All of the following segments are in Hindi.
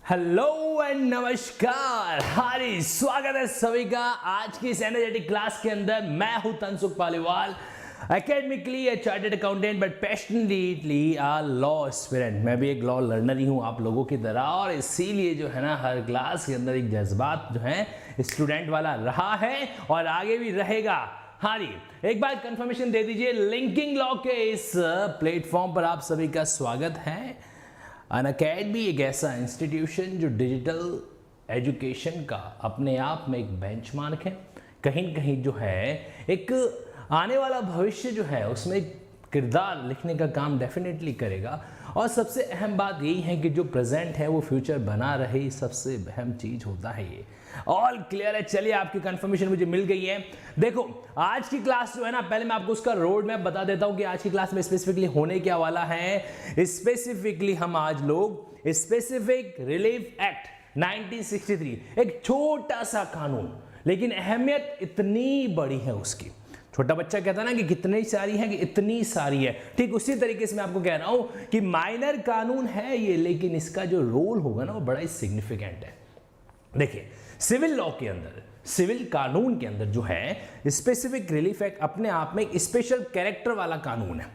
हेलो एंड नमस्कार, हारी स्वागत है सभी का आज की इस एनर्जेटिक क्लास के अंदर। मैं हूं Tansukh Paliwal, academically A chartered accountant but passionately a law aspirant. मैं भी एक लॉ लर्नर ही हूं आप लोगों की तरह, और इसीलिए जो है ना हर क्लास के अंदर एक जज्बात जो है स्टूडेंट वाला रहा है और आगे भी रहेगा। हाँ जी, एक बार कंफर्मेशन दे दीजिए, लिंकिंग लॉ के इस प्लेटफॉर्म पर आप सभी का स्वागत है। अनअकैडमी एक ऐसा इंस्टीट्यूशन जो डिजिटल एजुकेशन का अपने आप में एक बेंचमार्क है, कहीं न कहीं जो है एक आने वाला भविष्य जो है उसमें किरदार लिखने का काम डेफिनेटली करेगा। और सबसे अहम बात यही है कि जो प्रेजेंट है वो फ्यूचर बना रहे, सबसे अहम चीज होता है ये। ऑल क्लियर है? चलिए, आपकी कंफर्मेशन मुझे मिल गई है। देखो, आज की क्लास जो है ना, पहले मैं आपको उसका रोड मैप बता देता हूं कि आज की क्लास में स्पेसिफिकली होने क्या वाला है। स्पेसिफिकली हम आज लोग स्पेसिफिक रिलीफ एक्ट 1963, एक छोटा सा कानून, लेकिन अहमियत इतनी बड़ी है उसकी। छोटा बच्चा कहता है ना कि कितनी सारी है, कि इतनी सारी है। ठीक उसी तरीके से मैं आपको कह रहा हूं कि माइनर कानून है ये, लेकिन इसका जो रोल होगा ना वो बड़ा ही सिग्निफिकेंट है। देखिए, सिविल लॉ के अंदर, सिविल कानून के अंदर जो है स्पेसिफिक रिलीफ एक्ट अपने आप में एक स्पेशल कैरेक्टर वाला कानून है।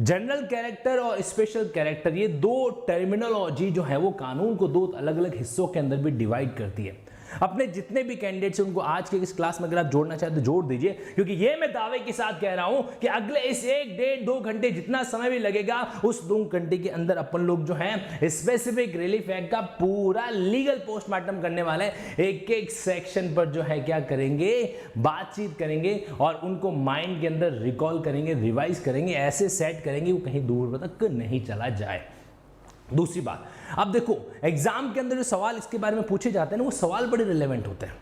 जनरल कैरेक्टर और स्पेशल कैरेक्टर, ये दो टर्मिनोलॉजी जो है वो कानून को दो अलग अलग हिस्सों के अंदर भी डिवाइड करती है। अपने जितने भी कैंडिडेट्स हैं उनको आज के इस क्लास में अगर आप जोड़ना चाहें तो जोड़ दीजिए, क्योंकि ये मैं दावे के साथ कह रहा हूं कि अगले इस 1, 1.5, 2 घंटे जितना समय भी लगेगा, उस 2 घंटे के अंदर अपन लोग जो है स्पेसिफिक रिलीफ एक्ट का पूरा लीगल पोस्टमार्टम करने वाले, एक एक सेक्शन पर जो है क्या करेंगे, बातचीत करेंगे और उनको माइंड के अंदर रिकॉल करेंगे, रिवाइज करेंगे, ऐसे सेट करेंगे वो कहीं दूर तक नहीं चला जाए। दूसरी बात, अब देखो, एग्जाम के अंदर जो सवाल इसके बारे में पूछे जाते हैं ना, वो सवाल बड़े रिलेवेंट होते हैं।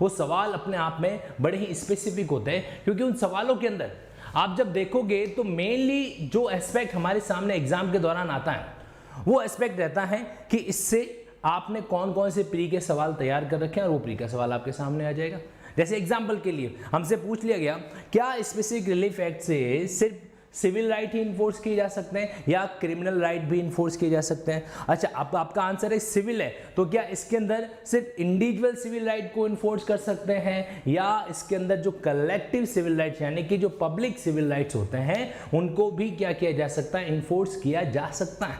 वो सवाल अपने आप में बड़े ही स्पेसिफिक होते हैं, क्योंकि उन सवालों के अंदर आप जब देखोगे तो मेनली जो एस्पेक्ट हमारे सामने एग्जाम के दौरान आता है वो एस्पेक्ट रहता है कि इससे आपने कौन कौन से प्री के सवाल तैयार कर रखे हैं, और वो प्री का सवाल आपके सामने आ जाएगा। जैसे एग्जाम्पल के लिए हमसे पूछ लिया गया, क्या स्पेसिफिक रिलीफ एक्ट से सिर्फ सिविल राइट ही इन्फोर्स किए जा सकते हैं या क्रिमिनल राइट भी इन्फोर्स किए जा सकते हैं? अच्छा, अब आपका आंसर है सिविल है, तो क्या इसके अंदर सिर्फ इंडिविजुअल सिविल राइट को इन्फोर्स कर सकते हैं, या इसके अंदर जो कलेक्टिव सिविल राइट्स यानी कि जो पब्लिक सिविल राइट्स होते हैं उनको भी क्या किया जा सकता है, इन्फोर्स किया जा सकता है?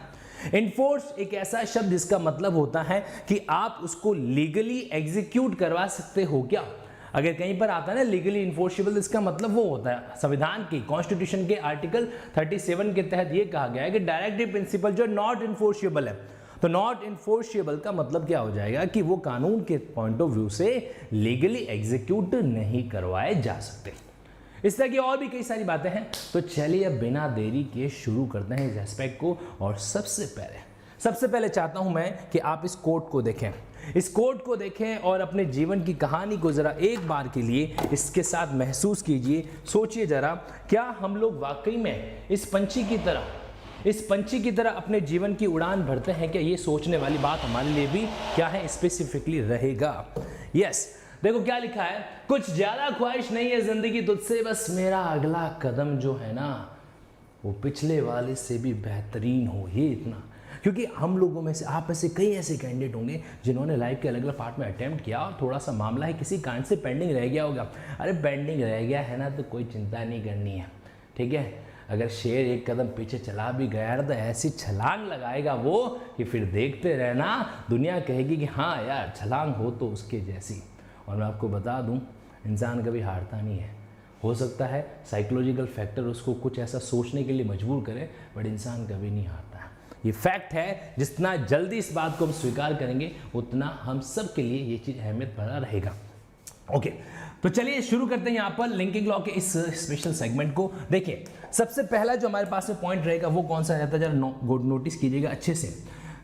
इन्फोर्स एक ऐसा शब्द जिसका मतलब होता है कि आप उसको लीगली एग्जीक्यूट करवा सकते हो क्या। अगर कहीं पर आता है ना लीगली इन्फोर्सेबल, इसका मतलब वो होता है, संविधान की कॉन्स्टिट्यूशन के आर्टिकल 37 के तहत ये कहा गया है कि डायरेक्टिव प्रिंसिपल जो नॉट इन्फोर्सेबल है, तो नॉट इन्फोर्सेबल का मतलब क्या हो जाएगा कि वो कानून के पॉइंट ऑफ व्यू से लीगली एग्जीक्यूट नहीं करवाए जा सकते। इस तरह की और भी कई सारी बातें हैं। तो चलिए अब बिना देरी के शुरू करते हैं इस एस्पेक्ट को। और सबसे पहले चाहता हूं मैं कि आप इस कोट को देखें, इस कोट को देखें और अपने जीवन की कहानी को जरा एक बार के लिए इसके साथ महसूस कीजिए। सोचिए जरा, क्या हम लोग वाकई में इस पंछी की तरह अपने जीवन की उड़ान भरते हैं? क्या ये सोचने वाली बात हमारे लिए भी क्या है स्पेसिफिकली रहेगा। यस, देखो क्या लिखा है, कुछ ज्यादा ख्वाहिश नहीं है जिंदगी तुझसे, बस मेरा अगला कदम जो है ना वो पिछले वाले से भी बेहतरीन हो। ये इतना, क्योंकि हम लोगों में से, आप में से कई ऐसे कैंडिडेट होंगे जिन्होंने लाइफ के अलग अलग पार्ट में अटेम्प्ट किया और थोड़ा सा मामला है किसी कारण से पेंडिंग रह गया होगा। अरे पेंडिंग रह गया है ना तो कोई चिंता नहीं करनी है, ठीक है। अगर शेर एक कदम पीछे चला भी गया ना तो ऐसी छलांग लगाएगा वो कि फिर देखते रहना, दुनिया कहेगी कि हाँ यार छलांग हो तो उसके जैसी। और मैं आपको बता दूँ, इंसान कभी हारता नहीं है। हो सकता है साइकोलॉजिकल फैक्टर उसको कुछ ऐसा सोचने के लिए मजबूर करे, बट इंसान कभी नहीं हारता है। ये फैक्ट है। जितना जल्दी इस बात को हम स्वीकार करेंगे उतना हम सब के लिए ये चीज़ अहमियत भरा रहेगा। ओके, तो चलिए शुरू करते हैं यहाँ पर लिंकिंग लॉ के इस स्पेशल सेगमेंट को। देखिए, सबसे पहला जो हमारे पास में पॉइंट रहेगा वो कौन सा रहता है, जरा नोटिस कीजिएगा अच्छे से।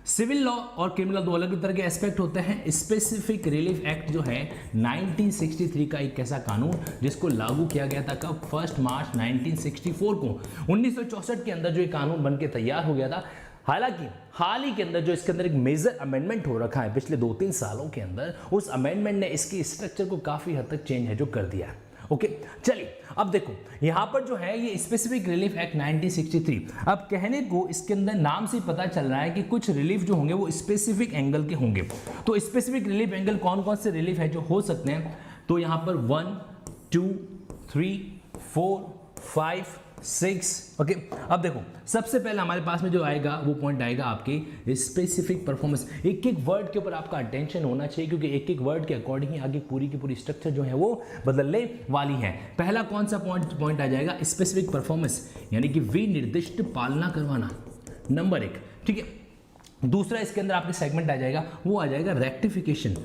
सिविल लॉ और क्रिमिनल दो अलग तरह के एस्पेक्ट होते हैं। स्पेसिफिक रिलीफ एक्ट जो है 1963 का एक ऐसा कानून जिसको लागू किया गया था कब, 1 मार्च 1964 को। 1964 के अंदर जो ये कानून बनके तैयार हो गया था। हालांकि हाल ही के अंदर जो इसके अंदर एक मेजर अमेंडमेंट हो रखा है पिछले 2-3 सालों के अंदर, उस अमेंडमेंट ने इसकी स्ट्रक्चर को काफी हद तक चेंज है जो कर दिया है। ओके चलिए अब देखो यहां पर जो है ये स्पेसिफिक रिलीफ एक्ट 1963, अब कहने को इसके अंदर नाम से पता चल रहा है कि कुछ रिलीफ जो होंगे वो स्पेसिफिक एंगल के होंगे। तो स्पेसिफिक रिलीफ एंगल कौन कौन से रिलीफ है जो हो सकते हैं, तो यहां पर 1 2 3 4 5 6 ओके। अब देखो सबसे पहले हमारे पास में जो आएगा वो पॉइंट आएगा आपकी स्पेसिफिक परफॉर्मेंस। एक एक वर्ड के ऊपर आपका अटेंशन होना चाहिए क्योंकि एक एक वर्ड के अकॉर्डिंग ही आगे पूरी की पूरी स्ट्रक्चर जो है वो बदलने वाली है। पहला कौन सा पॉइंट आ जाएगा, स्पेसिफिक परफॉर्मेंस यानी कि विनिर्दिष्ट पालना करवाना, नंबर 1, ठीक है। दूसरा इसके अंदर आपके सेगमेंट आ जाएगा वो आ जाएगा रेक्टिफिकेशन।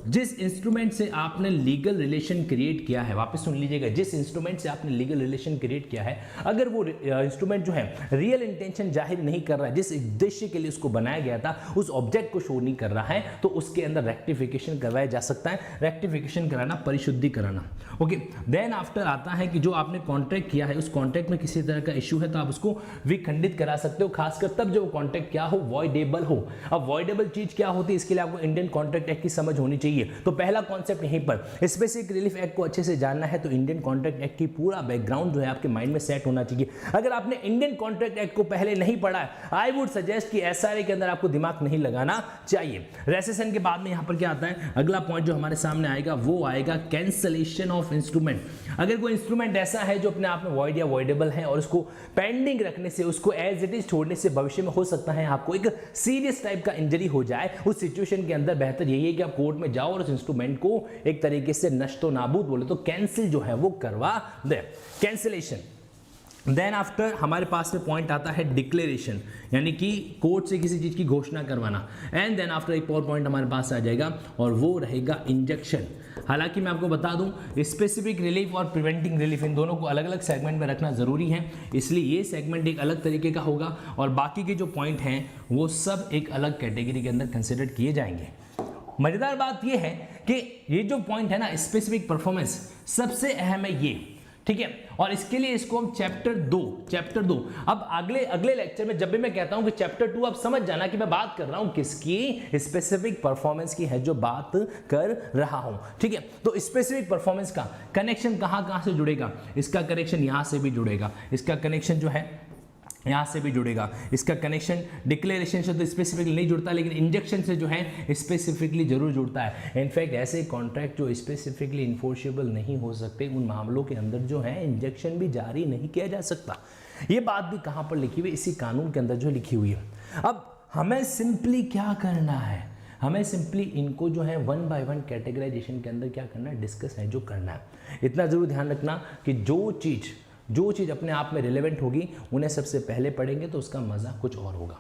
जिस इंस्ट्रूमेंट से आपने लीगल रिलेशन क्रिएट किया है, वापस सुन लीजिएगा, जिस इंस्ट्रूमेंट से आपने लीगल रिलेशन क्रिएट किया है अगर वो इंस्ट्रूमेंट जो है रियल इंटेंशन जाहिर नहीं कर रहा है, जिस उद्देश्य के लिए उसको बनाया गया था उस ऑब्जेक्ट को शो नहीं कर रहा है, तो उसके अंदर रेक्टिफिकेशन करवाया जा सकता है। रेक्टिफिकेशन कराना, परिशुद्धि कराना, ओके। देन आफ्टर आता है कि जो आपने कॉन्ट्रैक्ट किया है उस कॉन्ट्रैक्ट में किसी तरह का इश्यू है तो आप उसको विखंडित करा सकते हो, खासकर तब जब कॉन्ट्रैक्ट क्या हो, वॉइडेबल हो। अब वॉइडेबल चीज क्या होती है इसके लिए आपको इंडियन कॉन्ट्रैक्ट एक्ट की समझ होनी चाहिए। तो पहला कॉन्सेप्ट यहीं पर स्पेसिफिक रिलीफ एक्ट को अच्छे से जानना है तो इंडियन कॉन्ट्रैक्ट एक्ट की पूरा बैकग्राउंड जो है आपके माइंड में सेट होना चाहिए। अगर आपने इंडियन कॉन्ट्रैक्ट एक्ट को पहले नहीं पढ़ा है, आई वुड सजेस्ट कि एसआरए के अंदर आपको दिमाग नहीं लगाना चाहिए। रेसेशन के बाद में यहां पर क्या आता है, अगला पॉइंट जो हमारे सामने आएगा वो आएगा कैंसलेशन ऑफ इंस्ट्रूमेंट। अगर कोई इंस्ट्रूमेंट ऐसा है जो अपने आप में वॉइड या वॉइडेबल है और उसको पेंडिंग रखने से, उसको एज इट इज छोड़ने से भविष्य में हो सकता है आपको एक सीरियस टाइप का इंजरी हो जाए, उस सिचुएशन के अंदर बेहतर यही है कि आप कोर्ट में जाओ और उस इंस्ट्रूमेंट को एक तरीके से नष्टो नाबूद बोले तो कैंसिल जो है वो करवा दे, कैंसिलेशन। देन आफ्टर हमारे पास में पॉइंट आता है डिक्लेरेशन, यानी कि कोर्ट से किसी चीज की घोषणा करवाना। एंड देन आफ्टर एक और पॉइंट हमारे पास आ जाएगा और वो रहेगा इंजेक्शन। हालांकि मैं आपको बता दूं स्पेसिफिक रिलीफ और प्रिवेंटिंग रिलीफ इन दोनों को अलग अलग सेगमेंट में रखना जरूरी है, इसलिए ये सेगमेंट एक अलग तरीके का होगा और बाकी के जो पॉइंट हैं वो सब एक अलग कैटेगरी के अंदर कंसिडर किए जाएंगे। मजेदार बात ये है कि ये जो पॉइंट है ना स्पेसिफिक परफॉर्मेंस सबसे अहम है ये, ठीक है। और इसके लिए इसको हम चैप्टर 2 अब अगले लेक्चर में जब भी मैं कहता हूं कि चैप्टर 2 आप समझ जाना कि मैं बात कर रहा हूं किसकी, स्पेसिफिक परफॉर्मेंस की है जो बात कर रहा हूं, ठीक है। तो स्पेसिफिक परफॉर्मेंस का कनेक्शन कहां से जुड़ेगा, इसका कनेक्शन यहां से भी जुड़ेगा, इसका कनेक्शन जो है यहां से भी जुड़ेगा, इसका कनेक्शन डिक्लेरेशन से तो स्पेसिफिकली नहीं जुड़ता लेकिन इंजेक्शन से जो है स्पेसिफिकली जरूर जुड़ता है। इनफैक्ट ऐसे कॉन्ट्रैक्ट जो स्पेसिफिकली इन्फोर्सेबल नहीं हो सकते उन मामलों के अंदर जो है इंजेक्शन भी जारी नहीं किया जा सकता। ये बात भी कहां पर लिखी हुई, इसी कानून के अंदर जो लिखी हुई है। अब हमें सिंपली क्या करना है, हमें सिंपली इनको जो है 1 बाय 1 कैटेगराइजेशन के अंदर क्या करना है, डिस्कस है जो करना है। इतना जरूर ध्यान रखना कि जो चीज़ अपने आप में रिलेवेंट होगी उन्हें सबसे पहले पढ़ेंगे तो उसका मजा कुछ और होगा।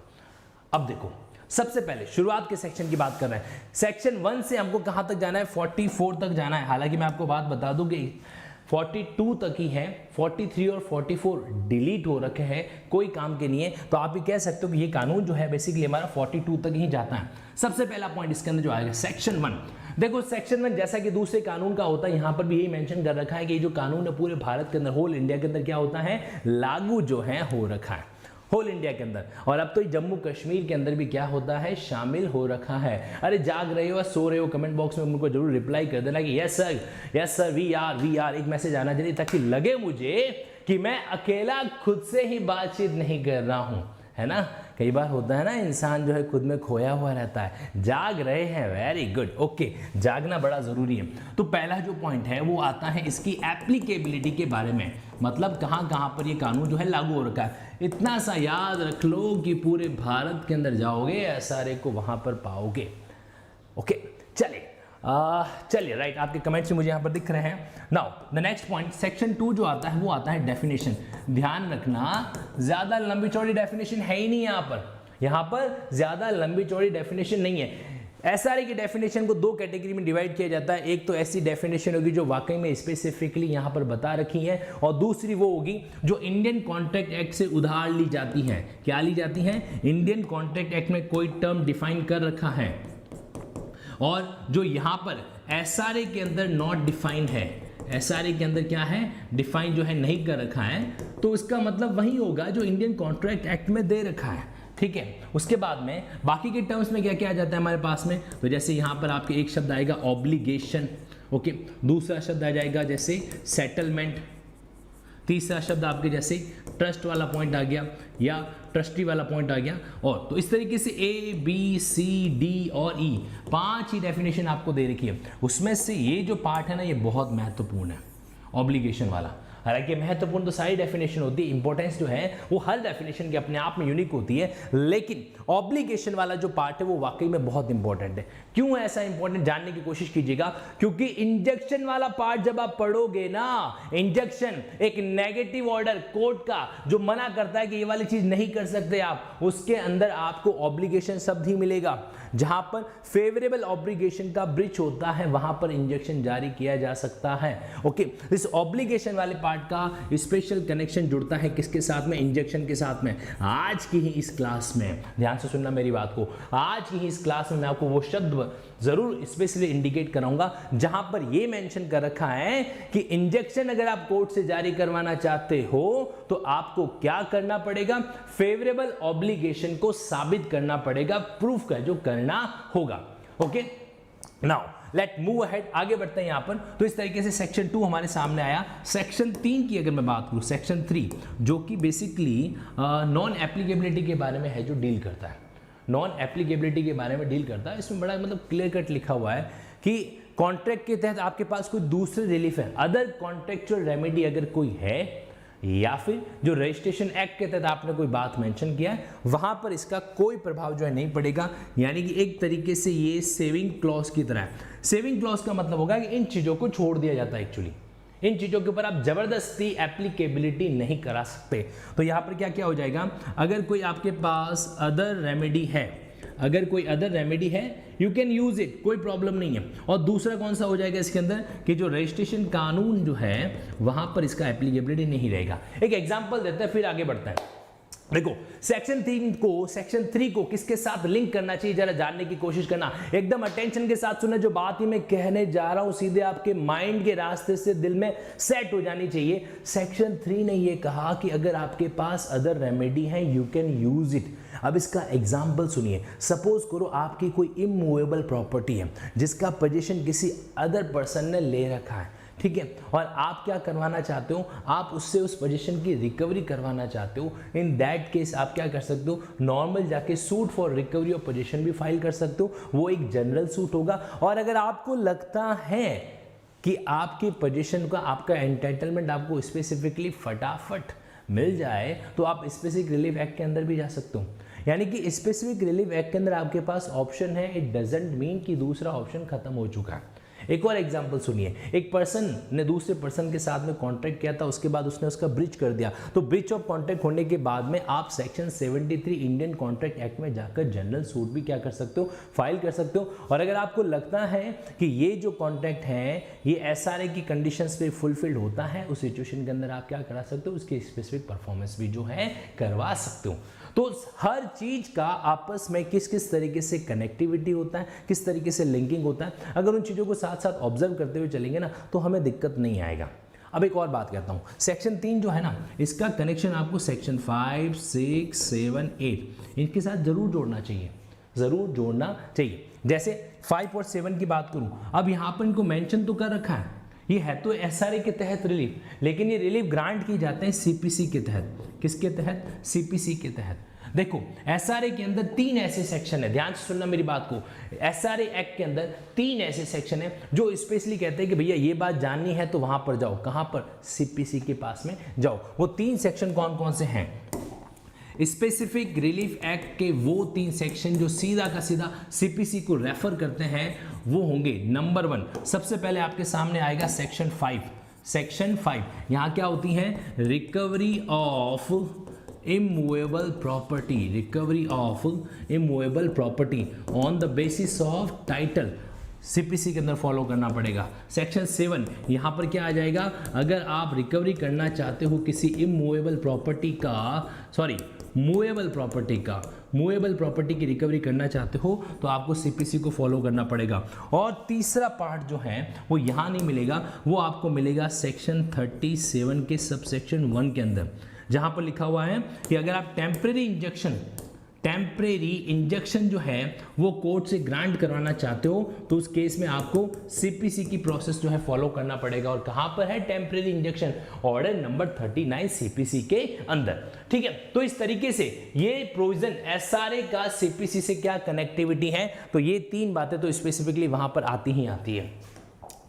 अब देखो सबसे पहले शुरुआत के सेक्शन की बात कर रहे हैं। सेक्शन 1 से हमको कहां तक जाना है, 44 तक जाना है। हालांकि मैं आपको बात बता दूं कि 42 तक ही है, 43 और 44 डिलीट हो रखे हैं, कोई काम के नहीं है। तो आप भी कह सकते हो कि ये कानून जो है बेसिकली हमारा 42 तक ही जाता है। सबसे पहला पॉइंट इसके अंदर जो आएगा सेक्शन 1। देखो सेक्शन 1 जैसा कि दूसरे कानून का होता है, यहां पर भी यही मेंशन कर रखा है कि ये जो कानून है पूरे भारत के अंदर, होल इंडिया के अंदर क्या होता है, लागू जो है हो रखा है होल इंडिया के अंदर। और अब तो जम्मू कश्मीर के अंदर भी क्या होता है, शामिल हो रखा है। अरे जाग रहे हो या सो रहे हो, कमेंट बॉक्स में मुझको जरूर रिप्लाई कर देना कि यस सर वी आर एक मैसेज आना चाहिए ताकि लगे मुझे कि मैं अकेला खुद से ही बातचीत नहीं कर रहा हूं, है ना। कई बार होता है ना इंसान जो है खुद में खोया हुआ रहता है। जाग रहे हैं, वेरी गुड, ओके, जागना बड़ा जरूरी है। तो पहला जो पॉइंट है वो आता है इसकी एप्लीकेबिलिटी के बारे में, मतलब कहां पर ये कानून जो है लागू हो रखा है। इतना सा याद रख लो कि पूरे भारत के अंदर जाओगे एसआरए को वहां पर पाओगे, ओके। चलिए राइट, आपके कमेंट्स मुझे यहाँ पर दिख रहे हैं। Now the next point section 2 जो आता है वो आता है डेफिनेशन। ध्यान रखना ज्यादा लंबी चौड़ी डेफिनेशन है ही नहीं यहाँ पर ज्यादा लंबी चौड़ी डेफिनेशन नहीं है। एसआरए की डेफिनेशन को 2 कैटेगरी में डिवाइड किया जाता है। एक तो ऐसी डेफिनेशन होगी जो वाकई में स्पेसिफिकली यहाँ पर बता रखी है, और दूसरी वो होगी जो इंडियन कॉन्ट्रैक्ट एक्ट से उधार ली जाती है। क्या ली जाती है, इंडियन कॉन्ट्रैक्ट एक्ट में कोई टर्म डिफाइन कर रखा है और जो यहाँ पर एसआरए के अंदर नॉट डिफाइंड है, एसआरए के अंदर क्या है, डिफाइन जो है नहीं कर रखा है, तो इसका मतलब वही होगा जो इंडियन कॉन्ट्रैक्ट एक्ट में दे रखा है, ठीक है। उसके बाद में बाकी के टर्म्स में क्या क्या आ जाता है हमारे पास में, तो जैसे यहाँ पर आपके एक शब्द आएगा ऑब्लिगेशन, ओके, दूसरा शब्द आ जाएगा जैसे सेटलमेंट, तीसरा शब्द आपके जैसे ट्रस्ट वाला पॉइंट आ गया या ट्रस्टी वाला पॉइंट आ गया। और तो इस तरीके से ए बी सी डी और ई 5 ही डेफिनेशन आपको दे रखी है। उसमें से ये जो पार्ट है ना, ये बहुत महत्वपूर्ण है, ऑब्लिगेशन वाला। हालांकि महत्वपूर्ण तो सारी डेफिनेशन होती है, इंपॉर्टेंस जो है वो हर डेफिनेशन के अपने आप में यूनिक होती है, लेकिन ऑब्लिगेशन वाला जो पार्ट है वो वाकई में बहुत इंपॉर्टेंट है। क्यों ऐसा इंपॉर्टेंट, जानने की कोशिश कीजिएगा, क्योंकि इंजेक्शन वाला पार्ट जब आप पढ़ोगे ना, इंजेक्शन एक नेगेटिव ऑर्डर कोर्ट का जो मना करता है कि ये वाली चीज नहीं कर सकते आप, उसके अंदर आपको ऑब्लिगेशन शब्द ही मिलेगा। जहां पर फेवरेबल ऑब्लिगेशन का ब्रीच होता है वहां पर इंजेक्शन जारी किया जा सकता है। ओके, इस ऑब्लिगेशन वाले पार्ट का स्पेशल कनेक्शन जुड़ता है किसके साथ में, इंजेक्शन के साथ में। आज की ही इस क्लास में ध्यान से सुनना मेरी बात को, आज की ही इस क्लास में मैं आपको वो शब्द जरूर स्पेशली इंडिकेट कराऊंगा जहां पर ये मेंशन कर रखा है कि इंजेक्शन अगर आप कोर्ट से जारी करवाना चाहते हो तो आपको क्या करना पड़ेगा, फेवरेबल ऑब्लिगेशन को साबित करना पड़ेगा, प्रूफ का जो करना होगा। Okay, now let move ahead, आगे बढ़ते हैं यहां पर। तो इस तरीके से सेक्शन 2 हमारे सामने आया। सेक्शन 3 की अगर मैं बात करूं, सेक्शन 3 जो कि बेसिकली नॉन एप्लीकेबिलिटी के बारे में है, जो डील करता है, नॉन एप्लीकेबिलिटी के बारे में डील करता है। इसमें बड़ा मतलब क्लियर कट लिखा हुआ है कि कॉन्ट्रैक्ट के तहत आपके पास कोई दूसरी रिलीफ है, अदर कॉन्ट्रेक्चुअल रेमेडी अगर कोई है, या फिर जो रजिस्ट्रेशन एक्ट के तहत आपने कोई बात मेंशन किया है, वहां पर इसका कोई प्रभाव जो है नहीं पड़ेगा। यानी कि एक तरीके से ये सेविंग क्लॉज की तरह है। सेविंग क्लॉज का मतलब होगा कि इन चीजों को छोड़ दिया जाता है, एक्चुअली इन चीजों के ऊपर आप जबरदस्ती एप्लीकेबिलिटी नहीं करा सकते। तो यहां पर क्या क्या हो जाएगा, अगर कोई आपके पास अदर रेमेडी है, अगर कोई अदर रेमेडी है, यू कैन यूज इट, कोई प्रॉब्लम नहीं है। और दूसरा कौन सा हो जाएगा इसके अंदर कि जो रजिस्ट्रेशन कानून जो है वहां पर इसका एप्लीकेबिलिटी नहीं रहेगा। एक एग्जांपल देते हैं फिर आगे बढ़ता है। देखो सेक्शन 3 को किसके साथ लिंक करना चाहिए, जरा जानने की कोशिश करना, एकदम अटेंशन के साथ सुनना। जो बात ही मैं कहने जा रहा हूं सीधे आपके माइंड के रास्ते से दिल में सेट हो जानी चाहिए। सेक्शन 3 ने यह कहा कि अगर आपके पास अदर रेमेडी है, यू कैन यूज इट। अब इसका एग्जाम्पल सुनिए, सपोज करो आपकी कोई इमूवेबल प्रॉपर्टी है जिसका पोजीशन किसी अदर पर्सन ने ले रखा है, ठीक है, और आप क्या करवाना चाहते हो, आप उससे उस पोजीशन की रिकवरी करवाना चाहते हो। इन दैट केस आप क्या कर सकते हो, नॉर्मल जाके suit for recovery of position भी फाइल कर सकते हो, वो एक जनरल सूट होगा। और अगर आपको लगता है कि आपकी पोजीशन का, आपका एंटाइटलमेंट आपको स्पेसिफिकली फटाफट मिल जाए, तो आप स्पेसिफिक रिलीफ एक्ट के अंदर भी जा सकते हो। यानी कि स्पेसिफिक रिलीफ एक्ट के अंदर आपके पास ऑप्शन है, इट डजंट मीन कि दूसरा ऑप्शन खत्म हो चुका है। एक और एग्जांपल सुनिए, एक पर्सन ने दूसरे पर्सन के साथ में कॉन्ट्रैक्ट किया था, उसके बाद उसने उसका ब्रीच कर दिया, तो ब्रीच ऑफ कॉन्ट्रैक्ट होने के बाद में आप सेक्शन 73 इंडियन कॉन्ट्रैक्ट एक्ट में जाकर जनरल सूट भी क्या कर सकते हो, फाइल कर सकते हो। और अगर आपको लगता है कि ये जो कॉन्ट्रैक्ट है ये एसआरए की कंडीशंस पे फुलफिल्ड होता है, उस सिचुएशन के अंदर आप क्या करा सकते हो, उसकी स्पेसिफिक परफॉर्मेंस भी जो है करवा सकते हो। तो हर चीज का आपस में किस किस तरीके से कनेक्टिविटी होता है, किस तरीके से लिंकिंग होता है, अगर उन चीज़ों को साथ साथ ऑब्जर्व करते हुए चलेंगे ना तो हमें दिक्कत नहीं आएगा। अब एक और बात कहता हूँ, सेक्शन 3 जो है ना, इसका कनेक्शन आपको सेक्शन 5, 6, 7, 8 इनके साथ जरूर जोड़ना चाहिए, जरूर जोड़ना चाहिए। जैसे 5 और 7 की बात करूँ, अब यहाँ पर इनको मेंशन तो कर रखा है, ये है तो एसआरए के तहत रिलीफ, लेकिन ये रिलीफ ग्रांट की जाते हैं सीपीसी के तहत। किसके तहत, सीपीसी के तहत। देखो एसआरए के अंदर 3 ऐसे सेक्शन है, ध्यान से सुनना मेरी बात को। एसआरए एक्ट के अंदर 3 ऐसे सेक्शन है जो स्पेशली कहते हैं कि भैया ये बात जाननी है तो वहां पर जाओ, कहां पर, सीपीसी के पास में जाओ। वो 3 सेक्शन कौन कौन से हैं, स्पेसिफिक रिलीफ एक्ट के वो 3 सेक्शन जो सीधा का सीधा सीपीसी को रेफर करते हैं, वो होंगे नंबर 1, सबसे पहले आपके सामने आएगा सेक्शन 5। सेक्शन 5 यहां क्या होती है, recovery of immovable property, recovery of immovable property on the basis of title, CPC के अंदर फॉलो करना पड़ेगा। सेक्शन 7 यहाँ पर क्या आ जाएगा, अगर आप रिकवरी करना चाहते हो किसी इमूवेबल प्रॉपर्टी का, सॉरी मूवेबल प्रॉपर्टी की रिकवरी करना चाहते हो तो आपको सीपीसी को फॉलो करना पड़ेगा। और तीसरा पार्ट जो है वो यहाँ नहीं मिलेगा, वो आपको मिलेगा सेक्शन 37 के सबसेक्शन 1 के अंदर, जहां पर लिखा हुआ है कि अगर आप टेम्परेरी टेम्परेरी इंजेक्शन जो है वो कोर्ट से ग्रांट करवाना चाहते हो तो उस केस में आपको सीपीसी की प्रोसेस जो है फॉलो करना पड़ेगा। और कहां पर है temporary injection? Order number 39 CPC के अंदर। ठीक है, तो इस तरीके से ये प्रोविजन एसआरए का सीपीसी से क्या कनेक्टिविटी है, तो ये तीन बातें तो स्पेसिफिकली वहां पर आती ही आती है।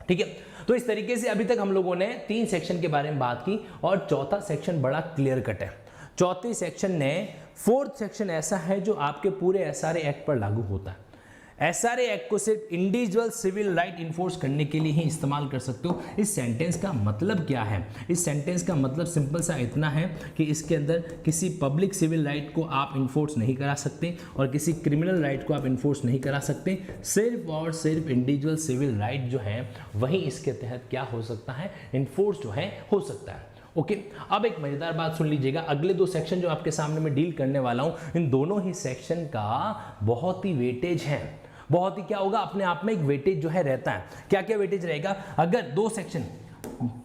ठीक है, तो इस तरीके से अभी तक हम लोगों ने 3 सेक्शन के बारे में बात की और चौथा सेक्शन बड़ा क्लियर कट है। चौथे सेक्शन ने 4th सेक्शन ऐसा है जो आपके पूरे एसआरए एक्ट पर लागू होता है। एसआरए एक्ट को सिर्फ इंडिविजुअल सिविल राइट इन्फोर्स करने के लिए ही इस्तेमाल कर सकते हो। इस सेंटेंस का मतलब क्या है? इस सेंटेंस का मतलब सिंपल सा इतना है कि इसके अंदर किसी पब्लिक सिविल राइट को आप इन्फोर्स नहीं करा सकते और किसी क्रिमिनल राइट को आप इन्फोर्स नहीं करा सकते। सिर्फ और सिर्फ इंडिविजुअल सिविल राइट जो है वही इसके तहत क्या हो सकता है, इन्फोर्स जो है हो सकता है। ओके, अब एक मजेदार बात सुन लीजिएगा। अगले 2 सेक्शन जो आपके सामने मैं डील करने वाला हूं, इन दोनों ही सेक्शन का बहुत ही वेटेज है। बहुत ही क्या होगा, अपने आप में एक वेटेज जो है रहता है। क्या क्या वेटेज रहेगा? अगर 2 सेक्शन,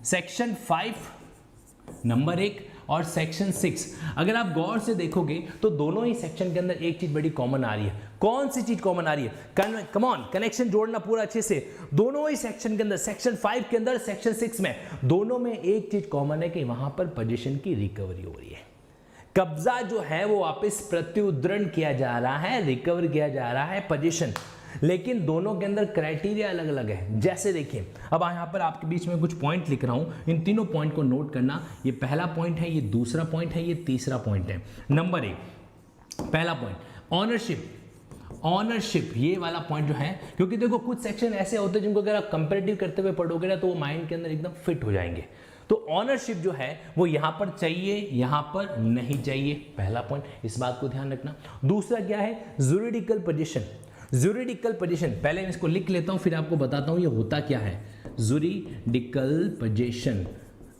सेक्शन 5 नंबर 1 और सेक्शन 6, अगर आप गौर से देखोगे तो दोनों ही सेक्शन के अंदर एक चीज बड़ी कॉमन आ रही है। कौन सी चीज कॉमन आ रही है? कम ऑन, कनेक्शन जोड़ना पूरा अच्छे से। दोनों ही सेक्शन के अंदर, सेक्शन 5 के अंदर, सेक्शन 6 में, दोनों में एक चीज कॉमन है कि वहां पर पोजीशन की रिकवरी हो रही है। कब्जा जो है वो वापस प्रत्युद्रण किया जा रहा है, रिकवर किया जा रहा है पोजीशन। लेकिन दोनों के अंदर क्राइटेरिया अलग अलग है। जैसे देखिए, अब यहाँ पर आपके बीच में कुछ पॉइंट लिख रहा हूं, इन तीनों पॉइंट को नोट करना। ये पहला पॉइंट है, ये दूसरा पॉइंट है, ये तीसरा पॉइंट है। नंबर 1, पहला पॉइंट, ऑनरशिप। ऑनरशिप ये वाला पॉइंट जो है, क्योंकि देखो कुछ सेक्शन ऐसे होते हैं जिनको अगर आप कंपैरेटिव करते हुए पढ़ोगे ना तो वो माइंड के अंदर एकदम फिट हो जाएंगे। तो ऑनरशिप जो है वो यहां पर चाहिए, यहां पर नहीं चाहिए, पहला पॉइंट, इस बात को ध्यान रखना। दूसरा क्या है? Juridical position. ज्यूरिडिकल पोजीशन, पहले मैं इसको लिख लेता हूं फिर आपको बताता हूं ये होता क्या है। ज्यूरिडिकल पोजीशन,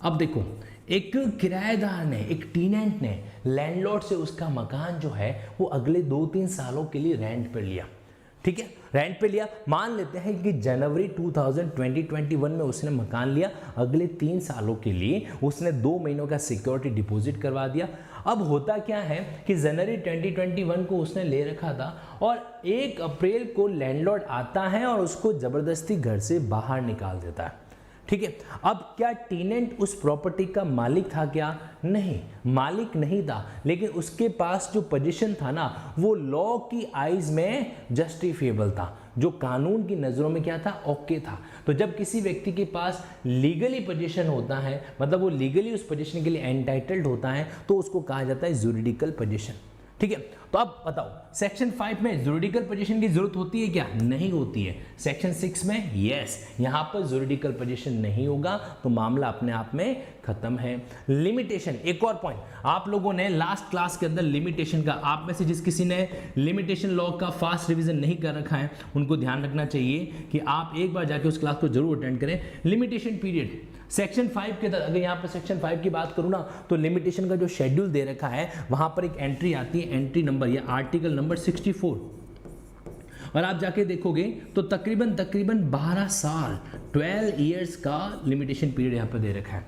अब देखो, एक किराएदार ने, एक टेनेंट ने लैंडलॉर्ड से उसका मकान जो है वो अगले 2-3 सालों के लिए रेंट पर लिया। ठीक है, रेंट पे लिया। मान लेते हैं कि जनवरी 2021 में उसने मकान लिया, अगले 3 सालों के लिए उसने 2 महीनों का सिक्योरिटी डिपॉजिट करवा दिया। अब होता क्या है कि जनवरी 2021 को उसने ले रखा था और 1 अप्रैल को लैंडलॉर्ड आता है और उसको जबरदस्ती घर से बाहर निकाल देता है। ठीक है, अब क्या टेनेंट उस प्रॉपर्टी का मालिक था क्या? नहीं, मालिक नहीं था, लेकिन उसके पास जो पोजीशन था ना वो लॉ की आईज में जस्टिफिएबल था, जो कानून की नज़रों में क्या था, ओके था। तो जब किसी व्यक्ति के पास लीगली पोजीशन होता है, मतलब वो लीगली उस पोजीशन के लिए एंटाइटल्ड होता है, तो उसको कहा जाता है ज्यूरिडिकल पोजीशन। ठीक है, तो अब बताओ, सेक्शन 5 में ज्यूरिडिकल पोजीशन की जरूरत होती है क्या? नहीं होती है। सेक्शन 6 में यस, यहां पर ज्यूरिडिकल पोजीशन नहीं होगा तो मामला अपने आप में खत्म है। लिमिटेशन, एक और पॉइंट, आप लोगों ने लास्ट क्लास के अंदर लिमिटेशन का, आप में से जिस किसी ने लिमिटेशन लॉ का फास्ट रिवीजन नहीं कर रखा है उनको ध्यान रखना चाहिए कि आप एक बार जाके उस क्लास को जरूर अटेंड करें। लिमिटेशन पीरियड सेक्शन 5 के तहत, अगर यहाँ पर सेक्शन 5 की बात करूँ ना तो लिमिटेशन का जो शेड्यूल दे रखा है वहां पर एक एंट्री आती है, एंट्री नंबर या आर्टिकल नंबर 64, और आप जाके देखोगे तो तकरीबन 12 साल 12 इयर्स का लिमिटेशन पीरियड यहाँ पर दे रखा है।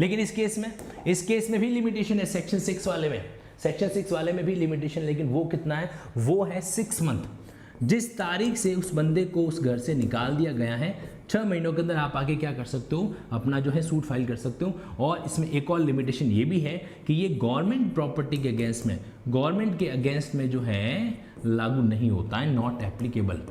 लेकिन इस केस में भी लिमिटेशन है। सेक्शन 6 वाले में, सेक्शन 6 वाले में भी लिमिटेशन, लेकिन वो कितना है? वो है 6 मंथ। जिस तारीख से उस बंदे को उस घर से निकाल दिया गया है, 6 महीनों के अंदर आप आगे क्या कर सकते हो, अपना जो है सूट फाइल कर सकते हो। और इसमें एक और लिमिटेशन ये भी है कि ये गवर्नमेंट प्रॉपर्टी के अगेंस्ट में, गवर्नमेंट के अगेंस्ट में जो है लागू नहीं होता है, नॉट एप्लीकेबल।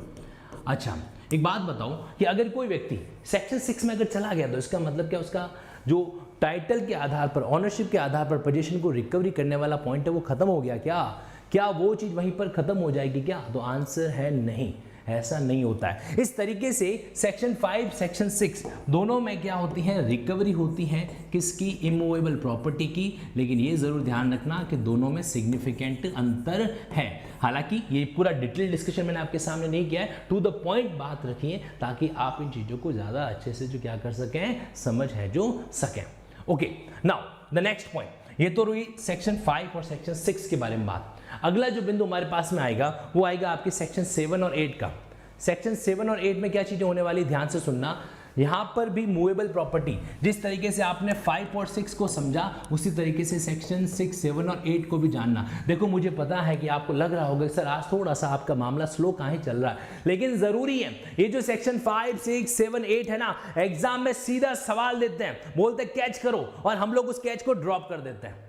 अच्छा, एक बात बताओ कि अगर कोई व्यक्ति सेक्शन 6 में अगर चला गया तो इसका मतलब क्या, उसका जो टाइटल के आधार पर, ऑनरशिप के आधार पर पोजीशन को रिकवरी करने वाला पॉइंट है वो खत्म हो गया क्या? क्या वो चीज वहीं पर खत्म हो जाएगी क्या? तो आंसर है नहीं, ऐसा नहीं होता है। इस तरीके से सेक्शन 5, सेक्शन 6 दोनों में क्या होती है, रिकवरी होती है किसकी, इमूवेबल प्रॉपर्टी की। लेकिन ये जरूर ध्यान रखना कि दोनों में सिग्निफिकेंट अंतर है। हालांकि ये पूरा डिटेल डिस्कशन मैंने आपके सामने नहीं किया है, टू द पॉइंट बात रखिए ताकि आप इन चीजों को ज्यादा अच्छे से जो क्या कर सकें, समझ है जो सकें। Okay, now the next point, ये तो रही सेक्शन 5 और सेक्शन 6 के बारे में बात। अगला जो बिंदु हमारे पास में आएगा वो आएगा आपके सेक्शन 7 और 8 का। सेक्शन 7 और 8 में क्या चीजें होने वाली, ध्यान से सुनना। यहाँ पर भी मूवेबल प्रॉपर्टी, जिस तरीके से आपने 5 और 6 को समझा उसी तरीके से सेक्शन 6, 7 और 8 को भी जानना। देखो मुझे पता है कि आपको लग रहा होगा सर आज थोड़ा सा आपका मामला स्लो काहे चल रहा है, लेकिन जरूरी है। ये जो सेक्शन 5, 6, 7, 8 है ना, एग्जाम में सीधा सवाल देते हैं, बोलते हैं कैच करो, और हम लोग उस कैच को ड्रॉप कर देते हैं।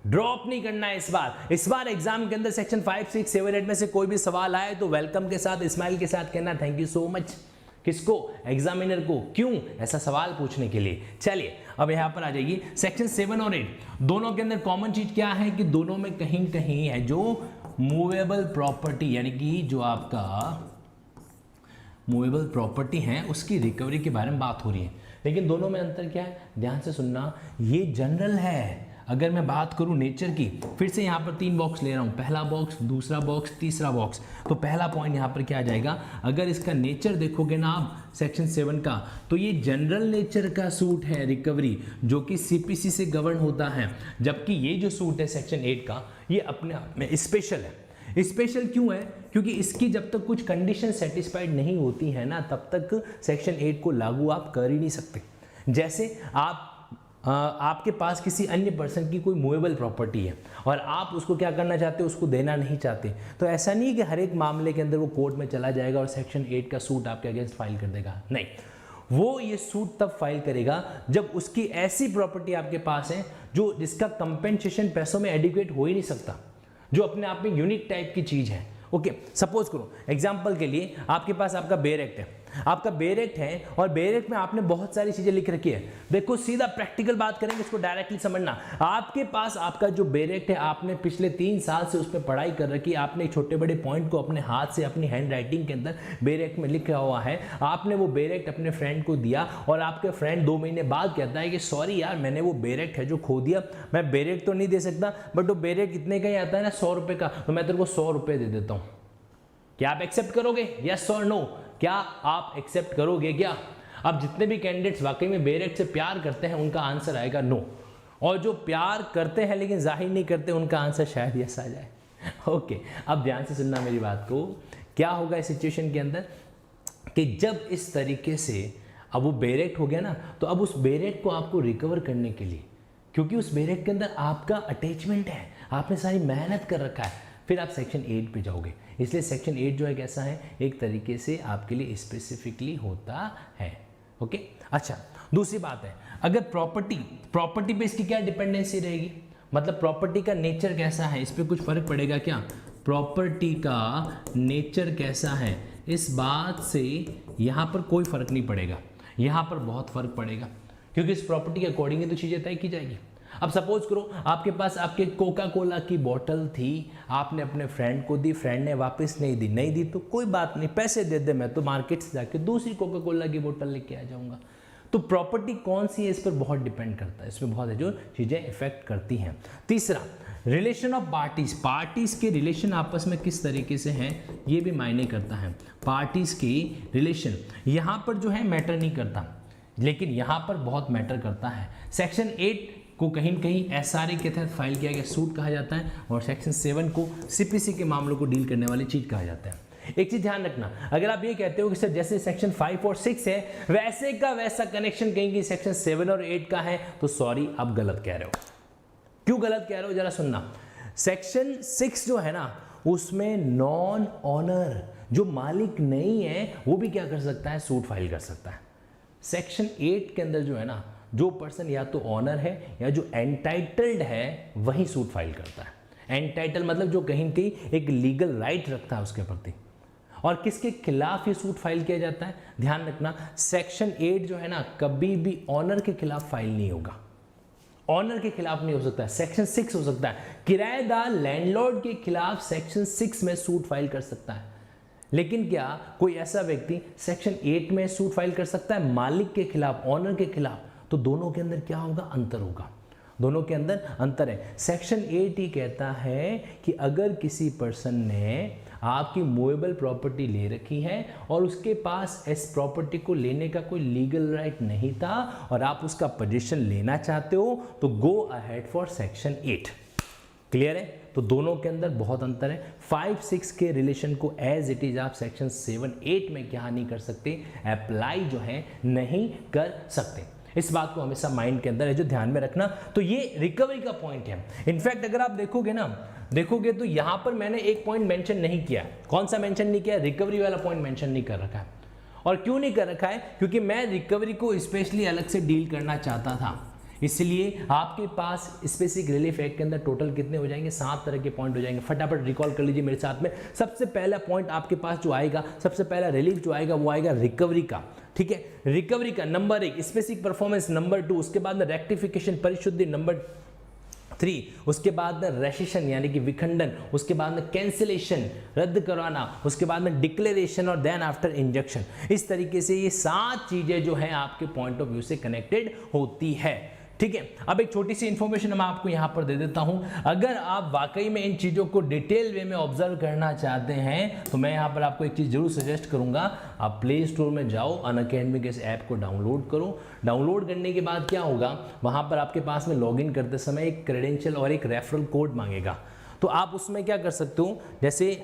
ड्रॉप नहीं करना है इस बार एग्जाम के अंदर सेक्शन 5, 6, 7, 8 में से कोई भी सवाल आए तो वेलकम के साथ, स्माइल के साथ कहना थैंक यू सो मच। किसको? एग्जामिनर को। क्यों? ऐसा सवाल पूछने के लिए। चलिए अब यहां पर आ जाइए, सेक्शन 7 और 8 दोनों के अंदर कॉमन चीज क्या है कि दोनों में कहीं कहीं है जो मूवेबल प्रॉपर्टी, यानी कि जो आपका मूवेबल प्रॉपर्टी है उसकी रिकवरी के बारे में बात हो रही है। लेकिन दोनों में अंतर क्या है, ध्यान से सुनना, ये जनरल है। अगर मैं बात करूं नेचर की, फिर से यहाँ पर 3 बॉक्स ले रहा हूँ, पहला बॉक्स, दूसरा बॉक्स, तीसरा बॉक्स। तो पहला पॉइंट यहाँ पर क्या आ जाएगा, अगर इसका नेचर देखोगे ना आप सेक्शन 7 का, तो ये जनरल नेचर का सूट है रिकवरी, जो कि सीपीसी से गवर्न होता है। जबकि ये जो सूट है सेक्शन 8 का, ये अपने आप में स्पेशल है। स्पेशल क्यों है? क्योंकि इसकी जब तक कुछ कंडीशन सेटिस्फाइड नहीं होती है ना, तब तक सेक्शन 8 को लागू आप कर ही नहीं सकते। जैसे आपके पास किसी अन्य पर्सन की कोई मूवेबल प्रॉपर्टी है और आप उसको क्या करना चाहते हो, उसको देना नहीं चाहते, तो ऐसा नहीं है कि हर एक मामले के अंदर वो कोर्ट में चला जाएगा और सेक्शन 8 का सूट आपके अगेंस्ट फाइल कर देगा। नहीं, वो ये सूट तब फाइल करेगा जब उसकी ऐसी प्रॉपर्टी आपके पास है जो जिसका कंपेंसेशन पैसों में एडिक्वेट हो ही नहीं सकता, जो अपने आप में यूनिक टाइप की चीज है। ओके, सपोज करो एग्जांपल के लिए आपके पास आपका बेयर एक्ट है, आपका बेयर एक्ट है और बेयर एक्ट में आपने बहुत सारी चीजें लिख रखी है। देखो सीधा प्रैक्टिकल बात करेंगे, इसको डायरेक्टली समझना। आपके पास आपका जो बेयर एक्ट है, आपने पिछले 3 साल से उस पर पढ़ाई कर रखी है, आपने छोटे बड़े पॉइंट को अपने हाथ से अपनी हैंड राइटिंग के अंदर बेयर एक्ट में लिखा हुआ है। आपने वो बेयर एक्ट अपने फ्रेंड को दिया और आपके फ्रेंड 2 महीने बाद कहता है कि सॉरी यार, मैंने वो बेयर एक्ट है जो खो दिया, मैं बेयर एक्ट तो नहीं दे सकता, बट वो बेयर एक्ट कितने का ही आता है ना, 100 रुपये का, तो मैं तेरे को 100 रुपये दे देता हूँ। क्या आप एक्सेप्ट करोगे? यस और नो? क्या आप एक्सेप्ट करोगे क्या? अब जितने भी कैंडिडेट्स वाकई में बेयर एक्ट से प्यार करते हैं उनका आंसर आएगा नो, और जो प्यार करते हैं लेकिन जाहिर नहीं करते उनका आंसर शायद यस आ जाए। ओके, अब ध्यान से सुनना मेरी बात को। क्या होगा इस सिचुएशन के अंदर कि जब इस तरीके से अब वो बेयर एक्ट हो गया ना, तो अब उस बेयर एक्ट को आपको रिकवर करने के लिए, क्योंकि उस बेयर एक्ट के अंदर आपका अटैचमेंट है, आपने सारी मेहनत कर रखा है, फिर आप सेक्शन 8 पे जाओगे। इसलिए सेक्शन 8 जो है कैसा है, एक तरीके से आपके लिए स्पेसिफिकली होता है। ओके, अच्छा दूसरी बात है, अगर प्रॉपर्टी पे इसकी क्या डिपेंडेंसी रहेगी, मतलब प्रॉपर्टी का नेचर कैसा है, इस पर कुछ फर्क पड़ेगा क्या? प्रॉपर्टी का नेचर कैसा है, इस बात से यहाँ पर कोई फर्क नहीं पड़ेगा, यहाँ पर बहुत फर्क पड़ेगा, क्योंकि इस प्रॉपर्टी के अकॉर्डिंग ही तो चीज़ें तय की जाएगी। अब सपोज करो आपके पास आपके कोका कोला की बोतल थी, आपने अपने फ्रेंड को दी, फ्रेंड ने वापस नहीं दी तो कोई बात नहीं, पैसे दे दे, मैं तो मार्केट से जाके दूसरी कोका कोला की बोतल लेके आ जाऊंगा। तो प्रॉपर्टी कौन सी है इस पर बहुत डिपेंड करता है, इसमें बहुत है जो चीज़ें इफेक्ट करती हैं। तीसरा, रिलेशन ऑफ पार्टीज के रिलेशन आपस में किस तरीके से हैं ये भी मायने करता है। पार्टीज की रिलेशन यहाँ पर जो है मैटर नहीं करता, लेकिन यहाँ पर बहुत मैटर करता है। सेक्शन 8 को कहीं न कहीं एसआरए के तहत फाइल किया गया सूट कहा जाता है, और सेक्शन 7 को सीपीसी के मामलों को डील करने वाली चीज कहा जाता है। एक चीज ध्यान रखना, अगर आप ये कहते हो कि सर जैसे सेक्शन 5 और 6 है वैसे का वैसा कनेक्शन कहेंगे सेक्शन 7 और 8 का है, तो सॉरी आप गलत कह रहे हो। क्यों गलत कह रहे हो जरा सुनना। सेक्शन 6 जो है ना, उसमें नॉन ऑनर जो मालिक नहीं है वो भी क्या कर सकता है, सूट फाइल कर सकता है। सेक्शन 8 के अंदर जो है ना, जो पर्सन या तो ऑनर है या जो एंटाइटल्ड है वही सूट फाइल करता है। एंटाइटल मतलब जो कहीं कहीं एक लीगल राइट रखता है उसके प्रति। और किसके खिलाफ ये सूट फाइल किया जाता है, ध्यान रखना, सेक्शन 8 जो है ना कभी भी ऑनर के खिलाफ फाइल नहीं होगा, ऑनर के खिलाफ नहीं हो सकता है। सेक्शन 6 हो सकता है, किराएदार लैंडलॉर्ड के खिलाफ सेक्शन 6 में सूट फाइल कर सकता है। लेकिन क्या कोई ऐसा व्यक्ति सेक्शन 8 में सूट फाइल कर सकता है मालिक के खिलाफ, ऑनर के खिलाफ? तो दोनों के अंदर क्या होगा, अंतर होगा, दोनों के अंदर अंतर है। सेक्शन 8 ही कहता है कि अगर किसी पर्सन ने आपकी मूवेबल प्रॉपर्टी ले रखी है और उसके पास इस प्रॉपर्टी को लेने का कोई लीगल राइट नहीं था और आप उसका पोजीशन लेना चाहते हो, तो go ahead for section 8। Clear है? तो दोनों के अंदर बहुत अंतर है। 5-6 के रिलेशन को एज इट इज आप सेक्शन 7-8 में क्या नहीं कर सकते, अप्लाई जो है नहीं कर सकते। इस बात को हमेशा माइंड के अंदर है जो ध्यान में रखना। तो ये रिकवरी का पॉइंट है। इनफैक्ट अगर आप देखोगे तो यहां पर मैंने एक पॉइंट मेंशन नहीं किया। कौन सा मेंशन नहीं किया? रिकवरी वाला पॉइंट मेंशन नहीं कर रखा है। और क्यों नहीं कर रखा है? क्योंकि मैं रिकवरी को स्पेशली अलग से डील करना चाहता था। इसलिए आपके पास स्पेसिफिक रिलीफ एक्ट के अंदर टोटल कितने हो जाएंगे? 7 तरह के पॉइंट हो जाएंगे। फटाफट रिकॉल कर लीजिए मेरे साथ में। सबसे पहला पॉइंट आपके पास जो आएगा, सबसे पहला रिलीफ जो आएगा वो आएगा रिकवरी का। ठीक है, रिकवरी का नंबर 1 स्पेसिफिक परफॉर्मेंस, नंबर 2 उसके बाद में रेक्टिफिकेशन परिशुद्धि, नंबर 3 उसके बाद में रेसिशन यानी कि विखंडन, उसके बाद में कैंसिलेशन रद्द करवाना, उसके बाद में डिक्लेरेशन और देन आफ्टर इंजेक्शन। इस तरीके से ये 7 चीजें जो है आपके पॉइंट ऑफ व्यू से कनेक्टेड होती है। ठीक है, अब एक छोटी सी इंफॉर्मेशन मैं आपको यहां पर दे देता हूं। अगर आप वाकई में इन चीजों को डिटेल वे में ऑब्जर्व करना चाहते हैं तो मैं यहां पर आपको एक चीज जरूर सजेस्ट करूंगा। आप प्ले स्टोर में जाओ, अनअकैडमी के इस ऐप को डाउनलोड करो। डाउनलोड करने के बाद क्या होगा, वहां पर आपके पास में लॉगिन करते समय एक क्रेडेंशियल और एक रेफरल कोड मांगेगा। तो आप उसमें क्या कर सकते हो, जैसे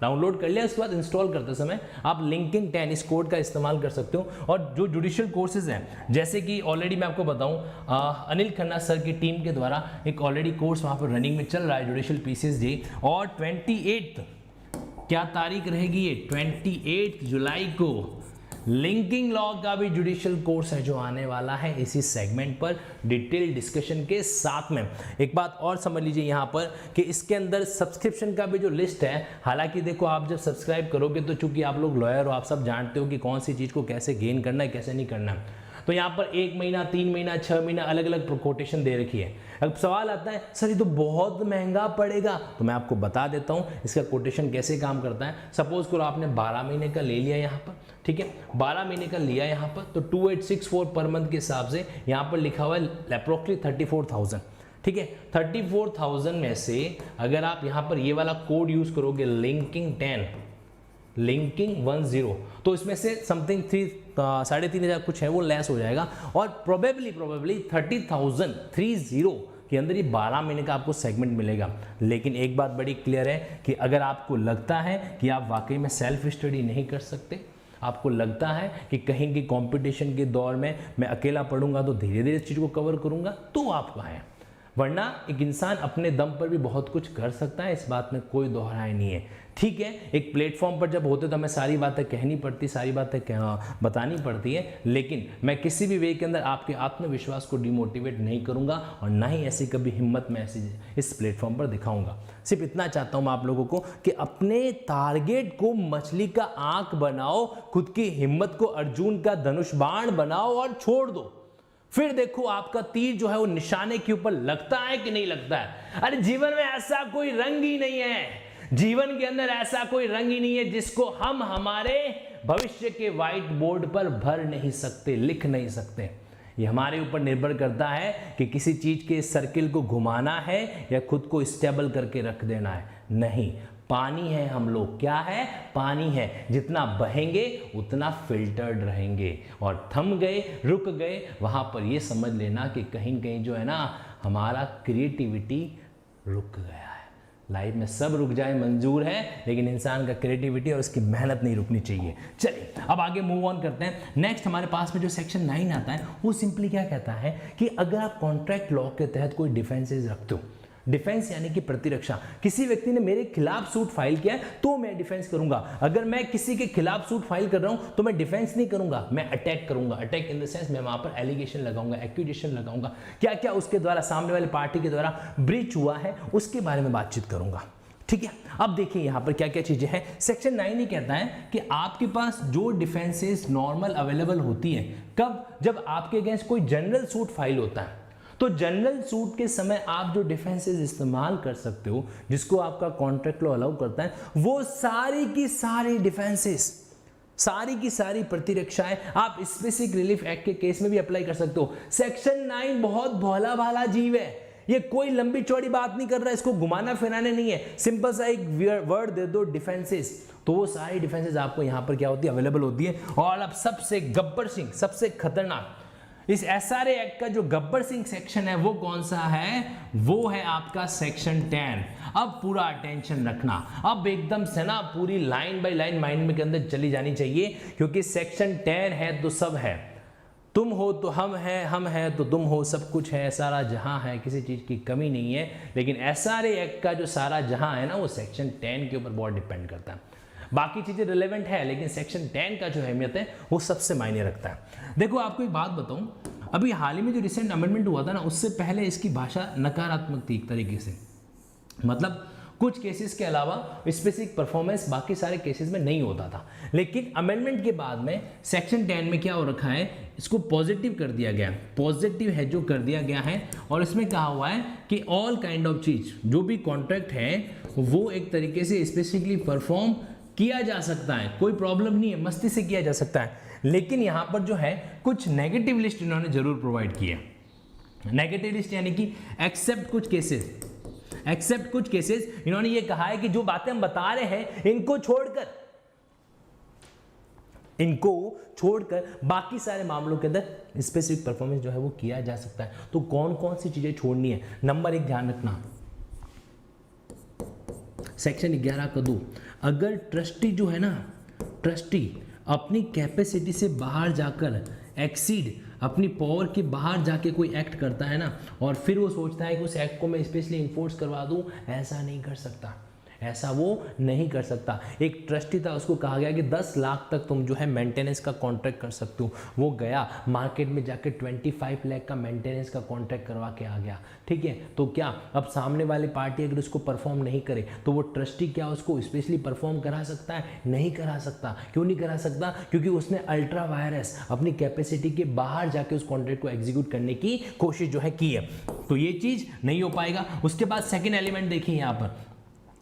डाउनलोड कर लिया, उसके बाद इंस्टॉल करते समय आप लिंकिंग 10 इस कोड का इस्तेमाल कर सकते हो। और जो जुडिशियल कोर्सेज हैं, जैसे कि ऑलरेडी मैं आपको बताऊं, अनिल खन्ना सर की टीम के द्वारा एक ऑलरेडी कोर्स वहां पर रनिंग में चल रहा है, जुडिशियल PCSJ। और 28 क्या तारीख रहेगी ये? 28 जुलाई को लिंकिंग लॉ का भी जुडिशियल कोर्स है जो आने वाला है इसी सेगमेंट पर डिटेल डिस्कशन के साथ में। एक बात और समझ लीजिए यहाँ पर कि इसके अंदर सब्सक्रिप्शन का भी जो लिस्ट है, हालांकि देखो आप जब सब्सक्राइब करोगे तो चूंकि आप लोग लॉयर हो, आप सब जानते हो कि कौन सी चीज़ को कैसे गेन करना है, कैसे नहीं करना है। तो यहाँ पर 1 महीना, 3 महीना, 6 महीना अलग अलग कोटेशन दे रखी है। अब सवाल आता है सर ये तो बहुत महंगा पड़ेगा, तो मैं आपको बता देता हूँ इसका कोटेशन कैसे काम करता है। सपोज करो आपने 12 महीने का ले लिया यहाँ पर, ठीक है, 12 महीने का लिया यहाँ पर, तो 2864 पर मंथ के हिसाब से यहाँ पर लिखा हुआ है अप्रोक्सीमेटली 34,000। ठीक है, 34,000 में से अगर आप यहाँ पर ये वाला कोड यूज करोगे लिंकिंग 10 तो इसमें से समथिंग 3,500 कुछ है वो लेस हो जाएगा। और प्रोबेबली 30,030 के अंदर ये 12 महीने का आपको सेगमेंट मिलेगा। लेकिन एक बात बड़ी क्लियर है कि अगर आपको लगता है कि आप वाकई में सेल्फ स्टडी नहीं कर सकते, आपको लगता है कि कहीं की कंपटीशन के दौर में मैं अकेला पढ़ूंगा तो धीरे धीरे इस चीज़ को कवर करूंगा, तो आपका है। वरना एक इंसान अपने दम पर भी बहुत कुछ कर सकता है, इस बात में कोई दोहराई नहीं है। ठीक है, एक प्लेटफॉर्म पर जब होते तो हमें सारी बातें कहनी पड़ती, सारी बातें बतानी पड़ती है, लेकिन मैं किसी भी वे के अंदर आपके आत्मविश्वास को डिमोटिवेट नहीं करूंगा और ना ही ऐसी कभी हिम्मत मैं ऐसी इस प्लेटफॉर्म पर दिखाऊंगा। सिर्फ इतना चाहता हूं मैं आप लोगों को कि अपने टारगेट को मछली का आंख बनाओ, खुद की हिम्मत को अर्जुन का धनुष बाण बनाओ और छोड़ दो। फिर देखो आपका तीर जो है वो निशाने के ऊपर लगता है कि नहीं लगता है। अरे जीवन में ऐसा कोई रंग ही नहीं है, जीवन के अंदर ऐसा कोई रंग ही नहीं है जिसको हम हमारे भविष्य के व्हाइट बोर्ड पर भर नहीं सकते, लिख नहीं सकते। ये हमारे ऊपर निर्भर करता है कि किसी चीज के सर्किल को घुमाना है या खुद को स्टेबल करके रख देना है। नहीं, पानी है हम लोग, क्या है? पानी है। जितना बहेंगे उतना फिल्टर्ड रहेंगे, और थम गए, रुक गए, वहां पर ये समझ लेना कि कहीं कहीं जो है ना हमारा क्रिएटिविटी रुक गया है। लाइफ में सब रुक जाए मंजूर है, लेकिन इंसान का क्रिएटिविटी और उसकी मेहनत नहीं रुकनी चाहिए। चलिए अब आगे मूव ऑन करते हैं। नेक्स्ट हमारे पास में जो सेक्शन 9 आता है वो सिंपली क्या कहता है कि अगर आप कॉन्ट्रैक्ट लॉ के तहत कोई डिफेंसेस रखते हो, डिफेंस यानी कि प्रतिरक्षा, किसी व्यक्ति ने मेरे खिलाफ सूट फाइल किया है तो मैं डिफेंस करूंगा। अगर मैं किसी के खिलाफ सूट फाइल कर रहा हूं तो मैं डिफेंस नहीं करूंगा, मैं अटैक करूंगा। अटैक इन द सेंस मैं वहां पर एलिगेशन लगाऊंगा, एक्यूजेशन लगाऊंगा, क्या क्या उसके द्वारा, सामने वाली पार्टी के द्वारा ब्रीच हुआ है उसके बारे में बातचीत करूंगा। ठीक है, अब देखिए यहां पर क्या क्या चीजें हैं। सेक्शन 9 ही कहता है कि आपके पास जो डिफेंसेस नॉर्मल अवेलेबल होती है, कब? जब आपके अगेंस्ट कोई जनरल सूट फाइल होता है, तो जनरल सूट के समय आप जो डिफेंसेस इस्तेमाल कर सकते हो, जिसको आपका कॉन्ट्रैक्ट लॉ अलाउ करता है, वो सारी की सारी डिफेंसेस, सारी की सारी प्रतिरक्षाएं आप स्पेसिफिक रिलीफ एक्ट के केस में भी अप्लाई कर सकते हो। सेक्शन 9 बहुत भोला भाला जीव है, ये कोई लंबी चौड़ी बात नहीं कर रहा है, इसको घुमाना फिराने नहीं है। सिंपल सा एक वर्ड दे दो डिफेंसेस, तो वो सारी डिफेंसेस आपको यहां पर क्या होती है? अवेलेबल होती है। और अब सबसे गब्बर सिंह, सबसे खतरनाक, इस SRA एक्ट का जो गब्बर सिंह सेक्शन है वो कौन सा है, वो है आपका सेक्शन 10। अब पूरा अटेंशन रखना, अब एकदम से ना पूरी लाइन बाय लाइन माइंड में के अंदर चली जानी चाहिए, क्योंकि सेक्शन 10 है तो सब है, तुम हो तो हम हैं तो तुम हो, सब कुछ है, सारा जहां है, किसी चीज की कमी नहीं है। लेकिन SRA एक्ट का जो सारा जहां है ना वो सेक्शन 10 के ऊपर बहुत डिपेंड करता है। बाकी चीजें रिलेवेंट है, लेकिन सेक्शन 10 का जो अहमियत है वो सबसे मायने रखता है। देखो आपको एक बात बताऊं, अभी हाल ही में जो रिसेंट अमेंडमेंट हुआ था ना, उससे पहले इसकी भाषा नकारात्मक थी एक तरीके से, मतलब कुछ केसेस के अलावा स्पेसिफिक परफॉर्मेंस बाकी सारे केसेस में नहीं होता था। लेकिन अमेंडमेंट के बाद में सेक्शन 10 में क्या हो रखा है, इसको पॉजिटिव कर दिया गया, पॉजिटिव है जो कर दिया गया है, और इसमें कहा हुआ है कि ऑल काइंड ऑफ चीज, जो भी कॉन्ट्रैक्ट है वो एक तरीके से स्पेसिफिकली परफॉर्म किया जा सकता है, कोई प्रॉब्लम नहीं है, मस्ती से किया जा सकता है। लेकिन यहाँ पर जो है कुछ नेगेटिव लिस्ट इन्होंने जरूर प्रोवाइड की है। नेगेटिव लिस्ट यानी कि एक्सेप्ट कुछ केसेस इन्होंने ये कहा है कि जो बातें हम बता रहे हैं इनको छोड़कर बाकी सारे मामलों के अंदर स्पेसिफिक परफॉर्मेंस जो है वो किया जा सकता है। तो कौन कौन सी चीजें छोड़नी है, नंबर 1 ध्यान रखना, सेक्शन 11 का 2, अगर ट्रस्टी जो है ना, ट्रस्टी अपनी कैपेसिटी से बाहर जाकर एक्सीड अपनी पावर के बाहर जाके कोई एक्ट करता है ना, और फिर वो सोचता है कि उस एक्ट को मैं स्पेशली इन्फोर्स करवा दूं, ऐसा नहीं कर सकता, ऐसा वो नहीं कर सकता। एक ट्रस्टी था, उसको कहा गया कि 10 लाख तक तुम जो है मेंटेनेंस का कॉन्ट्रैक्ट कर सकते हो, वो गया मार्केट में जाके 25 लाख का मेंटेनेंस का कॉन्ट्रैक्ट करवा के आ गया। ठीक है, तो क्या अब सामने वाली पार्टी अगर उसको परफॉर्म नहीं करे तो वो ट्रस्टी क्या उसको स्पेशली परफॉर्म करा सकता है? नहीं करा सकता। क्यों नहीं करा सकता? क्योंकि उसने अल्ट्रा वायरस अपनी कैपेसिटी के बाहर जाके उस कॉन्ट्रैक्ट को एग्जीक्यूट करने की कोशिश जो है की है, तो ये चीज नहीं हो पाएगा। उसके बाद सेकेंड एलिमेंट देखिए, यहाँ पर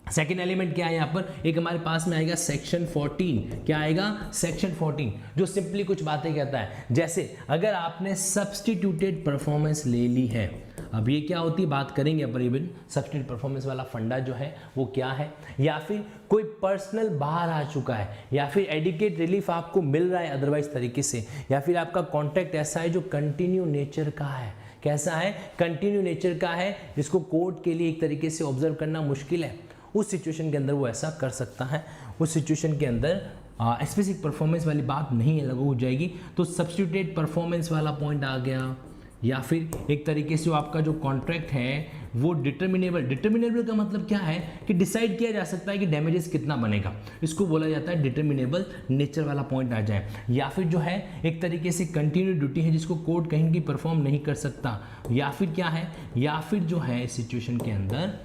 सेकेंड एलिमेंट क्या है, यहाँ पर एक हमारे पास में आएगा सेक्शन 14। क्या आएगा? सेक्शन 14, जो सिंपली कुछ बातें कहता है, जैसे अगर आपने सब्स्टिट्यूटेड परफॉर्मेंस ले ली है, अब ये क्या होती है बात करेंगे अपन, सब्स्टिट्यूटेड परफॉर्मेंस वाला फंडा जो है वो क्या है, या फिर कोई पर्सनल बाहर आ चुका है, या फिर एडिकेट रिलीफ आपको मिल रहा है अदरवाइज तरीके से, या फिर आपका कॉन्ट्रैक्ट ऐसा है जो कंटिन्यू नेचर का है। कैसा है? कंटिन्यू नेचर का है, जिसको कोर्ट के लिए एक तरीके से ऑब्जर्व करना मुश्किल है, उस सिचुएशन के अंदर वो ऐसा कर सकता है। उस सिचुएशन के अंदर स्पेसिफिक परफॉर्मेंस वाली बात नहीं लागू हो जाएगी, तो सब्स्टिट्यूटेड परफॉर्मेंस वाला पॉइंट आ गया। या फिर एक तरीके से आपका जो कॉन्ट्रैक्ट है वो डिटर्मिनेबल का मतलब क्या है कि डिसाइड किया जा सकता है कि डैमेजेस कितना बनेगा, इसको बोला जाता है डिटर्मिनेबल नेचर वाला पॉइंट आ जाए। या फिर जो है एक तरीके से कंटिन्यू ड्यूटी है जिसको कोर्ट कहीं की परफॉर्म नहीं कर सकता। या फिर क्या है, या फिर जो है इस सिचुएशन के अंदर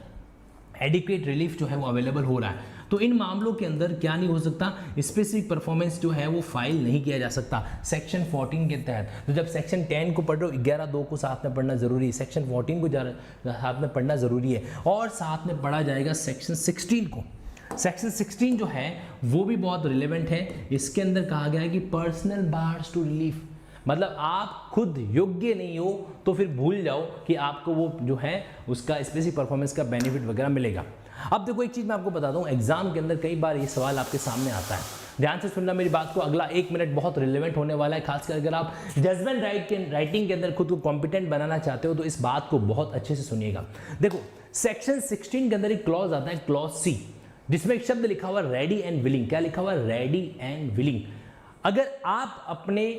एडिक्वेट रिलीफ जो है वो अवेलेबल हो रहा है। तो इन मामलों के अंदर क्या नहीं हो सकता, स्पेसिफिक परफॉर्मेंस जो है वो फाइल नहीं किया जा सकता सेक्शन 14 के तहत। तो जब सेक्शन 10 को पढ़ रहे हो, 11(2) को साथ में पढ़ना जरूरी है, सेक्शन 14 को साथ में पढ़ना जरूरी है, और साथ में पढ़ा जाएगा सेक्शन 16 को। सेक्शन 16 जो है वो भी बहुत रिलेवेंट है। इसके अंदर कहा गया है कि पर्सनल बार्स टू रिलीफ, मतलब आप खुद योग्य नहीं हो तो फिर भूल जाओ कि आपको वो जो है उसका स्पेसिफिक परफॉर्मेंस का बेनिफिट वगैरह मिलेगा। अब देखो एक चीज़ मैं आपको बता दूं, एग्जाम के अंदर कई बार ये सवाल आपके सामने आता है, ध्यान से सुनना मेरी बात को, अगला 1 मिनट बहुत रिलेवेंट होने वाला है, खासकर अगर आप जजमेंट राइटिंग के अंदर खुद को कॉम्पिटेंट बनाना चाहते हो तो इस बात को बहुत अच्छे से सुनिएगा। देखो सेक्शन 16 के अंदर एक क्लॉज आता है, क्लॉज सी, जिसमें एक शब्द लिखा हुआ रेडी एंड विलिंग। क्या लिखा हुआ? Ready and willing. अगर आप अपने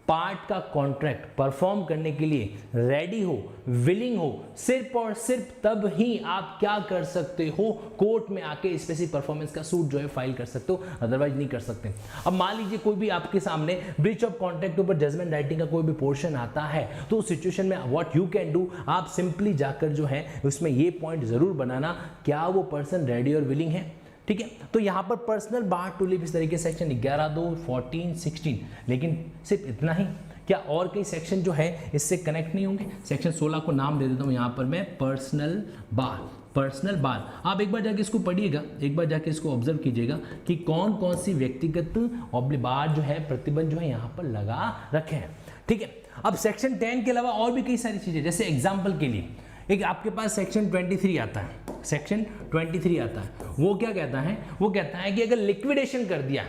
पार्ट का कॉन्ट्रैक्ट परफॉर्म करने के लिए रेडी हो, विलिंग हो, सिर्फ और सिर्फ तब ही आप क्या कर सकते हो, कोर्ट में आके स्पेसिफिक परफॉर्मेंस का सूट जो है फाइल कर सकते हो, अदरवाइज नहीं कर सकते। अब मान लीजिए कोई भी आपके सामने ब्रीच ऑफ कॉन्ट्रैक्ट के ऊपर जजमेंट राइटिंग का कोई भी पोर्शन आता है, तो उस सिचुएशन में व्हाट यू कैन डू, आप सिंपली जाकर जो है उसमें ये पॉइंट जरूर बनाना, क्या वो पर्सन रेडी और विलिंग है। ठीक है, तो यहाँ पर पर्सनल बार टू लिव इस तरीके से सेक्शन 11(2), 14, 16, लेकिन सिर्फ इतना ही क्या और कई सेक्शन जो है इससे कनेक्ट नहीं होंगे? सेक्शन 16 को नाम दे देता हूँ यहाँ पर मैं, पर्सनल बार। पर्सनल बार आप एक बार जाके इसको पढ़िएगा, एक बार जाके इसको ऑब्जर्व कीजिएगा कि कौन कौन सी व्यक्तिगत बार जो है प्रतिबंध जो है यहाँ पर लगा रखे हैं। ठीक है, अब सेक्शन 10 के अलावा और भी कई सारी चीजें, जैसे एग्जाम्पल के लिए एक आपके पास सेक्शन 23 आता है, सेक्शन 23 आता है, वो क्या कहता है? वो कहता है कि अगर लिक्विडेशन कर दिया,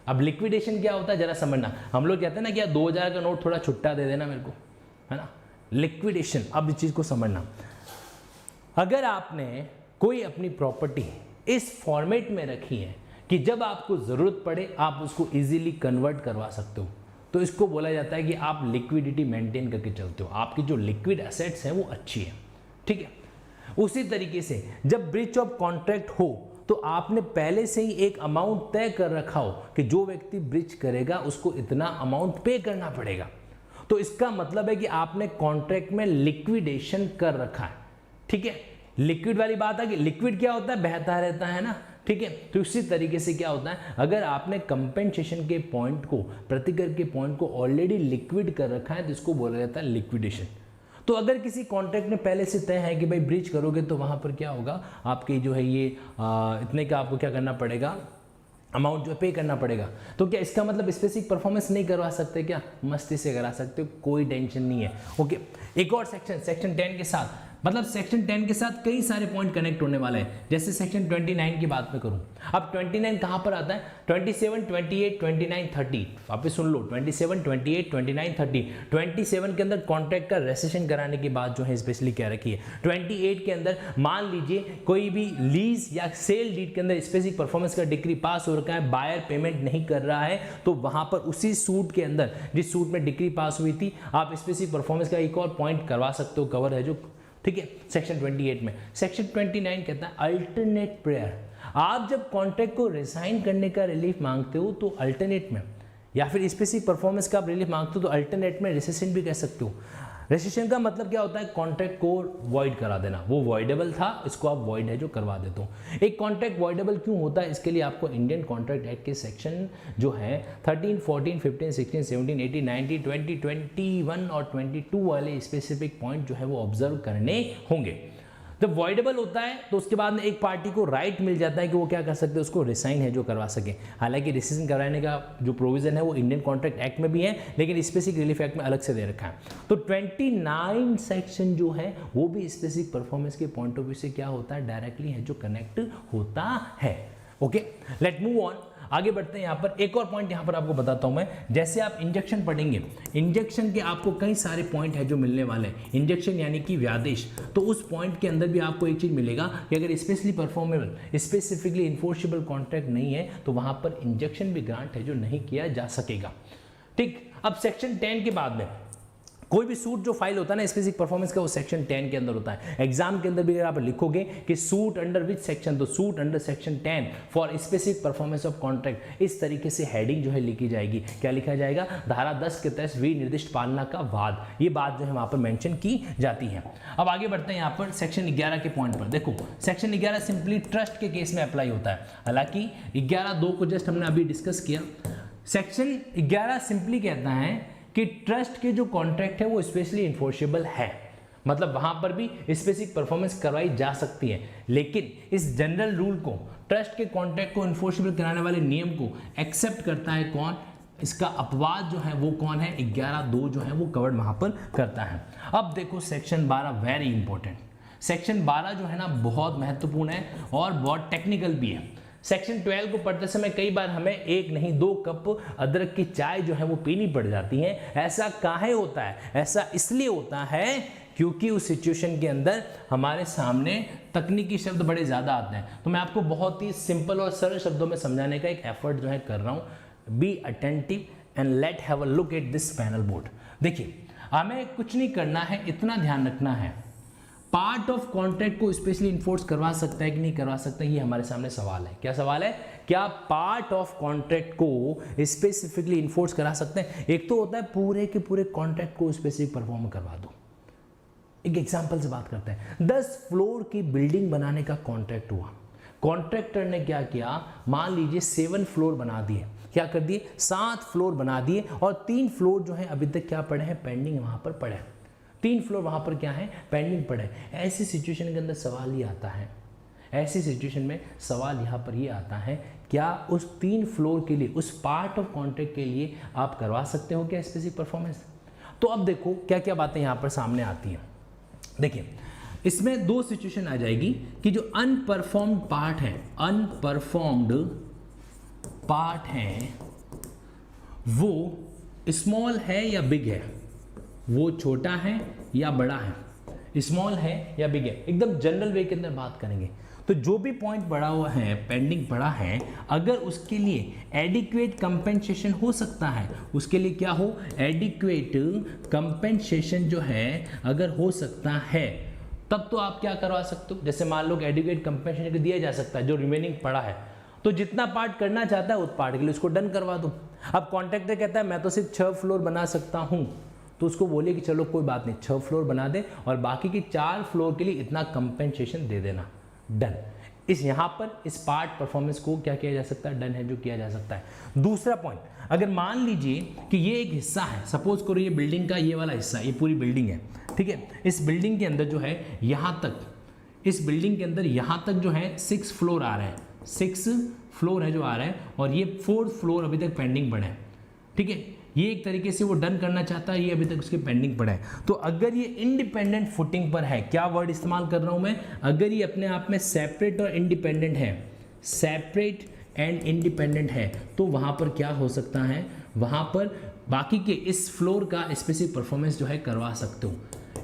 अब लिक्विडेशन क्या होता है जरा समझना, हम लोग कहते हैं ना कि यार 2000 का नोट थोड़ा छुट्टा दे देना मेरे को, है ना। लिक्विडेशन, अब इस चीज़ को समझना, अगर आपने कोई अपनी प्रॉपर्टी इस फॉर्मेट में रखी है कि जब आपको ज़रूरत पड़े आप उसको इजीली कन्वर्ट करवा सकते हो, तो इसको बोला जाता है कि आप लिक्विडिटी मेंटेन करके चलते हो, आपकी जो लिक्विड एसेट्स हैं वो अच्छी है, ठीक है। उसी तरीके से जब ब्रीच ऑफ कॉन्ट्रैक्ट हो तो आपने पहले से ही एक अमाउंट तय कर रखा हो कि जो व्यक्ति ब्रीच करेगा उसको इतना अमाउंट पे करना पड़ेगा, तो इसका मतलब है कि आपने कॉन्ट्रैक्ट में लिक्विडेशन कर रखा है, ठीक है। लिक्विड वाली बात है कि लिक्विड क्या होता है, बहता रहता है ना, ठीक है। तो इसी तरीके से क्या होता है, अगर आपने कंपेंसेशन के पॉइंट को, प्रतिकर के पॉइंट को ऑलरेडी लिक्विड कर रखा है तो इसको बोला जाता है लिक्विडेशन। तो अगर किसी कॉन्ट्रैक्ट में पहले से तय है कि भाई ब्रीच करोगे तो वहां पर क्या होगा, आपके जो है ये इतने का आपको क्या करना पड़ेगा, अमाउंट जो पे करना पड़ेगा। तो क्या इसका मतलब स्पेसिफिक परफॉर्मेंस नहीं करवा सकते क्या, मस्ती से करा सकते हो, कोई टेंशन नहीं है, ओके। एक और सेक्शन 10 के साथ, मतलब सेक्शन 10 के साथ कई सारे पॉइंट कनेक्ट होने वाले हैं। जैसे सेक्शन 29 की बात मैं करूं, अब 29 कहां पर आता है, 27, 28, 29, 30, वापस सुन लो, 27, 28, 29, 30। 27 के अंदर कॉन्ट्रैक्ट का रेसेशन कराने की बात जो है स्पेशली क्या रखी है। 28 के अंदर मान लीजिए कोई भी लीज या सेल डीड के अंदर स्पेसिफिक परफॉर्मेंस का डिक्री पास हो रखा है, बायर पेमेंट नहीं कर रहा है, तो वहां पर उसी सूट के अंदर, जिस सूट में डिक्री पास हुई थी, आप स्पेसिफिक परफॉर्मेंस का एक और पॉइंट करवा सकते हो, कवर है जो, ठीक है, सेक्शन 28 में। सेक्शन 29 कहता है अल्टरनेट प्रेयर। आप जब कॉन्ट्रैक्ट को रिसाइन करने का रिलीफ मांगते हो तो अल्टरनेट में, या फिर स्पेसिफिक परफॉर्मेंस का आप रिलीफ मांगते हो तो अल्टरनेट में रेसेशन भी कह सकते हो। रेसेशन का मतलब क्या होता है, कॉन्ट्रैक्ट को वॉइड करा देना, वो वॉइडेबल था, इसको आप वॉइड है जो करवा देते हो। एक कॉन्ट्रैक्ट वॉइडेबल क्यों होता है, इसके लिए आपको इंडियन कॉन्ट्रैक्ट एक्ट के सेक्शन जो है 13, 14, 15, 16, 17, 18, 19, 20, 21 और 22 वाले स्पेसिफिक पॉइंट जो है वो ऑब्जर्व करने होंगे। जब वॉइडेबल होता है तो उसके बाद में एक पार्टी को राइट मिल जाता है कि वो क्या कर सकते हैं, उसको रिसाइन है जो करवा सके। हालांकि रिसेशन कराने का जो प्रोविजन है वो इंडियन कॉन्ट्रैक्ट एक्ट में भी है, लेकिन स्पेसिफिक रिलीफ एक्ट में अलग से दे रखा है। तो 29 सेक्शन जो है वो भी स्पेसिफिक परफॉर्मेंस के पॉइंट ऑफ व्यू से क्या होता है, डायरेक्टली है जो कनेक्ट होता है, ओके। लेट मूव ऑन, आगे बढ़ते हैं। यहाँ पर एक और पॉइंट यहाँ पर आपको बताता हूँ मैं, जैसे आप इंजेक्शन पढ़ेंगे, इंजेक्शन के आपको कई सारे पॉइंट है जो मिलने वाले हैं। इंजेक्शन यानी कि व्यादेश, तो उस पॉइंट के अंदर भी आपको एक चीज मिलेगा कि अगर स्पेशली परफॉर्मेबल, स्पेसिफिकली इन्फोर्सेबल कॉन्ट्रैक्ट नहीं है तो वहां पर इंजेक्शन भी ग्रांट है जो नहीं किया जा सकेगा, ठीक। अब सेक्शन 10 के बाद में कोई भी सूट जो फाइल होता है ना स्पेसिफिक परफॉर्मेंस का, वो सेक्शन 10 के अंदर होता है। एग्जाम के अंदर भी अगर आप लिखोगे कि सूट अंडर विच सेक्शन, तो suit under section 10 for specific performance of contract, इस तरीके से हेडिंग जो है लिखी जाएगी। क्या लिखा जाएगा, धारा 10 के तहत विनिर्दिष्ट पालना का वाद, ये बात जो है वहां पर मेंशन की जाती है। अब आगे बढ़ते हैं यहाँ पर सेक्शन 11 के पॉइंट पर। देखो सेक्शन 11 सिंपली ट्रस्ट के केस में अप्लाई होता है, हालांकि 11(2) को जस्ट हमने अभी डिस्कस किया। सेक्शन 11 सिंपली कहता है कि ट्रस्ट के जो कॉन्ट्रैक्ट है वो स्पेशली इन्फोर्सेबल है, मतलब वहां पर भी स्पेसिफिक परफॉर्मेंस करवाई जा सकती है, लेकिन इस जनरल रूल को, ट्रस्ट के कॉन्ट्रैक्ट को इन्फोर्सेबल कराने वाले नियम को एक्सेप्ट करता है कौन, इसका अपवाद जो है वो कौन है, 11(2) जो है वो कवर्ड वहां पर करता है। अब देखो सेक्शन 12 वेरी इंपॉर्टेंट, सेक्शन 12 जो है ना बहुत महत्वपूर्ण है और बहुत टेक्निकल भी है। सेक्शन 12 को पढ़ते समय कई बार हमें 1 नहीं 2 कप अदरक की चाय जो है वो पीनी पड़ जाती है। ऐसा काहे होता है, ऐसा इसलिए होता है क्योंकि उस सिचुएशन के अंदर हमारे सामने तकनीकी शब्द बड़े ज़्यादा आते हैं। तो मैं आपको बहुत ही सिंपल और सरल शब्दों में समझाने का एक एफर्ट जो है कर रहा हूँ। Be attentive and let have a look at this panel board. देखिए हमें कुछ नहीं करना है, इतना ध्यान रखना है, पार्ट ऑफ कॉन्ट्रैक्ट को स्पेशली इन्फोर्स करवा सकता है कि नहीं करवा सकता, ये हमारे सामने सवाल है। क्या सवाल है, क्या पार्ट ऑफ कॉन्ट्रैक्ट को स्पेसिफिकली इन्फोर्स करा सकते हैं। एक तो होता है पूरे के पूरे कॉन्ट्रैक्ट को स्पेसिफिक परफॉर्म करवा दो। एक एग्जांपल से बात करते हैं, 10 फ्लोर की बिल्डिंग बनाने का कॉन्ट्रैक्ट हुआ, कॉन्ट्रैक्टर ने क्या किया, मान लीजिए 7 फ्लोर बना दिए, क्या कर दिए 7 फ्लोर बना दिए, और 3 फ्लोर जो है अभी तक क्या पड़े हैं, पेंडिंग वहां पर पड़े हैं, 3 फ्लोर वहां पर क्या है, पेंडिंग पड़े। ऐसी सिचुएशन के अंदर सवाल ये आता है, ऐसी सिचुएशन में सवाल यहाँ पर ये आता है, क्या उस 3 फ्लोर के लिए, उस पार्ट ऑफ कॉन्ट्रैक्ट के लिए आप करवा सकते हो क्या स्पेसिफिक परफॉर्मेंस। तो अब देखो क्या क्या बातें यहाँ पर सामने आती हैं। देखिए इसमें 2 सिचुएशन आ जाएगी कि जो अनपरफॉर्म्ड पार्ट है, अनपरफॉर्म्ड पार्ट है वो स्मॉल है या बिग है, वो छोटा है या बड़ा है, स्मॉल है या बिग है, एकदम जनरल वे के अंदर बात करेंगे। तो जो भी पॉइंट पड़ा हुआ है, पेंडिंग पड़ा है, अगर उसके लिए एडिक्वेट कंपेंसेशन हो सकता है, उसके लिए क्या हो, एडिक्वेट कंपेंसेशन जो है अगर हो सकता है, तब तो आप क्या करवा सकते हो। जैसे मान लो एडिक्वेट कंपेंसेशन दिया जा सकता है जो रिमेनिंग पड़ा है, तो जितना पार्ट करना चाहता है उस पार्ट के लिए उसको डन करवा दो। अब कॉन्ट्रैक्टर कहता है मैं तो सिर्फ 6 फ्लोर बना सकता हूं, तो उसको बोलिए कि चलो कोई बात नहीं 6 फ्लोर बना दे और बाकी की 4 फ्लोर के लिए इतना कंपेंसेशन दे देना, डन। इस यहाँ पर इस पार्ट परफॉर्मेंस को क्या किया जा सकता है, डन है जो किया जा सकता है। दूसरा पॉइंट, अगर मान लीजिए कि ये एक हिस्सा है, सपोज करो ये बिल्डिंग का ये वाला हिस्सा, ये पूरी बिल्डिंग है, ठीक है। इस बिल्डिंग के अंदर जो है यहाँ तक, इस बिल्डिंग के अंदर यहाँ तक जो है 6 फ्लोर आ रहे हैं, 6 फ्लोर है जो आ रहा है, और ये 4th फ्लोर अभी तक पेंडिंग पड़ा है, ठीक है। ये एक तरीके से वो डन करना चाहता है, ये अभी तक उसके पेंडिंग पड़ा है। तो अगर ये इंडिपेंडेंट फुटिंग पर है, क्या वर्ड इस्तेमाल कर रहा हूं मैं, अगर ये अपने आप में सेपरेट और इंडिपेंडेंट है, सेपरेट एंड इंडिपेंडेंट है, तो वहां पर क्या हो सकता है, वहां पर बाकी के इस फ्लोर का स्पेसिफिक परफॉर्मेंस जो है करवा सकते हो,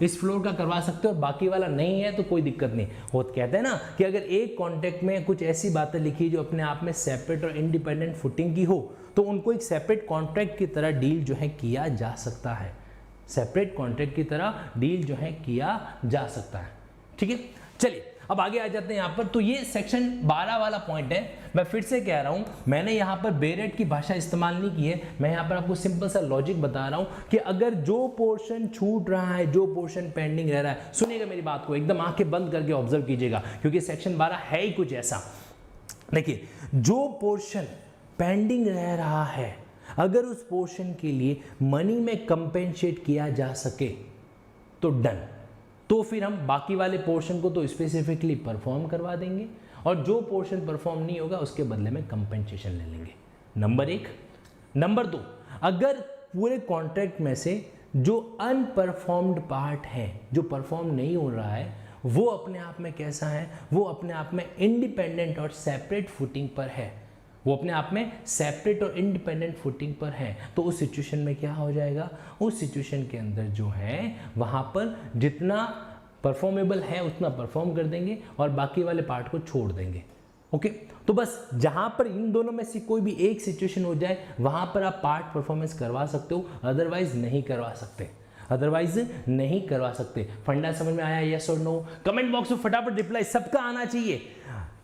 इस फ्लोर का करवा सकते हो, और बाकी वाला नहीं है तो कोई दिक्कत नहीं हो। कहते हैं ना कि अगर एक कॉन्ट्रैक्ट में कुछ ऐसी बातें लिखी जो अपने आप में सेपरेट और इंडिपेंडेंट फुटिंग की हो, तो उनको एक सेपरेट कॉन्ट्रैक्ट की तरह डील जो है किया जा सकता है, सेपरेट कॉन्ट्रैक्ट की तरह डील जो है किया जा सकता है, ठीक है। चलिए अब आगे आ जाते हैं यहाँ पर। तो ये सेक्शन 12 वाला पॉइंट है। मैं फिर से कह रहा हूँ, मैंने यहाँ पर बेरेट की भाषा इस्तेमाल नहीं की है, मैं यहाँ पर आपको सिंपल सा लॉजिक बता रहा हूँ कि अगर जो पोर्शन छूट रहा है, जो पोर्शन पेंडिंग रह रहा है, सुनिएगा मेरी बात को, एकदम आंखें बंद करके ऑब्जर्व कीजिएगा, क्योंकि सेक्शन 12 है ही कुछ ऐसा। देखिए, जो पोर्शन पेंडिंग रह रहा है, अगर उस पोर्शन के लिए मनी में कंपेंसेट किया जा सके तो डन, तो फिर हम बाकी वाले पोर्शन को तो स्पेसिफिकली परफॉर्म करवा देंगे, और जो पोर्शन परफॉर्म नहीं होगा उसके बदले में कंपेंसेशन ले लेंगे। नंबर 1। नंबर 2, अगर पूरे कॉन्ट्रैक्ट में से जो अनपरफॉर्म्ड पार्ट है, जो परफॉर्म नहीं हो रहा है, वो अपने आप में कैसा है, वो अपने आप में इंडिपेंडेंट और सेपरेट फुटिंग पर है, वो अपने आप में सेपरेट और इंडिपेंडेंट फुटिंग पर है, तो उस सिचुएशन में क्या हो जाएगा, उस सिचुएशन के अंदर जो है वहाँ पर जितना परफॉर्मेबल है उतना परफॉर्म कर देंगे और बाकी वाले पार्ट को छोड़ देंगे। ओके, तो बस जहाँ पर इन दोनों में से कोई भी एक सिचुएशन हो जाए वहाँ पर आप पार्ट परफॉर्मेंस करवा सकते हो, अदरवाइज नहीं करवा सकते, अदरवाइज नहीं करवा सकते। फंडा समझ में आया? यस और नो? कमेंट बॉक्स में फटाफट रिप्लाई सबका आना चाहिए,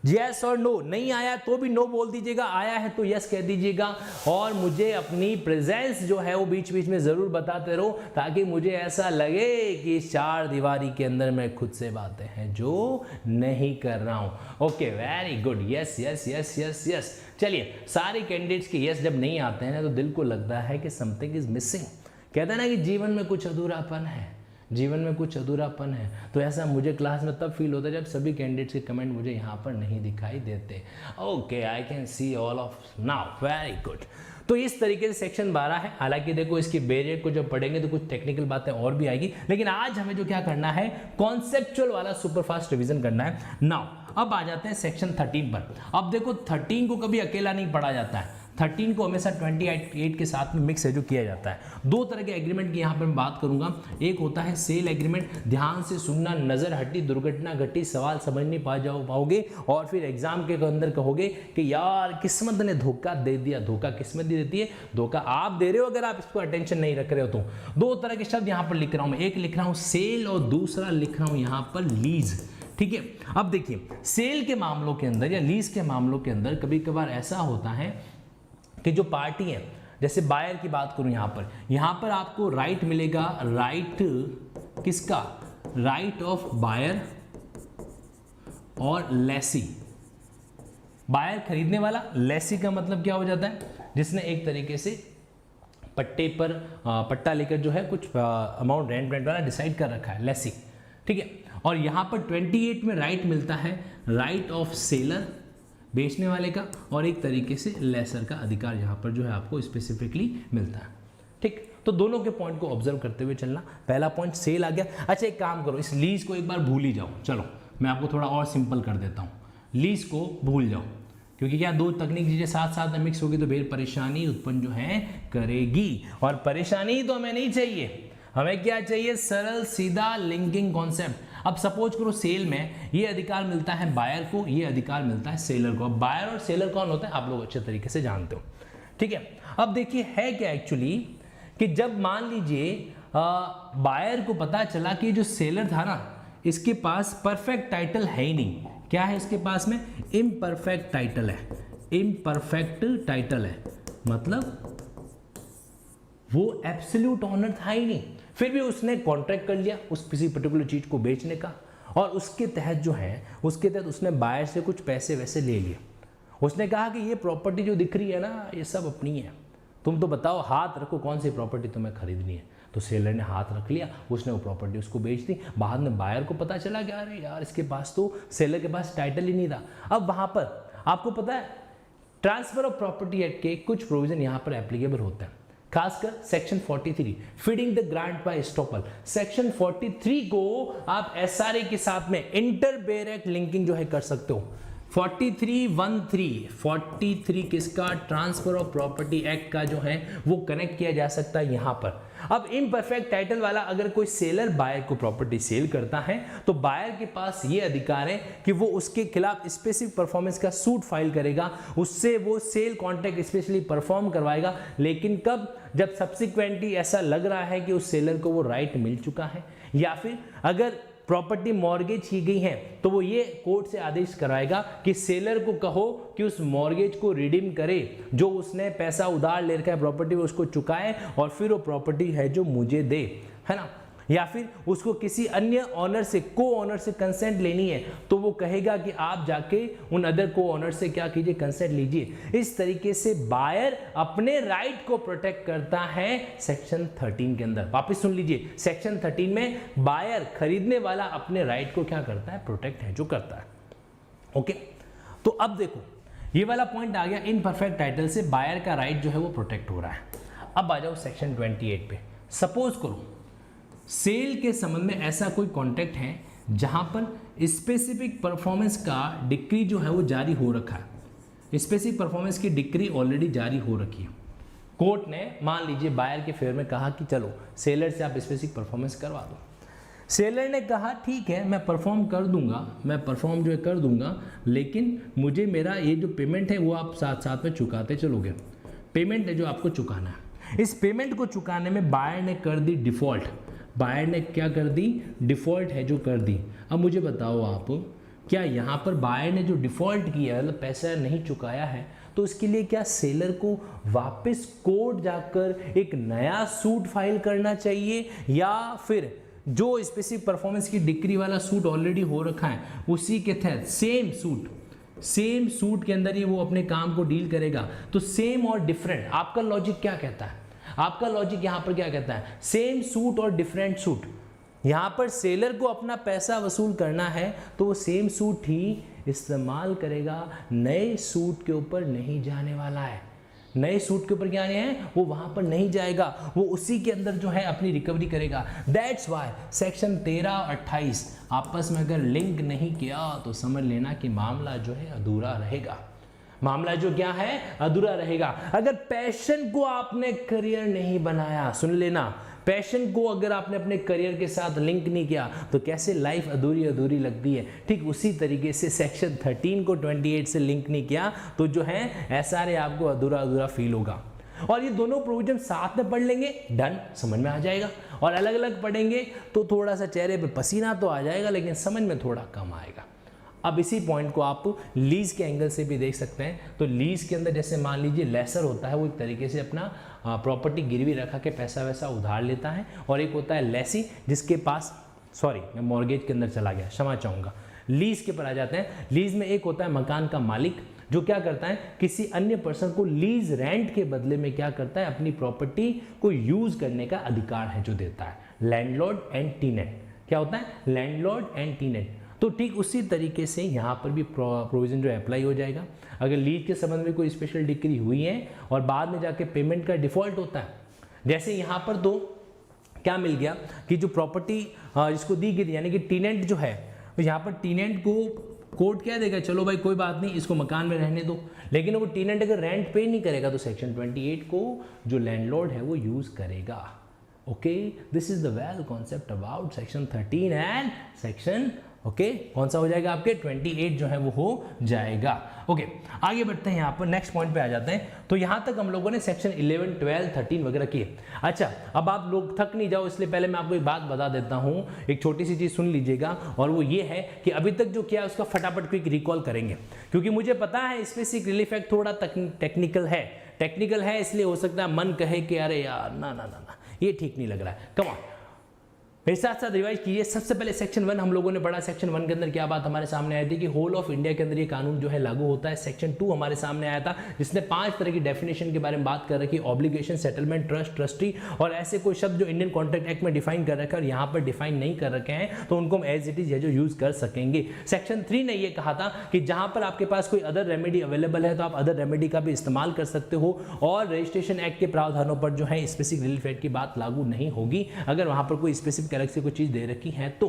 यस और नो। नहीं आया तो भी नो बोल दीजिएगा, आया है तो यस कह दीजिएगा, और मुझे अपनी प्रेजेंस जो है वो बीच बीच में ज़रूर बताते रहो, ताकि मुझे ऐसा लगे कि इस 4 दीवारी के अंदर मैं खुद से बातें हैं जो नहीं कर रहा हूँ। Okay, very good, yes yes yes yes yes. चलिए, सारे कैंडिडेट्स के यस जब नहीं आते हैं ना तो दिल को लगता है कि समथिंग इज मिसिंग। कहते हैं ना कि जीवन में कुछ अधूरापन है, जीवन में कुछ अधूरापन है। तो ऐसा मुझे क्लास में तब फील होता है जब सभी कैंडिडेट्स के कमेंट मुझे यहाँ पर नहीं दिखाई देते। Okay, I can see all of now, very good. तो इस तरीके से सेक्शन 12 है। हालांकि देखो इसकी बेरियर को जब पढ़ेंगे तो कुछ टेक्निकल बातें और भी आएगी, लेकिन आज हमें जो क्या करना है, कॉन्सेप्चुअल वाला सुपरफास्ट रिवीजन करना है। नाउ अब आ जाते हैं सेक्शन 13 पर। अब देखो 13 को कभी अकेला नहीं पढ़ा जाता है, 13 को हमेशा 28 के साथ में मिक्स है जो किया जाता है। 2 तरह के एग्रीमेंट की यहाँ पर मैं बात करूंगा। एक होता है सेल एग्रीमेंट, ध्यान से सुनना, नजर हटी, दुर्घटना घटी, सवाल समझ नहीं पाओगे और फिर एग्जाम के अंदर कहोगे कि यार किस्मत ने धोखा दे दिया। धोखा किस्मत दे देती है, धोखा आप दे रहे हो अगर आप इसको अटेंशन नहीं रख रहे हो तो। 2 तरह के शब्द यहाँ पर लिख रहा हूँ मैं, एक लिख रहा हूँ सेल और दूसरा लिख रहा हूँ यहाँ पर लीज। ठीक है, अब देखिए सेल के मामलों के अंदर या लीज के मामलों के अंदर कभी कभार ऐसा होता है कि जो पार्टी है, जैसे बायर की बात करूं यहां पर आपको राइट मिलेगा, राइट किसका, राइट ऑफ बायर और लेसी। बायर खरीदने वाला, लेसी का मतलब क्या हो जाता है, जिसने एक तरीके से पट्टे पर पट्टा लेकर जो है कुछ अमाउंट रेंट वाला डिसाइड कर रखा है, लेसी। ठीक है, और यहां पर 28 में राइट मिलता है, राइट ऑफ सेलर बेचने वाले का, और एक तरीके से लेसर का अधिकार यहाँ पर जो है आपको स्पेसिफिकली मिलता है। ठीक, तो दोनों के पॉइंट को ऑब्जर्व करते हुए चलना। पहला पॉइंट सेल आ गया। अच्छा एक काम करो, इस लीज को एक बार भूल ही जाओ। चलो मैं आपको थोड़ा और सिंपल कर देता हूँ, लीज को भूल जाओ, क्योंकि क्या 2 तकनीक चीजें साथ साथ में मिक्स होगी तो फिर परेशानी उत्पन्न जो है करेगी, और परेशानी तो हमें नहीं चाहिए। हमें क्या चाहिए, सरल सीधा लिंकिंग कॉन्सेप्ट। अब सपोज करो सेल में ये अधिकार मिलता है बायर को, ये अधिकार मिलता है सेलर को। अब बायर और सेलर कौन होता है आप लोग अच्छे तरीके से जानते हो, ठीक है। अब देखिए है क्या एक्चुअली कि जब मान लीजिए बायर को पता चला कि जो सेलर था ना इसके पास परफेक्ट टाइटल है ही नहीं, क्या है इसके पास में, इम्परफेक्ट टाइटल है, इम्परफेक्ट टाइटल है, मतलब वो एब्सोल्यूट ऑनर था ही नहीं, फिर भी उसने कॉन्ट्रैक्ट कर लिया उस किसी पर्टिकुलर चीज को बेचने का, और उसके तहत जो है उसके तहत उसने बायर से कुछ पैसे वैसे ले लिए। उसने कहा कि ये प्रॉपर्टी जो दिख रही है ना ये सब अपनी है, तुम तो बताओ हाथ रखो कौन सी प्रॉपर्टी तुम्हें खरीदनी है। तो सेलर ने हाथ रख लिया, उसने वो प्रॉपर्टी उसको बेच दी। बाद में बायर को पता चला कि अरे यार इसके पास तो सेलर के पास टाइटल ही नहीं था। अब वहां पर आपको पता है ट्रांसफर ऑफ प्रॉपर्टी एक्ट के कुछ प्रोविजन यहां पर एप्लीकेबल होते हैं, खासकर section 43 feeding the grant by estoppel. Section 43 को आप एसआरए के साथ में इंटर बेरेक्ट लिंकिंग जो है कर सकते हो। 43 किसका, ट्रांसफर ऑफ प्रॉपर्टी एक्ट का जो है वो कनेक्ट किया जा सकता है यहां पर। अब इम्परफेक्ट टाइटल वाला अगर कोई सेलर बायर को प्रॉपर्टी सेल करता है तो बायर के पास ये अधिकार है कि वो उसके खिलाफ स्पेसिफिक परफॉर्मेंस का सूट फाइल करेगा, उससे वो सेल कॉन्ट्रैक्ट स्पेशली परफॉर्म करवाएगा। लेकिन कब, जब सब्सिक्वेंटली ऐसा लग रहा है कि उस सेलर को वो राइट मिल चुका है, या फिर अगर प्रॉपर्टी मॉर्गेज की गई है तो वो ये कोर्ट से आदेश कराएगा कि सेलर को कहो कि उस मॉर्गेज को रिडीम करे, जो उसने पैसा उधार ले रखा है प्रॉपर्टी में उसको चुकाए और फिर वो प्रॉपर्टी है जो मुझे दे, है ना। या फिर उसको किसी अन्य ऑनर से, को ऑनर से कंसेंट लेनी है तो वो कहेगा कि आप जाके उन अदर को ऑनर से क्या कीजिए, कंसेंट लीजिए। इस तरीके से बायर अपने राइट को प्रोटेक्ट करता है सेक्शन 13 के अंदर। वापस सुन लीजिए, सेक्शन 13 में बायर, खरीदने वाला, अपने राइट को क्या करता है, प्रोटेक्ट है जो करता है। ओके, तो अब देखो ये वाला पॉइंट आ गया, इनपरफेक्ट टाइटल से बायर का राइट जो है वो प्रोटेक्ट हो रहा है। अब आ जाओ सेक्शन 28 पे। सपोज करो सेल के संबंध में ऐसा कोई कॉन्ट्रैक्ट है जहां पर स्पेसिफिक परफॉर्मेंस का डिक्री जो है वो जारी हो रखा है, स्पेसिफिक परफॉर्मेंस की डिक्री ऑलरेडी जारी हो रखी है। कोर्ट ने मान लीजिए बायर के फेवर में कहा कि चलो सेलर से आप स्पेसिफिक परफॉर्मेंस करवा दो। सेलर ने कहा ठीक है मैं परफॉर्म कर दूंगा, मैं परफॉर्म जो है कर दूंगा, लेकिन मुझे मेरा ये जो पेमेंट है वो आप साथ साथ में चुकाते चलोगे। पेमेंट है जो आपको चुकाना है, इस पेमेंट को चुकाने में बायर ने कर दी डिफॉल्ट। बायर ने क्या कर दी, डिफॉल्ट है जो कर दी। अब मुझे बताओ आप, क्या यहाँ पर बायर ने जो डिफॉल्ट किया मतलब पैसा नहीं चुकाया है तो इसके लिए क्या सेलर को वापस कोर्ट जाकर एक नया सूट फाइल करना चाहिए, या फिर जो स्पेसिफिक परफॉर्मेंस की डिक्री वाला सूट ऑलरेडी हो रखा है उसी के तहत सेम सूट के अंदर ही वो अपने काम को डील करेगा। तो सेम और डिफरेंट, आपका लॉजिक क्या कहता है, आपका लॉजिक यहां पर क्या कहता है, सेम सूट और डिफरेंट सूट। यहां पर सेलर को अपना पैसा वसूल करना है तो वो सेम सूट ही इस्तेमाल करेगा, नए सूट के ऊपर नहीं जाने वाला है। नए सूट के ऊपर क्या है, वो वहां पर नहीं जाएगा, वो उसी के अंदर जो है अपनी रिकवरी करेगा। दैट्स वाई सेक्शन 13 और 28 आपस में अगर लिंक नहीं किया तो समझ लेना कि मामला जो है अधूरा रहेगा। मामला जो क्या है, अधूरा रहेगा। अगर पैशन को आपने करियर नहीं बनाया, सुन लेना, पैशन को अगर आपने अपने करियर के साथ लिंक नहीं किया तो कैसे लाइफ अधूरी अधूरी लगती है। ठीक उसी तरीके से सेक्शन 13 को 28 से लिंक नहीं किया तो जो है एसआरए आपको अधूरा अधूरा फील होगा। और ये दोनों प्रोविजन साथ में पढ़ लेंगे, डन, समझ में आ जाएगा। और अलग अलग पढ़ेंगे तो थोड़ा सा चेहरे पे पसीना तो आ जाएगा लेकिन समझ में थोड़ा कम आएगा। अब इसी पॉइंट को आप लीज के एंगल से भी देख सकते हैं। तो लीज के अंदर जैसे मान लीजिए लेसर होता है, वो एक तरीके से अपना प्रॉपर्टी गिरवी रखा के पैसा वैसा उधार लेता है, और एक होता है लेसी जिसके पास, सॉरी मैं मॉर्गेज के अंदर चला गया, क्षमा चाहूँगा, लीज के पर आ जाते हैं। लीज में एक होता है मकान का मालिक जो क्या करता है, किसी अन्य पर्सन को लीज रेंट के बदले में क्या करता है, अपनी प्रॉपर्टी को यूज करने का अधिकार है जो देता है। लैंडलॉर्ड एंड टीनेंट, क्या होता है, लैंडलॉर्ड एंड टीनेंट। तो ठीक उसी तरीके से यहाँ पर भी प्रोविजन जो अप्लाई हो जाएगा। अगर लीज के संबंध में कोई स्पेशल डिक्री हुई है और बाद में जाके पेमेंट का डिफॉल्ट होता है, जैसे यहाँ पर तो क्या मिल गया कि जो प्रॉपर्टी जिसको दी गई यानी कि टीनेंट जो है, तो यहाँ पर टीनेंट को कोर्ट क्या देगा, चलो भाई कोई बात नहीं इसको मकान में रहने दो, लेकिन वो टीनेंट अगर रेंट पे नहीं करेगा तो सेक्शन 28 को जो लैंडलॉर्ड है वो यूज करेगा। Okay, this is the well concept about section 13 and section okay कौन सा हो जाएगा आपके 28 जो है वो हो जाएगा। ओके आगे बढ़ते हैं, यहाँ पर नेक्स्ट पॉइंट पे आ जाते हैं। तो यहाँ तक हम लोगों ने सेक्शन 11, 12, 13 वगैरह किए। अच्छा अब आप लोग थक नहीं जाओ इसलिए पहले मैं आपको एक बात बता देता हूँ, एक छोटी सी चीज़ सुन लीजिएगा, और वो ये है कि अभी तक जो किया उसका फटाफट क्विक रिकॉल करेंगे, क्योंकि मुझे पता है स्पेसिफिक रिलीफ एक्ट थोड़ा टेक्निकल है, इसलिए हो सकता है मन कहे कि अरे यार ना ना ना ना ये ठीक नहीं लग रहा है। कम ऑन मेरे साथ साथ रिवाइज कीजिए। सबसे पहले सेक्शन 1 हम लोगों ने पढ़ा। सेक्शन 1 के अंदर क्या बात हमारे सामने आई थी कि होल ऑफ इंडिया के अंदर ये कानून जो है लागू होता है। सेक्शन 2 हमारे सामने आया था जिसने 5 तरह की डेफिनेशन के बारे में बात कर रखी, ऑब्लिगेशन, सेटलमेंट, ट्रस्ट, ट्रस्टी और ऐसे कोई शब्द जो इंडियन कॉन्ट्रैक्ट एक्ट में डिफाइन कर रखे और यहाँ पर डिफाइन नहीं कर रखे हैं तो उनको हम एज इट इज जो यूज कर सकेंगे। सेक्शन 3 ने ये कहा था कि जहां पर आपके पास कोई अदर रेमेडी अवेलेबल है तो आप अदर रेमेडी का भी इस्तेमाल कर सकते हो, और रजिस्ट्रेशन एक्ट के प्रावधानों पर जो है स्पेसिफिक रिलीफ एक्ट की बात लागू नहीं होगी अगर वहां पर कोई स्पेसिफिक अलग से कोई चीज दे रखी है तो।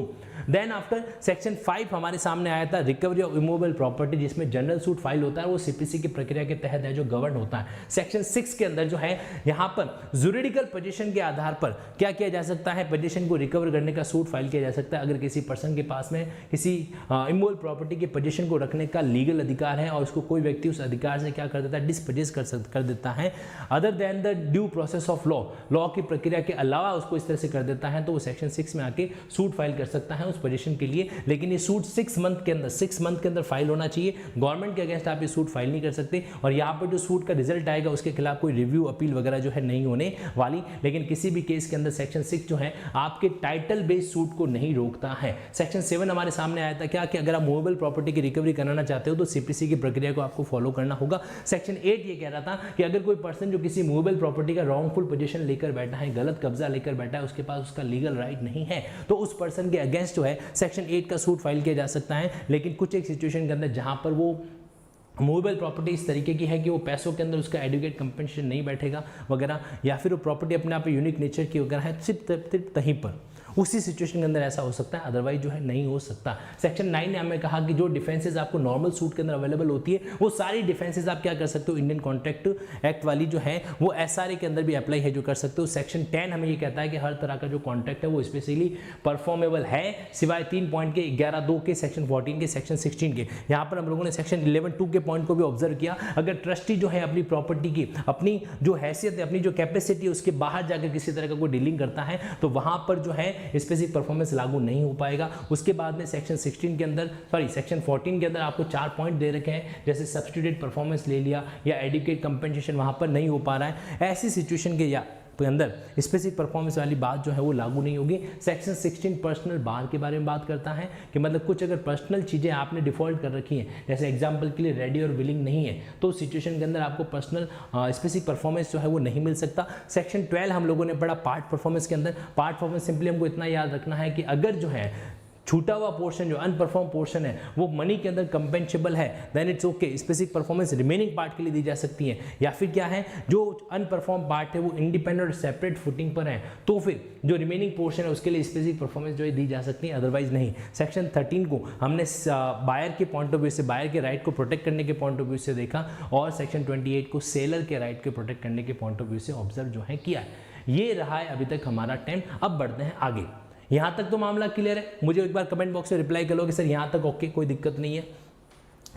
देन आफ्टर सेक्शन 5 हमारे सामने आया था रिकवरी ऑफ इमूवेबल प्रॉपर्टी, जिसमें जनरल सूट फाइल होता है, वो सीपीसी की प्रक्रिया के तहत है जो गवर्न होता है। सेक्शन 6 के अंदर जो है यहाँ पर जुरिडिकल पोजीशन के आधार पर क्या किया जा सकता है, पोजीशन को रिकवर करने का सूट फाइल किया जा सकता है अगर किसी पर्सन के पास में किसी इमूवेबल प्रॉपर्टी की पोजीशन को रखने का लीगल अधिकार है और उसको कोई व्यक्ति उस अधिकार से क्या कर देता है, डिस्पोजेस कर देता है, other than the due process of law की प्रक्रिया के अलावा उसको इस तरह से कर देता है, तो वो सेक्शन 6 में आके सूट फाइल कर सकता है उस पोजीशन के लिए। लेकिन ये सूट 6 मंथ के अंदर फाइल होना चाहिए। गवर्नमेंट के अगेंस्ट आप ये सूट फाइल नहीं कर सकते, और यहाँ पर जो सूट का रिजल्ट आएगा उसके खिलाफ कोई रिव्यू अपील वगैरह जो है नहीं होने वाली। लेकिन किसी भी केस के अंदर सेक्शन 6 जो है आपके टाइटल बेस्ड सूट को नहीं रोकता है। सेक्शन 7 हमारे सामने आया था क्या कि अगर आप मूवेबल प्रॉपर्टी की रिकवरी कराना चाहते हो तो सीपीसी की प्रक्रिया को आपको फॉलो करना होगा। सेक्शन 8 ये कह रहा था कि अगर कोई पर्सन जो किसी मूवेबल प्रॉपर्टी का रॉन्गफुल पोजीशन लेकर बैठा है, गलत कब्जा लेकर बैठा है, उसके पास उसका लीगल राइट नहीं है, तो उस पर्सन के अगेंस्ट जो है सेक्शन 8 का सूट फाइल किया जा सकता है। लेकिन कुछ एक सिचुएशन के अंदर जहां पर वो मूवेबल प्रॉपर्टी इस तरीके की है कि वो पैसों के अंदर उसका एडुकेट कंपनसेशन नहीं बैठेगा वगैरह, या फिर वो प्रॉपर्टी अपने आप यूनिक नेचर की वगैरह है, सिर्फ तहीं पर उसी सिचुएशन के अंदर ऐसा हो सकता है, अदरवाइज जो है नहीं हो सकता। सेक्शन 9 ने हमें कहा कि जो डिफेंसेस आपको नॉर्मल सूट के अंदर अवेलेबल होती है वो सारी डिफेंसेस आप क्या कर सकते हो, इंडियन कॉन्ट्रैक्ट एक्ट वाली जो है वो एसआरए के अंदर भी अप्लाई है जो कर सकते हो। सेक्शन 10 हमें ये कहता है कि हर तरह का जो कॉन्ट्रैक्ट है वो स्पेशली परफॉर्मेबल है सिवाय 3 पॉइंट के, 11(2) के, सेक्शन 14 के, सेक्शन 16 के। यहाँ पर हम लोगों ने सेक्शन 11(2) के पॉइंट को भी ऑब्जर्व किया। अगर ट्रस्टी जो है अपनी प्रॉपर्टी की अपनी जो हैसियत है, अपनी जो कैपेसिटी है उसके बाहर जाकर किसी तरह का कोई डीलिंग करता है तो वहां पर जो है स्पेसिफिक परफॉर्मेंस लागू नहीं हो पाएगा। उसके बाद में सेक्शन 16 के अंदर सेक्शन 14 के अंदर आपको 4 पॉइंट दे रखे हैं, जैसे सब्स्टिट्यूटेड परफॉर्मेंस ले लिया या एडुकेट कंपनसेशन वहां पर नहीं हो पा रहा है, ऐसी सिचुएशन के अंदर स्पेसिफिक परफॉर्मेंस वाली बात जो है वो लागू नहीं होगी। सेक्शन 16 पर्सनल बार के बारे में बात करता है कि मतलब कुछ अगर पर्सनल चीज़ें आपने डिफॉल्ट कर रखी हैं, जैसे एग्जांपल के लिए रेडी और विलिंग नहीं है, तो उस सिचुएशन के अंदर आपको पर्सनल स्पेसिफिक परफॉर्मेंस जो है वो नहीं मिल सकता। सेक्शन 12 हम लोगों ने पढ़ा पार्ट परफॉर्मेंस के अंदर। पार्ट परफॉर्मेंस सिंपली हमको इतना याद रखना है कि अगर जो है छूटा हुआ पोर्शन जो अनपरफॉर्म पोर्शन है वो मनी के अंदर कंपेंसेबल है, then it's okay, specific performance remaining part के लिए दी जा सकती है। या फिर क्या है, जो अनपरफॉर्म पार्ट है वो इंडिपेंडेंट और सेपरेट फुटिंग पर है तो फिर जो रिमेनिंग पोर्शन है उसके लिए स्पेसिफिक परफॉर्मेंस जो है दी जा सकती है, अदरवाइज नहीं। सेक्शन 13 को हमने बायर के पॉइंट ऑफ व्यू से, बायर के राइट को प्रोटेक्ट करने के पॉइंट ऑफ व्यू से देखा, और सेक्शन 28 को सेलर के राइट को प्रोटेक्ट करने के पॉइंट ऑफ व्यू से ऑब्जर्व जो है किया है। ये रहा है अभी तक हमारा 10। अब बढ़ते हैं आगे। यहाँ तक तो मामला क्लियर है? मुझे एक बार कमेंट बॉक्स में रिप्लाई कर लो कि सर यहाँ तक ओके, कोई दिक्कत नहीं है,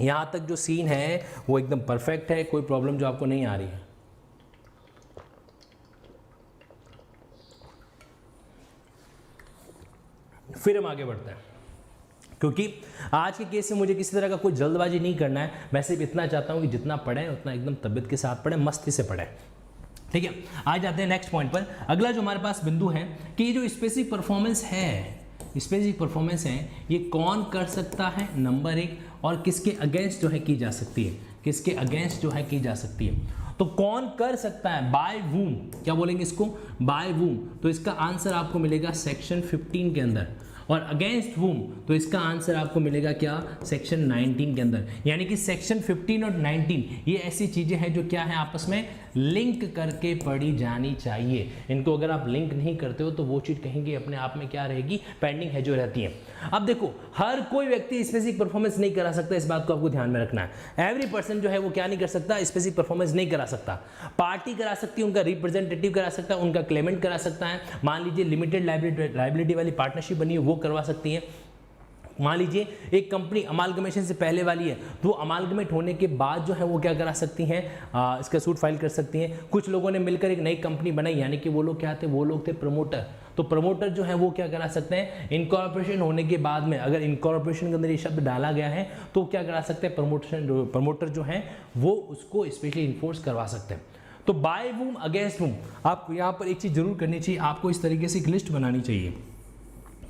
यहाँ तक जो सीन है वो एकदम परफेक्ट है, कोई प्रॉब्लम जो आपको नहीं आ रही है। फिर हम आगे बढ़ते हैं, क्योंकि आज के केस में मुझे किसी तरह का कोई जल्दबाजी नहीं करना है। मैं सिर्फ इतना चाहता हूँ कि जितना पढ़ें उतना एकदम तबियत के साथ पढ़ें, मस्ती से पढ़ें, ठीक है। आज आते हैं नेक्स्ट पॉइंट पर। अगला जो हमारे पास बिंदु है कि ये जो स्पेसिफिक परफॉर्मेंस है ये कौन कर सकता है, नंबर 1, और किसके अगेंस्ट जो है की जा सकती है, किसके अगेंस्ट जो है की जा सकती है। तो कौन कर सकता है, बाय वूम, क्या बोलेंगे इसको, बाय वूम। तो इसका आंसर आपको मिलेगा सेक्शन 15 के अंदर, और अगेंस्ट वूम तो इसका आंसर आपको मिलेगा क्या, सेक्शन 19 के अंदर। यानी कि सेक्शन 15 और 19 ये ऐसी चीजें हैं जो क्या है, आपस में लिंक करके पढ़ी जानी चाहिए। इनको अगर आप लिंक नहीं करते हो तो वो चीज़ कहेंगे अपने आप में क्या रहेगी, पेंडिंग है जो रहती है। अब देखो, हर कोई व्यक्ति स्पेसिफिक परफॉर्मेंस नहीं करा सकता, इस बात को आपको ध्यान में रखना है। एवरी पर्सन जो है वो क्या नहीं कर सकता, स्पेसिफिक परफॉर्मेंस नहीं करा सकता। पार्टी करा सकती है, उनका रिप्रेजेंटेटिव करा सकता है, उनका क्लेमेंट करा सकता है। मान लीजिए लिमिटेड लायबिलिटी वाली पार्टनरशिप बनी है, वो करवा सकती है। मान लीजिए एक कंपनी अमालगमेशन से पहले वाली है, तो अमालगमेट होने के बाद जो है वो क्या करा सकती हैं, इसका सूट फाइल कर सकती हैं। कुछ लोगों ने मिलकर एक नई कंपनी बनाई, यानी कि वो लोग क्या थे, वो लोग थे प्रमोटर। तो प्रमोटर जो है वो क्या करा सकते हैं, इनकॉर्पोरेशन होने के बाद में, अगर इनकॉर्पोरेशन के अंदर ये शब्द डाला गया है तो क्या करा सकते हैं, प्रमोटर जो है वो उसको स्पेशली इन्फोर्स करवा सकते हैं। तो बाय वूम अगेंस्ट वूम, आपको यहाँ पर एक चीज़ जरूर करनी चाहिए, आपको इस तरीके से एक लिस्ट बनानी चाहिए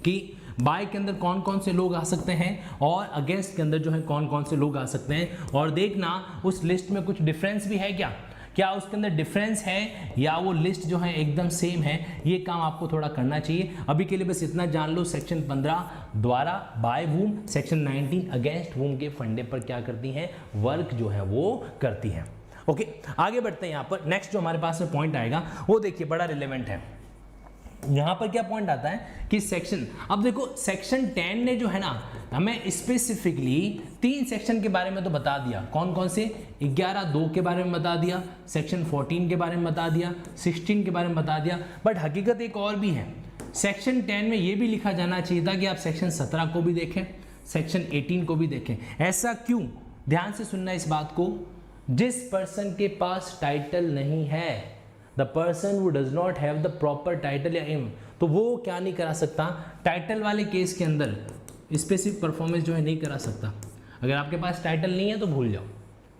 कि बाय के अंदर कौन कौन से लोग आ सकते हैं और अगेंस्ट के अंदर जो है कौन कौन से लोग आ सकते हैं। और देखना उस लिस्ट में कुछ डिफरेंस भी है क्या उसके अंदर डिफरेंस है या वो लिस्ट जो है एकदम सेम है, ये काम आपको थोड़ा करना चाहिए। अभी के लिए बस इतना जान लो, सेक्शन 15 द्वारा बाय वूम, सेक्शन 19 अगेंस्ट वूम के फंडे पर क्या करती हैं, वर्क जो है वो करती हैं। ओके, आगे बढ़ते हैं। यहाँ पर नेक्स्ट जो हमारे पास में पॉइंट आएगा वो देखिए बड़ा रिलेवेंट है। यहाँ पर क्या पॉइंट आता है कि सेक्शन, अब देखो सेक्शन 10 ने जो है ना हमें स्पेसिफिकली 3 सेक्शन के बारे में तो बता दिया, कौन कौन से, 11(2) के बारे में बता दिया, सेक्शन 14 के बारे में बता दिया, 16 के बारे में बता दिया। बट हकीकत एक और भी है, सेक्शन 10 में ये भी लिखा जाना चाहिए था कि आप सेक्शन 17 को भी देखें, सेक्शन 18 को भी देखें। ऐसा क्यों, ध्यान से सुनना इस बात को। जिस पर्सन के पास टाइटल नहीं है, the person who does not have the proper title या एम, तो वो क्या नहीं करा सकता, टाइटल वाले केस के अंदर स्पेसिफिक परफॉर्मेंस जो है नहीं करा सकता। अगर आपके पास टाइटल नहीं है तो भूल जाओ,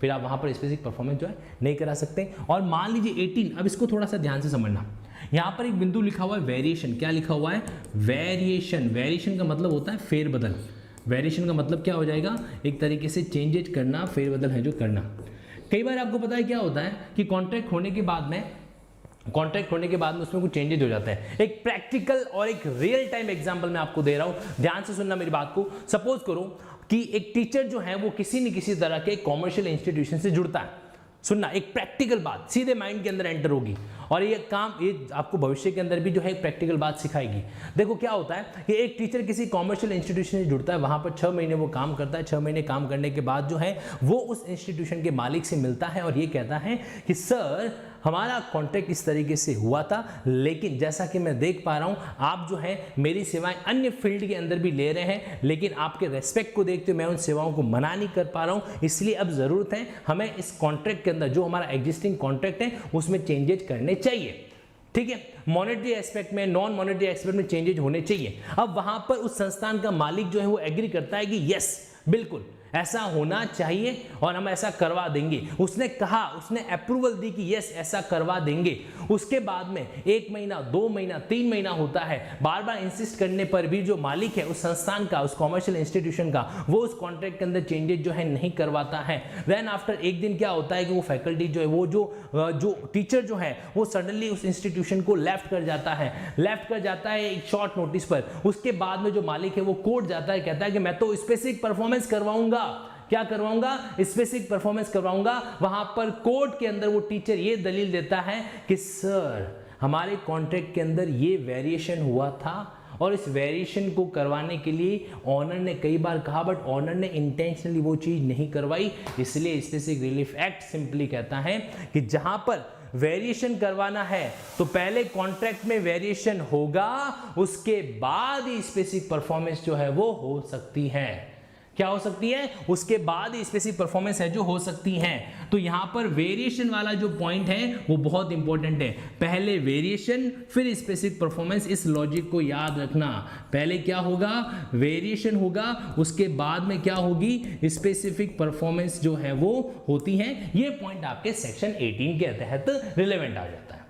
फिर आप वहाँ पर स्पेसिफिक परफॉर्मेंस जो है नहीं करा सकते। और मान लीजिए 18, अब इसको थोड़ा सा ध्यान से समझना, यहाँ पर एक बिंदु लिखा हुआ है वेरिएशन। क्या लिखा हुआ है, वेरिएशन। वेरिएशन का मतलब होता है फेरबदल। वेरिएशन का मतलब क्या हो जाएगा, एक तरीके से चेंजेज करना, फेरबदल है जो करना। कई बार आपको पता है क्या होता है कि कॉन्ट्रैक्ट होने के बाद में उसमें कुछ चेंजेस हो जाते हैं। एक प्रैक्टिकल और एक रियल टाइम एग्जांपल मैं आपको दे रहा हूं, ध्यान से सुनना मेरी बात को। सपोज करो कि एक टीचर जो है वो किसी न किसी तरह के कॉमर्शियल इंस्टीट्यूशन से जुड़ता है। सुनना, एक प्रैक्टिकल बात सीधे माइंड के अंदर एंटर होगी और ये आपको भविष्य के अंदर भी जो है एक प्रैक्टिकल बात सिखाएगी। देखो क्या होता है कि एक टीचर किसी कॉमर्शियल इंस्टीट्यूशन से जुड़ता है, वहां पर 6 महीने वो काम करता है। 6 महीने काम करने के बाद जो है वो उस इंस्टीट्यूशन के मालिक से मिलता है और ये कहता है कि सर हमारा कॉन्ट्रैक्ट इस तरीके से हुआ था, लेकिन जैसा कि मैं देख पा रहा हूं आप जो है मेरी सेवाएं अन्य फील्ड के अंदर भी ले रहे हैं, लेकिन आपके रेस्पेक्ट को देखते हुए मैं उन सेवाओं को मना नहीं कर पा रहा हूं, इसलिए अब जरूरत है हमें इस कॉन्ट्रैक्ट के अंदर जो हमारा एग्जिस्टिंग कॉन्ट्रैक्ट है उसमें चेंजेस करने चाहिए। ठीक है, मॉनेटरी एस्पेक्ट में, नॉन मॉनेटरी एस्पेक्ट में चेंजेस होने चाहिए। अब वहां पर उस संस्थान का मालिक जो है वो एग्री करता है कि यस बिल्कुल ऐसा होना चाहिए और हम ऐसा करवा देंगे। उसने कहा, उसने अप्रूवल दी कि यस ऐसा करवा देंगे। उसके बाद में 1 महीना, 2 महीना, 3 महीना होता है, बार बार इंसिस्ट करने पर भी जो मालिक है उस संस्थान का, उस कॉमर्शियल इंस्टीट्यूशन का, वो उस कॉन्ट्रैक्ट के अंदर चेंजेस जो है नहीं करवाता है। देन आफ्टर एक दिन क्या होता है कि वो फैकल्टी जो है, वो जो टीचर जो है वो सडनली उस इंस्टीट्यूशन को लेफ्ट कर जाता है एक शॉर्ट नोटिस पर। उसके बाद में जो मालिक है वो कोर्ट जाता है, कहता है कि मैं तो स्पेसिफिक परफॉर्मेंस करवाऊंगा। क्या करवाऊंगा, स्पेसिफिक परफॉर्मेंस करवाऊंगा। वहां पर कोर्ट के अंदर वो टीचर ये दलील देता है कि सर हमारे कॉन्ट्रैक्ट के अंदर ये वेरिएशन हुआ था और इस वेरिएशन को करवाने के लिए ऑनर ने कई बार कहा, बट ऑनर ने इंटेंशनली वो चीज नहीं करवाई। इसलिए स्पेसिफिक रिलीफ एक्ट सिंपली कहता है कि जहां पर वेरिएशन करवाना है तो पहले कॉन्ट्रैक्ट में वेरिएशन होगा, उसके बाद ही स्पेसिफिक परफॉर्मेंस जो है वो हो सकती है। क्या हो सकती है, उसके बाद ही स्पेसिफिक परफॉर्मेंस है जो हो सकती है। तो यहां पर वेरिएशन वाला जो पॉइंट है वो बहुत इंपॉर्टेंट है। पहले वेरिएशन फिर स्पेसिफिक परफॉर्मेंस, इस लॉजिक को याद रखना। पहले क्या होगा, वेरिएशन होगा, उसके बाद में क्या होगी, स्पेसिफिक परफॉर्मेंस जो है वो होती है। ये पॉइंट आपके सेक्शन 18 के तहत रिलेवेंट आ जाता है।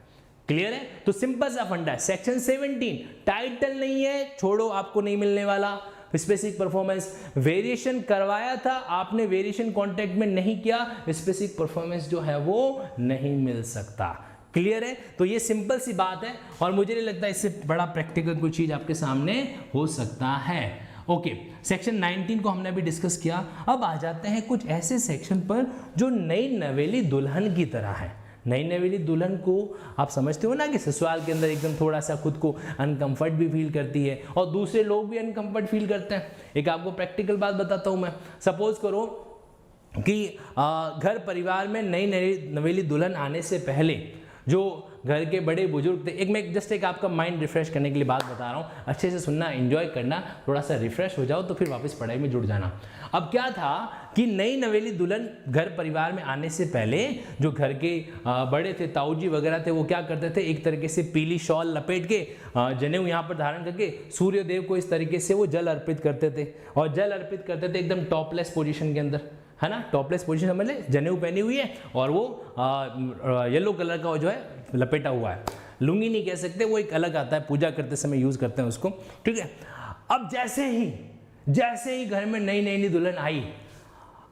क्लियर है, तो सिंपल सा फंडा है। सेक्शन 17 टाइटल नहीं है, छोड़ो, आपको नहीं मिलने वाला स्पेसिफिक परफॉर्मेंस। वेरिएशन करवाया था आपने, वेरिएशन कॉन्ट्रैक्ट में नहीं किया, स्पेसिफिक परफॉर्मेंस जो है वो नहीं मिल सकता। क्लियर है, तो ये सिंपल सी बात है और मुझे नहीं लगता इससे बड़ा प्रैक्टिकल कोई चीज आपके सामने हो सकता है। ओके, सेक्शन 19 को हमने अभी डिस्कस किया। अब आ जाते हैं कुछ ऐसे सेक्शन पर जो नई नवेली दुल्हन की तरह है। नई नवेली दुल्हन को आप समझते हो ना कि ससुराल के अंदर एकदम थोड़ा सा खुद को अनकंफर्ट भी फील करती है और दूसरे लोग भी अनकंफर्ट फील करते हैं। एक आपको प्रैक्टिकल बात बताता हूँ मैं। सपोज करो कि घर परिवार में नई नवेली दुल्हन आने से पहले जो घर के बड़े बुजुर्ग थे, एक आपका माइंड रिफ्रेश करने के लिए बात बता रहा हूँ, अच्छे से सुनना, एंजॉय करना, थोड़ा सा रिफ्रेश हो जाओ तो फिर वापस पढ़ाई में जुड़ जाना। अब क्या था कि नई नवेली दुल्हन घर परिवार में आने से पहले जो घर के बड़े थे, ताऊजी वगैरह थे, वो क्या करते थे, एक तरीके से पीली शॉल लपेट के जनेऊ यहाँ पर धारण करके सूर्य देव को इस तरीके से वो जल अर्पित करते थे, और जल अर्पित करते थे एकदम टॉपलेस पोजिशन के अंदर, है ना। टॉपलेस पोजीशन समझ ले, जनेऊ पहनी हुई है और वो येलो कलर का जो है लपेटा हुआ है, लुंगी नहीं कह सकते, वो एक अलग आता है, पूजा करते समय यूज करते हैं उसको, ठीक है। अब जैसे ही घर में नई दुल्हन आई,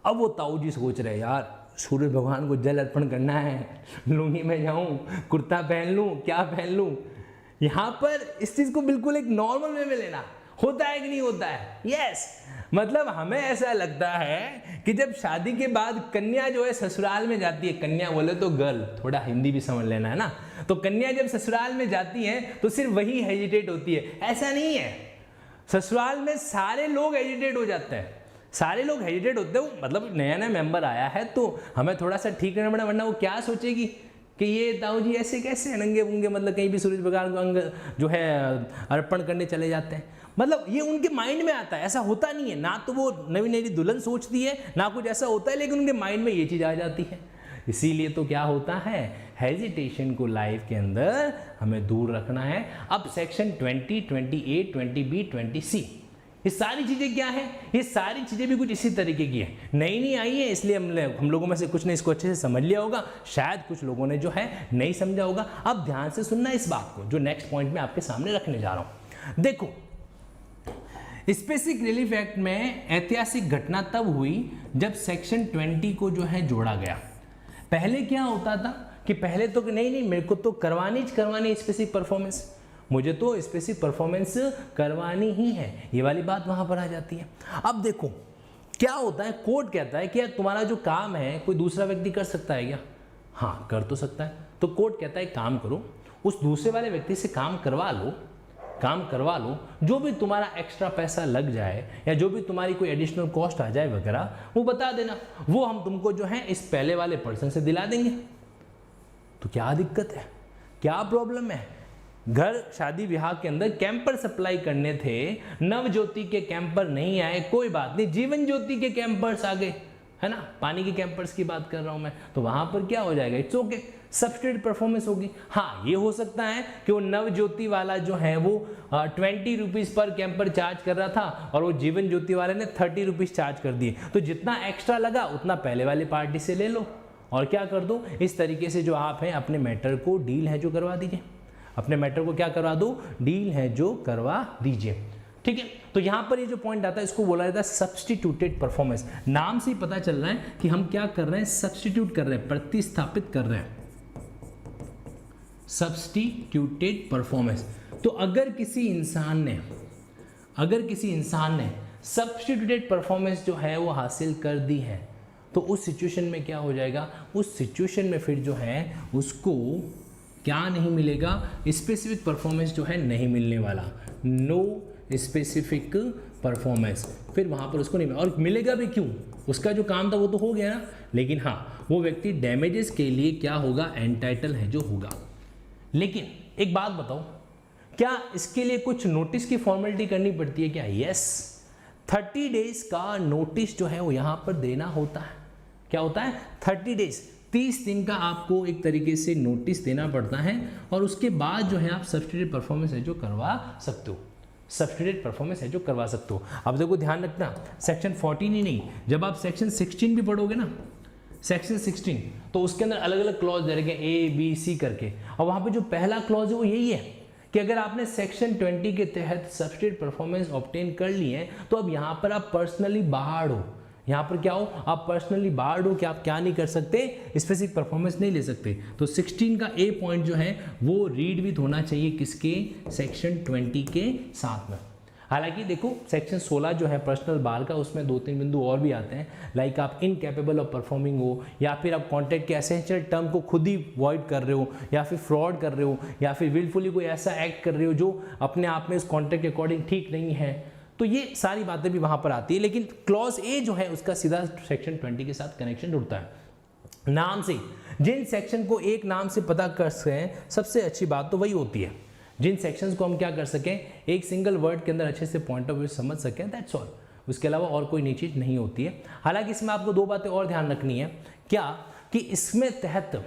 अब वो ताऊ जी सोच रहे यार सूर्य भगवान को जल अर्पण करना है, लुंगी में जाऊं, कुर्ता पहन लूं, क्या पहन लूं। यहाँ पर इस चीज को बिल्कुल एक नॉर्मल वे में लेना, होता है कि नहीं होता है? यस। मतलब हमें ऐसा लगता है कि जब शादी के बाद कन्या जो है ससुराल में जाती है, कन्या बोले तो गर्ल, थोड़ा हिंदी भी समझ लेना है ना, तो कन्या जब ससुराल में जाती है तो सिर्फ वही हेजिटेट होती है। ऐसा नहीं है, ससुराल में सारे लोग हेजिटेट हो जाते हैं, सारे लोग हेजिटेट होते हैं। मतलब नया मेंबर आया है तो हमें थोड़ा सा ठीक करना पड़ा, वरना वो क्या सोचेगी कि ये ताऊ जी ऐसे कैसे नंगे पुंगे, मतलब कहीं भी सूरज भगवान को अंग जो है अर्पण करने चले जाते हैं। मतलब ये उनके माइंड में आता है, ऐसा होता नहीं है, ना तो वो नई दुल्हन सोचती है, ना कुछ ऐसा होता है, लेकिन उनके माइंड में ये चीज़ आ जाती है। इसीलिए तो क्या होता है, हेजिटेशन को लाइफ के अंदर हमें दूर रखना है। अब सेक्शन 20, 28, 20B, 20C, ये सारी चीज़ें क्या है, ये सारी चीज़ें भी कुछ इसी तरीके की है, नई आई है, इसलिए हम लोगों में से कुछ ने इसको अच्छे से समझ लिया होगा, शायद कुछ लोगों ने जो है नहीं समझा होगा। अब ध्यान से सुनना इस बात को, जो नेक्स्ट पॉइंट में आपके सामने रखने जा रहा हूँ। देखो, स्पेसिफिक रिलीफ एक्ट में ऐतिहासिक घटना तब हुई जब सेक्शन 20 को जो है जोड़ा गया। पहले क्या होता था कि पहले तो नहीं मेरे को तो करवानी स्पेसिफिक परफॉर्मेंस, मुझे तो स्पेसिफिक परफॉर्मेंस करवानी ही है, ये वाली बात वहां पर आ जाती है। अब देखो क्या होता है, कोर्ट कहता है कि यार तुम्हारा जो काम है कोई दूसरा व्यक्ति कर सकता है क्या? हाँ, कर तो सकता है। तो कोर्ट कहता है काम करो, उस दूसरे वाले व्यक्ति से काम करवा लो, जो भी तुम्हारा एक्स्ट्रा पैसा लग जाए या जो भी तुम्हारी कोई एडिशनल कॉस्ट आ जाए वगैरह, वो बता देना, वो हम तुमको जो है इस पहले वाले पर्सन से दिला देंगे। तो क्या दिक्कत है, क्या प्रॉब्लम है? घर शादी विवाह के अंदर कैंपर सप्लाई करने थे, नव ज्योति के कैंपर नहीं आए, कोई बात नहीं, जीवन ज्योति के कैंपर्स आ गए, है ना, पानी के कैंपर्स की बात कर रहा हूं मैं, तो वहां पर क्या हो जाएगा, इट्स ओके, सब्स्टिट्यूट परफॉर्मेंस होगी। हाँ, ये हो सकता है कि वो नव ज्योति वाला जो है वो 20 रुपीज पर कैंपर चार्ज कर रहा था और वो जीवन ज्योति वाले ने 30 रुपीज चार्ज कर दिए, तो जितना एक्स्ट्रा लगा उतना पहले वाली पार्टी से ले लो और क्या कर दो, इस तरीके से जो आप हैं अपने मैटर को डील है जो करवा दीजिए, अपने मैटर को क्या करवा दो, डील है जो करवा दीजिए, ठीक है। तो यहां पर ये जो पॉइंट आता है इसको बोला जाता है सब्स्टिट्यूटेड परफॉर्मेंस। नाम से ही पता चल रहा है कि हम क्या कर रहे हैं, सब्स्टिट्यूट कर रहे हैं, प्रतिस्थापित कर रहे हैं, सब्स्टिट्यूटेड परफॉर्मेंस। तो अगर किसी इंसान ने सब्स्टिट्यूटेड परफॉर्मेंस जो है वो हासिल कर दी है, तो उस सिचुएशन में क्या हो जाएगा, उस सिचुएशन में फिर जो है उसको क्या नहीं मिलेगा, स्पेसिफिक परफॉर्मेंस जो है नहीं मिलने वाला, नो स्पेसिफिक परफॉर्मेंस, फिर वहां पर उसको नहीं मिलेगा। और मिलेगा भी क्यों, उसका जो काम था वो तो हो गया ना, लेकिन हाँ वो व्यक्ति डैमेजेस के लिए क्या होगा, एंटाइटल है जो होगा। लेकिन एक बात बताओ, क्या इसके लिए कुछ नोटिस की फॉर्मेलिटी करनी पड़ती है क्या? यस, 30 डेज का नोटिस जो है वो यहां पर देना होता है। क्या होता है, 30 डेज, 30 दिन का आपको एक तरीके से नोटिस देना पड़ता है, और उसके बाद जो है आप सब्स्टिट्यूटेड परफॉर्मेंस है जो करवा सकते हो, सब्स्टिट्यूटेड परफॉर्मेंस है जो करवा सकते हो। अब देखो ध्यान रखना, सेक्शन 14 ही नहीं, जब आप सेक्शन 16 भी पढ़ोगे ना, सेक्शन 16, तो उसके अंदर अलग अलग क्लॉज दे रखे हैं A, B, C करके, और वहां पे जो पहला क्लॉज है वो यही है कि अगर आपने सेक्शन 20 के तहत सब्स्टिट्यूटेड परफॉर्मेंस ऑब्टेन कर ली है, तो अब यहां पर आप पर्सनली बाहर हो, यहाँ पर क्या हो, आप पर्सनली बार्ड हो कि आप क्या नहीं कर सकते, स्पेसिफिक परफॉर्मेंस नहीं ले सकते। तो 16 का ए पॉइंट जो है वो रीड विथ होना चाहिए किसके, सेक्शन 20 के साथ में। हालांकि देखो सेक्शन 16 जो है पर्सनल बार का, उसमें 2-3 बिंदु और भी आते हैं, लाइक आप इनकैपेबल ऑफ परफॉर्मिंग हो, या फिर आप कॉन्ट्रैक्ट के एसेंशियल टर्म को खुद ही वॉइड कर रहे हो, या फिर फ्रॉड कर रहे हो, या फिर विलफुली कोई ऐसा एक्ट कर रहे हो जो अपने आप में इस कॉन्ट्रैक्ट के अकॉर्डिंग ठीक नहीं है, तो ये सारी बातें भी वहां पर आती है। लेकिन क्लॉज ए जो है उसका सीधा सेक्शन 20 के साथ कनेक्शन जुड़ता है। नाम से जिन सेक्शन को एक नाम से पता कर सकें, सबसे अच्छी बात तो वही होती है, जिन सेक्शंस को हम क्या कर सकें, एक सिंगल वर्ड के अंदर अच्छे से पॉइंट ऑफ व्यू समझ सकें, दैट्स ऑल। उसके अलावा और कोई नई चीज़ नहीं होती है। हालांकि इसमें आपको 2 बातें और ध्यान रखनी है, क्या कि इसमें तहत,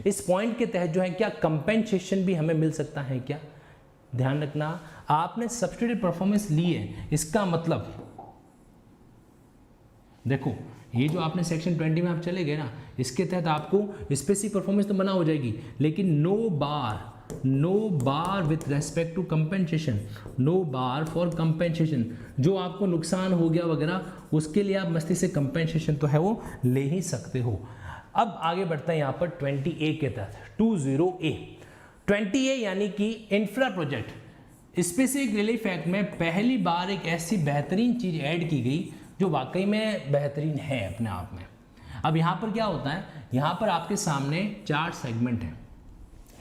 इस पॉइंट के तहत जो है क्या कंपेंसेशन भी हमें मिल सकता है क्या। ध्यान रखना, आपने सब्स्टिट्यूटेड परफॉर्मेंस ली है, इसका मतलब देखो ये जो आपने सेक्शन 20 में आप चले गए ना, इसके तहत आपको स्पेसिफिक परफॉर्मेंस तो बना हो जाएगी, लेकिन no bar with respect to compensation, no bar for compensation, जो आपको नुकसान हो गया वगैरह उसके लिए आप मस्ती से कंपेंसेशन तो है वो ले ही सकते हो। अब आगे बढ़ते हैं यहाँ पर 20A के तहत, 20A 20A यानी कि infra project specific relief act में पहली बार एक ऐसी बेहतरीन चीज ऐड की गई जो वाकई में बेहतरीन है अपने आप में। अब यहाँ पर क्या होता है, यहाँ पर आपके सामने 4 सेगमेंट हैं,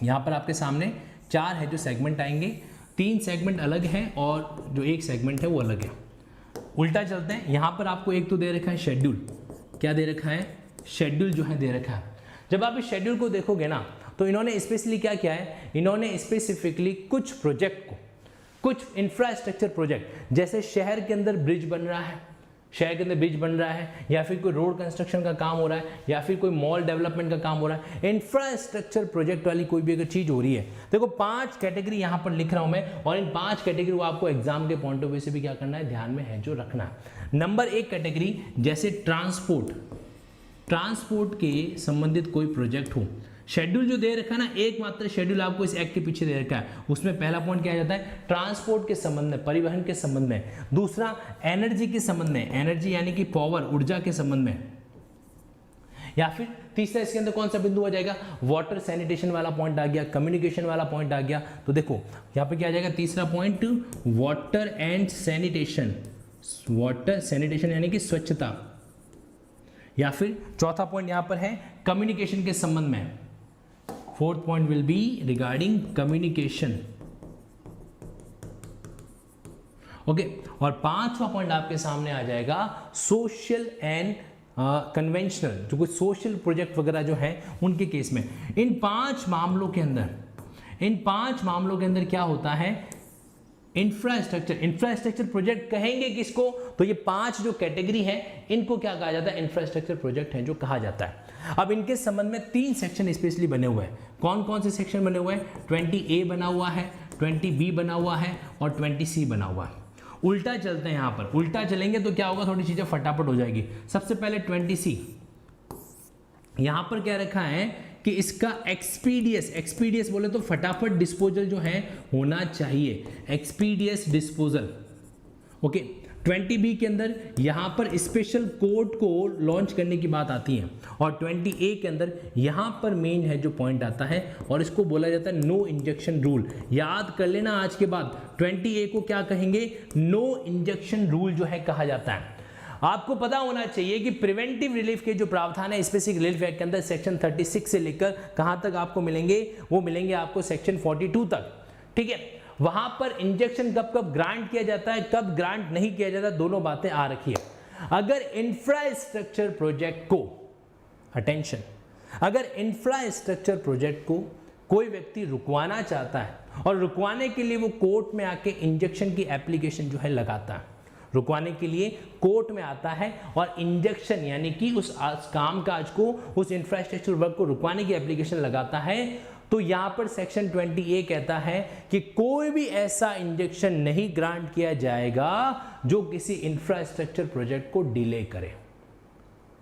यहाँ पर आपके सामने 4 है जो सेगमेंट आएंगे, 3 सेगमेंट अलग हैं और जो एक सेगमेंट है वो अलग है। उल्टा चलते हैं, यहाँ पर आपको एक तो दे रखा है शेड्यूल, क्या दे रखा है, शेड्यूल जो है दे रखा है। जब आप इस शेड्यूल को देखोगे ना, तो इन्होंने स्पेशली क्या किया है, इन्होंने स्पेसिफिकली कुछ प्रोजेक्ट को, कुछ इंफ्रास्ट्रक्चर प्रोजेक्ट, जैसे शहर के अंदर ब्रिज बन रहा है, शहर के अंदर ब्रिज बन रहा है, या फिर कोई रोड कंस्ट्रक्शन का काम हो रहा है, या फिर कोई मॉल डेवलपमेंट का काम हो रहा है, इंफ्रास्ट्रक्चर प्रोजेक्ट वाली कोई भी अगर चीज हो रही है, देखो 5 कैटेगरी यहाँ पर लिख रहा हूं मैं, और इन 5 कैटेगरी को आपको एग्जाम के पॉइंट ऑफ व्यू से भी क्या करना है, ध्यान में है जो रखना है। नंबर 1 कैटेगरी, जैसे ट्रांसपोर्ट के संबंधित कोई प्रोजेक्ट हो, शेड्यूल जो दे रखा है ना, एकमात्र शेड्यूल आपको इस एक्ट के पीछे दे रखा है, उसमें पहला पॉइंट क्या आ जाता है, ट्रांसपोर्ट के संबंध में, परिवहन के संबंध में। दूसरा एनर्जी के संबंध में, एनर्जी यानी कि पावर, ऊर्जा के संबंध में। या फिर तीसरा इसके अंदर कौन सा बिंदु आ जाएगा, वाटर सैनिटेशन वाला पॉइंट आ गया, कम्युनिकेशन वाला पॉइंट आ गया। तो देखो यहाँ पे क्या आ जाएगा, तीसरा point water and sanitation, water sanitation यानी कि स्वच्छता। या फिर चौथा पॉइंट यहाँ पर है कम्युनिकेशन के संबंध में, 4th point will be regarding communication, okay. और 5वां पॉइंट आपके सामने आ जाएगा सोशल एंड कन्वेंशनल, जो कुछ सोशल प्रोजेक्ट वगैरह जो है उनके केस में। इन 5 मामलों के अंदर क्या होता है, इंफ्रास्ट्रक्चर प्रोजेक्ट कहेंगे किसको, तो ये 5 जो कैटेगरी है इनको क्या कहा जाता है, इंफ्रास्ट्रक्चर प्रोजेक्ट है जो कहा जाता है। अब इनके संबंध में 3 सेक्शन स्पेशली बने हुए हैं। कौन कौन से सेक्शन बने हुए हैं, 20A बना हुआ है, 20B बना हुआ है और 20C बना हुआ है। उल्टा चलते हैं, यहाँ पर उल्टा चलेंगे तो क्या होगा, थोड़ी चीजें फटाफट हो जाएगी। सबसे पहले 20C, यहाँ पर क्या रखा है कि इसका एक्सपीडियस बोले तो फटाफट डिस्पोजल जो है होना चाहिए, एक्सपीडियस डिस्पोजल, ओके। 20B के अंदर यहाँ पर स्पेशल कोड को लॉन्च करने की बात आती है, और 20A के अंदर यहाँ पर मेन है जो पॉइंट आता है, और इसको बोला जाता है नो इंजेक्शन रूल। याद कर लेना आज के बाद, 20A को क्या कहेंगे, नो इंजेक्शन रूल जो है कहा जाता है। आपको पता होना चाहिए कि प्रिवेंटिव रिलीफ के जो प्रावधान है स्पेसिफिक रिलीफ एक्ट के अंदर सेक्शन 36 से लेकर कहां तक आपको मिलेंगे, वो मिलेंगे आपको सेक्शन 42 तक, ठीक है। वहां पर इंजेक्शन कब कब ग्रांट किया जाता है, कब ग्रांट नहीं किया जाता, दोनों बातें आ रखी है। अगर इंफ्रास्ट्रक्चर प्रोजेक्ट को, अटेंशन, अगर इंफ्रास्ट्रक्चर प्रोजेक्ट को कोई व्यक्ति रुकवाना चाहता है, और रुकवाने के लिए वो कोर्ट में आके इंजेक्शन की एप्लीकेशन जो है लगाता है, रुकवाने के लिए कोर्ट में आता है और इंजेक्शन यानी कि उस काम काज को, उस इंफ्रास्ट्रक्चर वर्क को रुकवाने की एप्लीकेशन लगाता है, तो यहां पर सेक्शन 20A कहता है कि कोई भी ऐसा इंजेक्शन नहीं ग्रांट किया जाएगा जो किसी इंफ्रास्ट्रक्चर प्रोजेक्ट को डिले करे।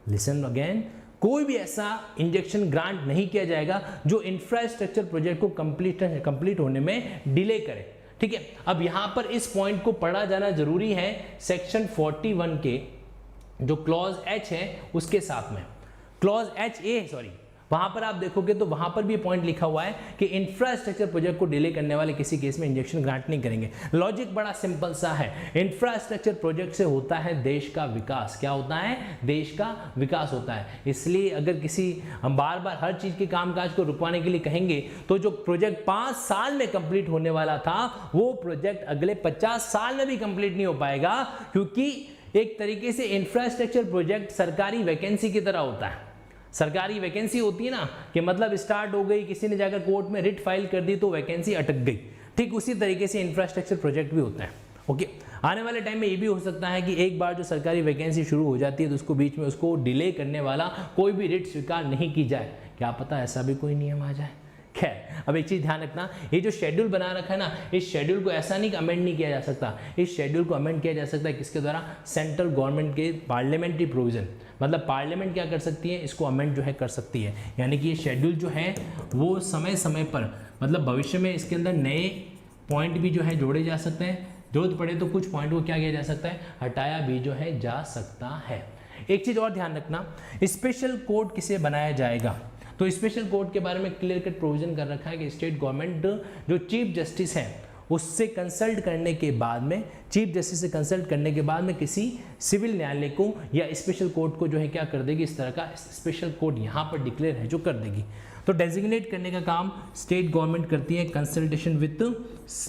लिसन अगेन, कोई भी ऐसा इंजेक्शन ग्रांट नहीं किया जाएगा जो इंफ्रास्ट्रक्चर प्रोजेक्ट को कंप्लीट होने में डिले करे, ठीक है। अब यहां पर इस पॉइंट को पढ़ा जाना जरूरी है सेक्शन 41 के जो क्लॉज H है उसके साथ में। क्लॉज H A, सॉरी, वहां पर आप देखोगे तो वहां पर भी पॉइंट लिखा हुआ है कि इंफ्रास्ट्रक्चर प्रोजेक्ट को डिले करने वाले किसी केस में इंजेक्शन ग्रांट नहीं करेंगे। लॉजिक बड़ा सिंपल सा है, इंफ्रास्ट्रक्चर प्रोजेक्ट से होता है देश का विकास। क्या होता है? देश का विकास होता है। इसलिए अगर हम बार बार हर चीज के कामकाज को रुकवाने के लिए कहेंगे तो जो प्रोजेक्ट 5 साल में कंप्लीट होने वाला था वो प्रोजेक्ट अगले 50 साल में भी कंप्लीट नहीं हो पाएगा, क्योंकि एक तरीके से इंफ्रास्ट्रक्चर प्रोजेक्ट सरकारी वैकेंसी की तरह होता है। सरकारी वैकेंसी होती है ना, कि मतलब स्टार्ट हो गई, किसी ने जाकर कोर्ट में रिट फाइल कर दी तो वैकेंसी अटक गई, ठीक उसी तरीके से इंफ्रास्ट्रक्चर प्रोजेक्ट भी होता है। ओके, आने वाले टाइम में ये भी हो सकता है कि एक बार जो सरकारी वैकेंसी शुरू हो जाती है तो उसको बीच में उसको डिले करने वाला कोई भी रिट स्वीकार नहीं की जाए। क्या पता ऐसा भी कोई नियम आ जाए। खैर, अब एक चीज ध्यान रखना, ये जो शेड्यूल बना रखा है ना, इस शेड्यूल को ऐसा नहीं कि अमेंड नहीं किया जा सकता। इस शेड्यूल को अमेंड किया जा सकता है किसके द्वारा? सेंट्रल गवर्नमेंट के पार्लियामेंट्री प्रोविजन, मतलब पार्लियामेंट क्या कर सकती है, इसको अमेंड जो है कर सकती है। यानी कि ये शेड्यूल जो है वो समय समय पर, मतलब भविष्य में इसके अंदर नए पॉइंट भी जो है जोड़े जा सकते हैं। जरूरत पड़े तो कुछ पॉइंट को क्या किया जा सकता है, हटाया भी जो है जा सकता है। एक चीज और ध्यान रखना, स्पेशल कोर्ट किसे बनाया जाएगा? तो स्पेशल कोर्ट के बारे में क्लियर कट प्रोविजन कर रखा है कि स्टेट गवर्नमेंट जो चीफ जस्टिस है उससे कंसल्ट करने के बाद में, चीफ जस्टिस से कंसल्ट करने के बाद में किसी सिविल न्यायालय को या स्पेशल कोर्ट को जो है क्या कर देगी, इस तरह का स्पेशल कोर्ट यहाँ पर डिक्लेयर है जो कर देगी। तो डेजिग्नेट करने का काम स्टेट गवर्नमेंट करती है कंसल्टेशन विद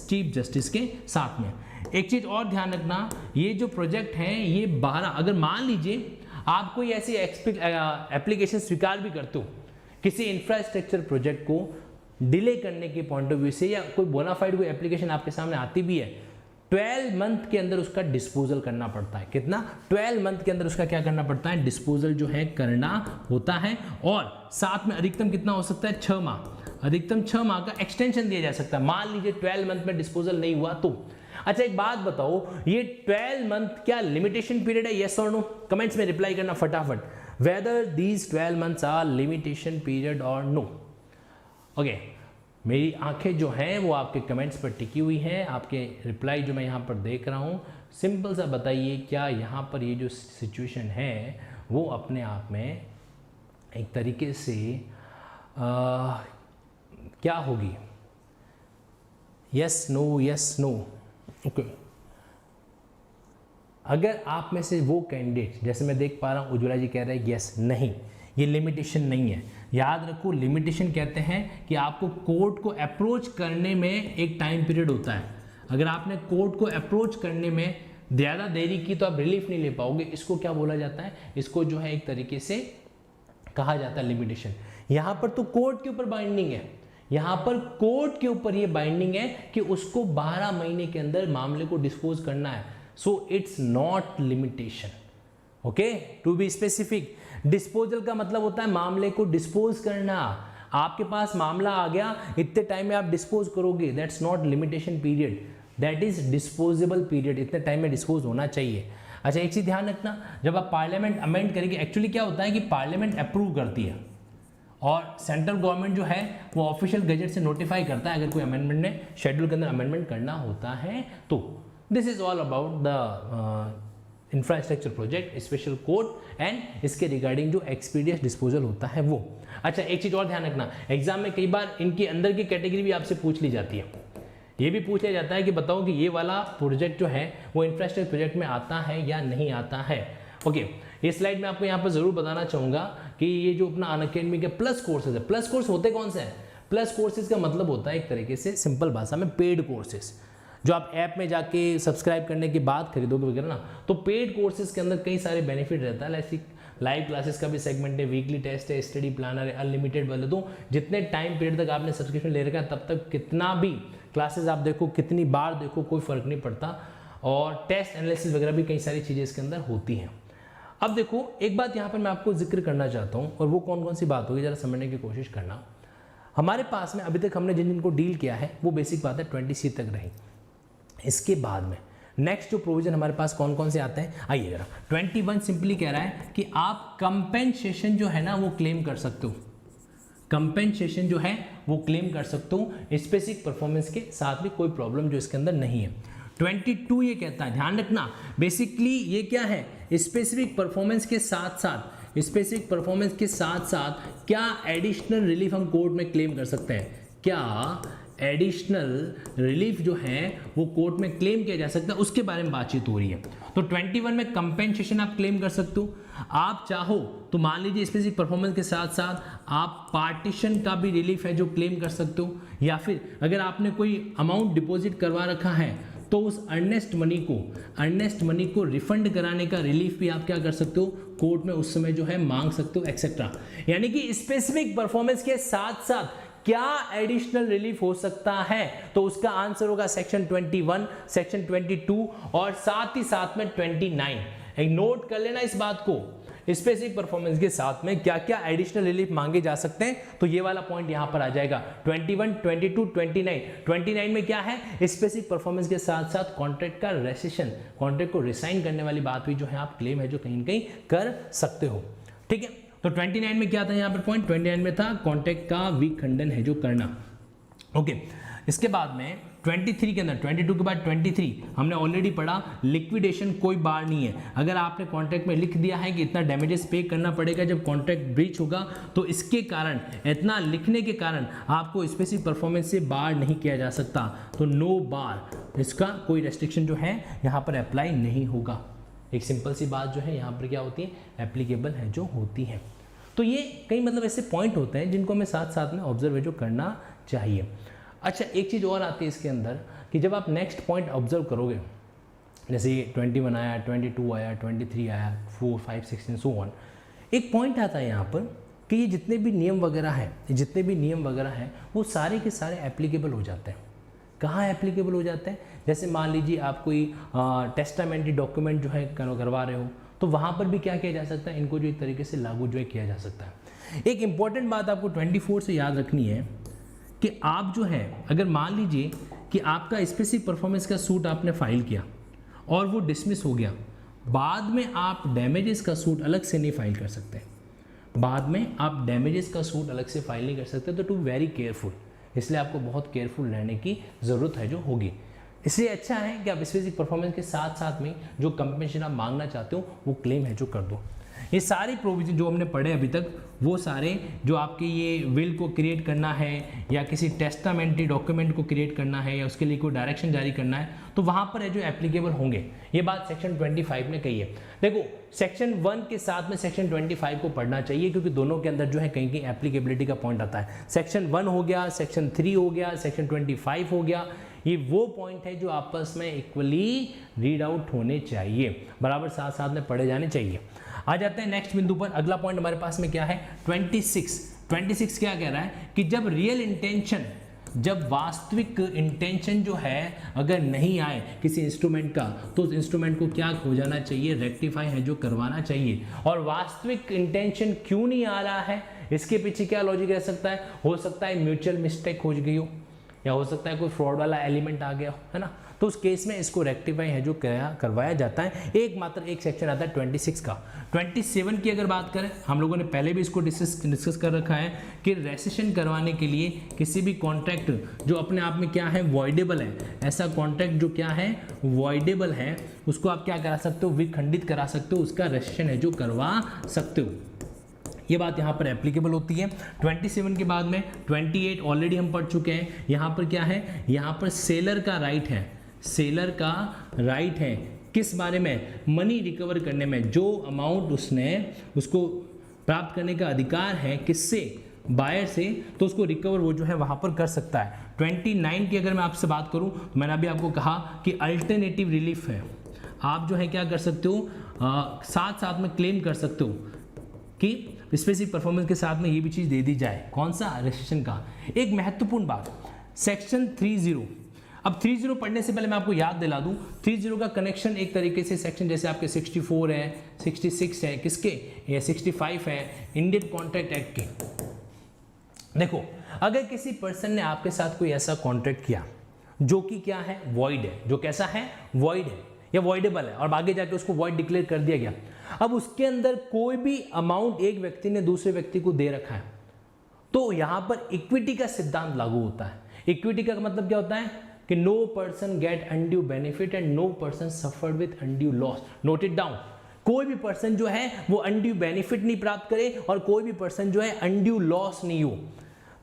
चीफ जस्टिस के साथ में। एक चीज और ध्यान रखना, ये जो प्रोजेक्ट है ये 12, अगर मान लीजिए आप कोई ऐसी एप्लीकेशन स्वीकार भी करते हो किसी इंफ्रास्ट्रक्चर प्रोजेक्ट को डिले करने के पॉइंट ऑफ व्यू से, या कोई बोनाफाइड कोई एप्लीकेशन आपके सामने आती भी है, 12 मंथ के अंदर उसका डिस्पोजल करना पड़ता है। कितना? 12 मंथ के अंदर उसका क्या करना पड़ता है, डिस्पोजल जो है करना होता है। और साथ में अधिकतम कितना हो सकता है, 6 माह, अधिकतम 6 माह का एक्सटेंशन दिया जा सकता है। मान लीजिए 12 मंथ में डिस्पोजल नहीं हुआ तो। अच्छा, एक बात बताओ, ये 12 मंथ क्या लिमिटेशन पीरियड है? यस और नो? कमेंट्स में रिप्लाई करना फटाफट, whether these 12 months are limitation period or no. Okay, मेरी आंखें जो हैं वो आपके कमेंट्स पर टिकी हुई हैं, आपके रिप्लाई जो मैं यहाँ पर देख रहा हूँ। सिंपल सा बताइए, क्या यहाँ पर ये जो सिचुएशन है वो अपने आप में एक तरीके से क्या होगी? Yes no, yes no. Okay, अगर आप में से वो कैंडिडेट, जैसे मैं देख पा रहा हूँ उज्ज्वला जी कह रहे हैं यस, नहीं, ये लिमिटेशन नहीं है। याद रखो, लिमिटेशन कहते हैं कि आपको कोर्ट को अप्रोच करने में एक टाइम पीरियड होता है। अगर आपने कोर्ट को अप्रोच करने में ज़्यादा देरी की तो आप रिलीफ नहीं ले पाओगे। इसको क्या बोला जाता है? इसको जो है एक तरीके से कहा जाता है लिमिटेशन। यहाँ पर तो कोर्ट के ऊपर बाइंडिंग है, यहाँ पर कोर्ट के ऊपर ये बाइंडिंग है कि उसको 12 महीने के अंदर मामले को डिस्पोज करना है। So it's not limitation. Okay, to be specific, disposal का मतलब होता है मामले को डिस्पोज करना। आपके पास मामला आ गया, इतने टाइम में आप डिस्पोज करोगे, that's not limitation period, that is disposable period. इतने टाइम में डिस्पोज होना चाहिए। अच्छा, एक चीज ध्यान रखना, जब आप पार्लियामेंट अमेंड करेंगे, एक्चुअली क्या होता है कि पार्लियामेंट अप्रूव करती है और सेंट्रल गवर्नमेंट जो है वो ऑफिशियल गजट से नोटिफाई करता है अगर कोई अमेंडमेंट ने शेड्यूल के अंदर अमेंडमेंट करना होता है तो। This is all about the infrastructure project, special court and इसके रिगार्डिंग जो एक्सपीडियस डिस्पोजल होता है वो। अच्छा, एक चीज़ और ध्यान रखना, एग्जाम में कई बार इनके अंदर की कैटेगरी भी आपसे पूछ ली जाती है। ये भी पूछ लिया जाता है कि बताओ कि ये वाला प्रोजेक्ट जो है वो इंफ्रास्ट्रक्चर प्रोजेक्ट में आता है या नहीं आता है। ओके, ये स्लाइड में आपको यहाँ पर जरूर बताना चाहूँगा कि ये जो अपना अनअकैडमी के प्लस कोर्सेज है, प्लस कोर्स होते कौन से हैं? प्लस कोर्सेज का मतलब होता है एक तरीके से सिंपल भाषा में पेड कोर्सेज, जो आप ऐप में जाके सब्सक्राइब करने के बाद खरीदोगे वगैरह ना। तो पेड कोर्सेज के अंदर कई सारे बेनिफिट रहता है, जैसे लाइव क्लासेस का भी सेगमेंट है, वीकली टेस्ट है, स्टडी प्लानर है, अनलिमिटेड वाले। तो जितने टाइम पीरियड तक आपने सब्सक्रिप्शन ले रखा है तब तक कितना भी क्लासेस आप देखो, कितनी बार देखो, कोई फर्क नहीं पड़ता। और टेस्ट एनालिसिस वगैरह भी कई सारी चीज़ें इसके अंदर होती हैं। अब देखो, एक बात यहाँ पर मैं आपको जिक्र करना चाहता हूँ, और वो कौन कौन सी बात होगी ज़रा समझने की कोशिश करना। हमारे पास में अभी तक हमने जिन जिनको डील किया है वो बेसिक बात है 20C तक रही। इसके बाद में नेक्स्ट जो प्रोविजन हमारे पास कौन कौन से आते हैं, आइए जरा। 21 सिंपली कह रहा है कि आप कंपेंसेशन जो है ना वो क्लेम कर सकते हो, कंपेंसेशन जो है वो क्लेम कर सकते हो स्पेसिफिक परफॉर्मेंस के साथ भी, कोई प्रॉब्लम जो इसके अंदर नहीं है। 22 ये कहता है, ध्यान रखना, बेसिकली ये क्या है, स्पेसिफिक परफॉर्मेंस के साथ साथ स्पेसिफिक परफॉर्मेंस के साथ साथ क्या एडिशनल रिलीफ हम कोर्ट में क्लेम कर सकते हैं, क्या एडिशनल रिलीफ जो है वो कोर्ट में क्लेम किया जा सकता है, उसके बारे में बातचीत हो रही है। तो 21 में कंपेंसेशन आप क्लेम कर सकते हो। आप चाहो तो मान लीजिए स्पेसिफिक परफॉर्मेंस के साथ साथ आप पार्टीशन का भी रिलीफ है जो क्लेम कर सकते हो, या फिर अगर आपने कोई अमाउंट डिपॉजिट करवा रखा है तो उस अर्नेस्ट मनी को रिफंड कराने का रिलीफ भी आप क्या कर सकते हो, कोर्ट में उस समय जो है मांग सकते हो, एक्सेट्रा। यानी कि स्पेसिफिक परफॉर्मेंस के साथ साथ क्या एडिशनल रिलीफ हो सकता है, तो उसका आंसर होगा सेक्शन 21, सेक्शन 22 और साथ ही साथ में 29। एक नोट कर लेना इस बात को, स्पेसिफिक परफॉर्मेंस के साथ में क्या क्या एडिशनल रिलीफ मांगे जा सकते हैं, तो ये वाला पॉइंट यहां पर आ जाएगा 21, 22, 29। 29 में क्या है, स्पेसिफिक परफॉर्मेंस के साथ साथ कॉन्ट्रैक्ट का रेसिशन, कॉन्ट्रैक्ट को रिसाइन करने वाली बात भी जो है आप क्लेम है जो कहीं ना कहीं कर सकते हो। ठीक है, तो 29 में क्या था यहाँ पर पॉइंट, 29 में था कॉन्ट्रैक्ट का विखंडन है जो करना। ओके, इसके बाद में 23 के अंदर, 22 के बाद 23 हमने ऑलरेडी पढ़ा, लिक्विडेशन कोई बार नहीं है। अगर आपने कॉन्ट्रैक्ट में लिख दिया है कि इतना डैमेजेस पे करना पड़ेगा जब कॉन्ट्रैक्ट ब्रीच होगा, तो इसके कारण, इतना लिखने के कारण आपको स्पेसिफिक परफॉर्मेंस से बार नहीं किया जा सकता। तो नो बार, इसका कोई रेस्ट्रिक्शन जो है यहाँ पर अप्लाई नहीं होगा। एक सिंपल सी बात जो है यहाँ पर क्या होती है, एप्लीकेबल है जो होती है। तो ये कई मतलब ऐसे पॉइंट होते हैं जिनको हमें साथ साथ में ऑब्जर्व जो करना चाहिए। अच्छा, एक चीज़ और आती है इसके अंदर कि जब आप नेक्स्ट पॉइंट ऑब्जर्व करोगे, जैसे 21 आया, 22 आया, 23 आया, 4, 5, 6 सो ऑन, एक पॉइंट आता है यहाँ पर कि ये जितने भी नियम वगैरह हैं वो सारे के सारे एप्लीकेबल हो जाते हैं। कहाँ एप्लीकेबल हो जाते हैं, जैसे मान लीजिए आप कोई टेस्टामेंट्री डॉक्यूमेंट जो है करवा रहे हो, तो वहाँ पर भी क्या किया जा सकता है, इनको जो एक तरीके से लागू जो है किया जा सकता है। एक इंपॉर्टेंट बात आपको 24 से याद रखनी है कि आप जो है, अगर मान लीजिए कि आपका स्पेसिफिक परफॉर्मेंस का सूट आपने फाइल किया और वो डिसमिस हो गया, बाद में आप डैमेजेस का सूट अलग से नहीं फाइल कर सकते, बाद में आप डैमेजेस का सूट अलग से फाइल नहीं कर सकते। तो टू वेरी केयरफुल, इसलिए आपको बहुत केयरफुल रहने की ज़रूरत है जो होगी। इसलिए अच्छा है कि आप स्पेसिफिक परफॉर्मेंस के साथ साथ में जो कंपनसेशन आप मांगना चाहते हो वो क्लेम है जो कर दो। ये सारी प्रोविजन जो हमने पढ़े अभी तक, वो सारे जो आपके ये विल को क्रिएट करना है या किसी टेस्टामेंट्री डॉक्यूमेंट को क्रिएट करना है या उसके लिए कोई डायरेक्शन जारी करना है, तो वहाँ पर है जो एप्लीकेबल होंगे। ये बात सेक्शन 25 ने कही है। देखो, सेक्शन 1 के साथ में सेक्शन 25 को पढ़ना चाहिए, क्योंकि दोनों के अंदर जो है कहीं कहीं एप्लीकेबिलिटी का पॉइंट आता है। सेक्शन 1 हो गया, सेक्शन 3 हो गया, सेक्शन 25 हो गया, ये वो पॉइंट है जो आपस में इक्वली रीड आउट होने चाहिए, बराबर साथ साथ में पढ़े जाने चाहिए। आ जाते हैं नेक्स्ट बिंदु पर। अगला पॉइंट हमारे पास में क्या है, 26 क्या कह रहा है कि जब रियल इंटेंशन, जब वास्तविक इंटेंशन जो है अगर नहीं आए किसी इंस्ट्रूमेंट का, तो उस इंस्ट्रूमेंट को क्या हो जाना चाहिए, रेक्टिफाई है जो करवाना चाहिए। और वास्तविक इंटेंशन क्यों नहीं आ रहा है, इसके पीछे क्या लॉजिक रह सकता है, हो सकता है म्यूचुअल मिस्टेक हो गई हो, या हो सकता है कोई फ्रॉड वाला एलिमेंट आ गया हो, है ना। तो उस केस में इसको रेक्टिफाई है जो करवाया जाता है। एक सेक्शन आता है 26 का। 27 की अगर बात करें, हम लोगों ने पहले भी इसको डिस्कस कर रखा है कि रेसिशन करवाने के लिए किसी भी कॉन्ट्रैक्ट जो अपने आप में क्या है, वॉइडेबल है, ऐसा कॉन्ट्रैक्ट जो क्या है, वॉइडेबल है, उसको आप क्या करा सकते हो, विखंडित करा सकते हो, उसका रेसिशन है जो करवा सकते हो। ये बात यहाँ पर एप्लीकेबल होती है। 27 के बाद में 28 ऑलरेडी हम पढ़ चुके हैं। यहाँ पर क्या है, यहाँ पर सेलर का राइट है, सेलर का राइट है किस बारे में, मनी रिकवर करने में, जो अमाउंट उसको प्राप्त करने का अधिकार है किससे, बायर से, तो उसको रिकवर वो जो है वहाँ पर कर सकता है। 29 की अगर मैं आपसे बात करूँ, तो मैंने अभी आपको कहा कि अल्टरनेटिव रिलीफ है, आप जो है क्या कर सकते हो, साथ साथ में क्लेम कर सकते हो कि स्पेसिफिक परफॉर्मेंस के साथ में ये भी चीज़ दे दी जाए। कौन सा, रेसिशन का। एक महत्वपूर्ण बात, सेक्शन 30, अब 30 पढ़ने से पहले मैं आपको याद दिला दूं, 30 का कनेक्शन एक तरीके से सेक्शन जैसे आपके 64 है, 66 है, किसके, या 65 है, इंडियन कॉन्ट्रैक्ट एक्ट के। देखो, अगर किसी पर्सन ने आपके साथ कोई ऐसा कॉन्ट्रैक्ट किया जो कि क्या है, वॉइड है, जो कैसा है, वॉइड है या वॉइडेबल है, और आगे जाके उसको वॉइड डिक्लेयर कर दिया गया, अब उसके अंदर कोई भी अमाउंट एक व्यक्ति ने दूसरे व्यक्ति को दे रखा है, तो यहां पर इक्विटी का सिद्धांत लागू होता है। इक्विटी का मतलब क्या होता है कि no person get undue benefit and no person suffered with undue loss. Note it down, कोई भी पर्सन जो है वो अनड्यू बेनिफिट नहीं प्राप्त करे और कोई भी पर्सन जो है अनड्यू लॉस नहीं हो।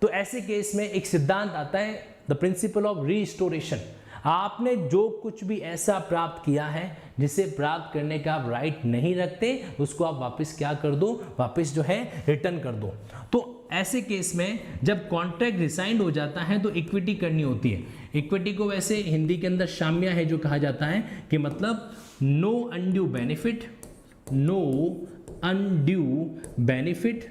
तो ऐसे केस में एक सिद्धांत आता है, द प्रिंसिपल ऑफ रिस्टोरेशन। आपने जो कुछ भी ऐसा प्राप्त किया है जिसे प्राप्त करने का आप राइट नहीं रखते, उसको आप वापस क्या कर दो, वापस जो है रिटर्न कर दो। तो ऐसे केस में जब कॉन्ट्रैक्ट रिसाइंड हो जाता है तो इक्विटी करनी होती है। इक्विटी को वैसे हिंदी के अंदर शाम्या है जो कहा जाता है कि मतलब no undue benefit, no undue benefit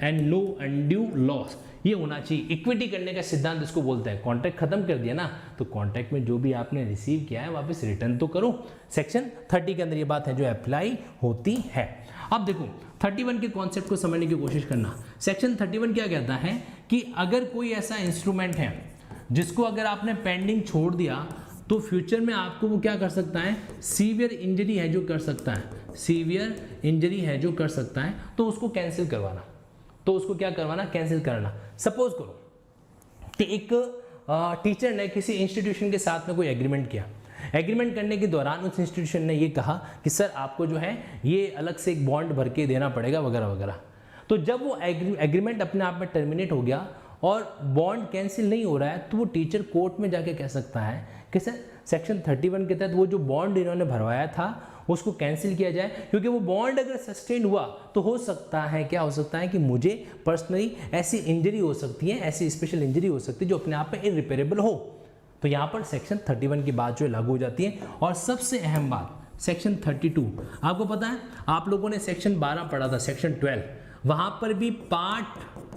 and no undue loss, ये होना चाहिए। इक्विटी करने का सिद्धांत इसको बोलते हैं। कॉन्ट्रैक्ट खत्म कर दिया ना, तो कॉन्ट्रैक्ट में जो भी आपने रिसीव किया है वापस रिटर्न तो करो। सेक्शन 30 के अंदर ये बात है जो अप्लाई होती है। अब देखो 31 के कॉन्सेप्ट को समझने की कोशिश करना। सेक्शन 31 क्या कहता है कि अगर कोई ऐसा इंस्ट्रूमेंट है जिसको अगर आपने पेंडिंग छोड़ दिया तो फ्यूचर में आपको वो क्या कर सकता है, सीवियर इंजरी है जो कर सकता है, सीवियर इंजरी है जो कर सकता है, तो उसको कैंसिल करवाना। तो उसको क्या करवाना, कैंसिल करना। सपोज करो कि एक टीचर ने किसी इंस्टीट्यूशन के साथ में कोई एग्रीमेंट किया। एग्रीमेंट करने के दौरान उस इंस्टीट्यूशन ने ये कहा कि सर आपको जो है ये अलग से एक बॉन्ड भर के देना पड़ेगा वगैरह वगैरह। तो जब वो एग्रीमेंट अपने आप में टर्मिनेट हो गया और बॉन्ड कैंसिल नहीं हो रहा है, तो वो टीचर कोर्ट में जाके कह सकता है कि सर सेक्शन 31 के तहत वो जो बॉन्ड इन्होंने भरवाया था उसको कैंसिल किया जाए, क्योंकि वो बॉन्ड अगर सस्टेन हुआ तो हो सकता है, क्या हो सकता है कि मुझे पर्सनली ऐसी इंजरी हो सकती है, ऐसी स्पेशल इंजरी हो सकती है जो अपने आप में इररिपेयरेबल हो। तो यहाँ पर सेक्शन 31 की बात जो है लागू हो जाती है। और सबसे अहम बात सेक्शन 32, आपको पता है आप लोगों ने सेक्शन 12 पढ़ा था, सेक्शन 12, वहां पर भी पार्ट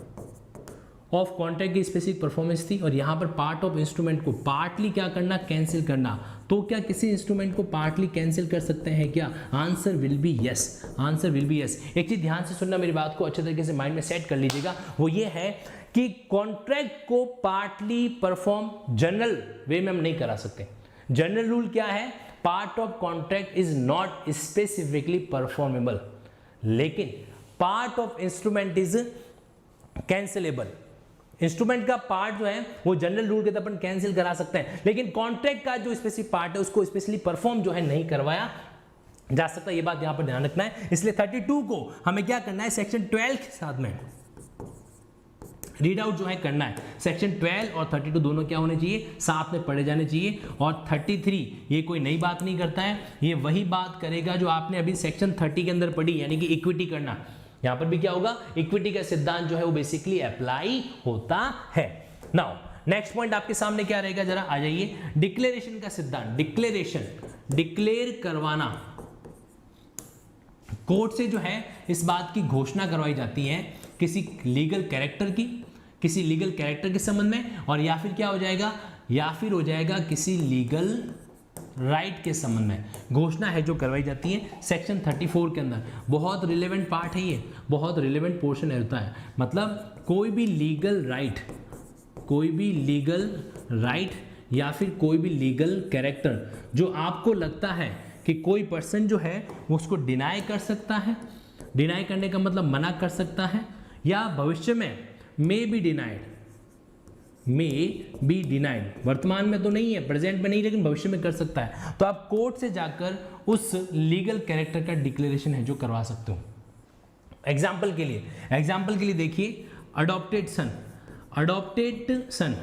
ऑफ कॉन्ट्रैक्ट की स्पेसिफिक परफॉर्मेंस थी और यहाँ पर पार्ट ऑफ इंस्ट्रूमेंट को पार्टली क्या करना, कैंसिल करना। तो क्या किसी इंस्ट्रूमेंट को पार्टली कैंसिल कर सकते हैं क्या? Answer will be yes, answer will be yes. एक चीज ध्यान से सुनना, मेरी बात को अच्छे तरीके से माइंड में सेट कर लीजिएगा, वो ये है कि कॉन्ट्रैक्ट को पार्टली परफॉर्म जनरल वे में हम नहीं करा सकते। जनरल रूल क्या है, part of contract is not specifically performable, लेकिन part of instrument is cancellable. Instrument का पार्ट जो है वो जनरल रूल के तहत अपन कैंसिल करा सकते हैं, लेकिन कॉन्ट्रैक्ट का जो स्पेसिफिक पार्ट है उसको स्पेशली परफॉर्म जो है नहीं करवाया जा सकता। ये बात यहां पर ध्यान रखना है। इसलिए 32 को हमें क्या करना है, सेक्शन 12 के साथ में रीड आउट जो है करना है। सेक्शन 12 और 32 दोनों क्या होने चाहिए, साथ में पढ़े जाने चाहिए। और 33 ये कोई नई बात नहीं करता है, ये वही बात करेगा जो आपने अभी सेक्शन 30 के अंदर पढ़ी, यानी कि इक्विटी करना। यहां पर भी क्या होगा, इक्विटी का सिद्धांत जो है वो बेसिकली अप्लाई होता है। नाउ नेक्स्ट पॉइंट आपके सामने क्या रहेगा, जरा आ जाइए। डिक्लेरेशन का सिद्धांत। डिक्लेरेशन, डिक्लेयर करवाना। कोर्ट से जो है इस बात की घोषणा करवाई जाती है किसी लीगल कैरेक्टर की, किसी लीगल कैरेक्टर के संबंध में, और या फिर क्या हो जाएगा, या फिर हो जाएगा किसी लीगल राइट के संबंध में। घोषणा है जो करवाई जाती है सेक्शन 34 के अंदर। बहुत रिलेवेंट पार्ट है ये, बहुत रिलेवेंट पोर्शन होता है। मतलब कोई भी लीगल राइट, कोई भी लीगल राइट या फिर कोई भी लीगल कैरेक्टर जो आपको लगता है कि कोई पर्सन जो है वो उसको डिनाई कर सकता है, डिनाई करने का मतलब मना कर सकता है, या भविष्य में may be denied, may be denied. वर्तमान में तो नहीं है, प्रेजेंट में नहीं, लेकिन भविष्य में कर सकता है। तो आप कोर्ट से जाकर उस लीगल कैरेक्टर का डिक्लेरेशन है जो करवा सकते हो। एग्जाम्पल के लिए देखिए, अडॉप्टेड सन, अडॉप्टेड सन।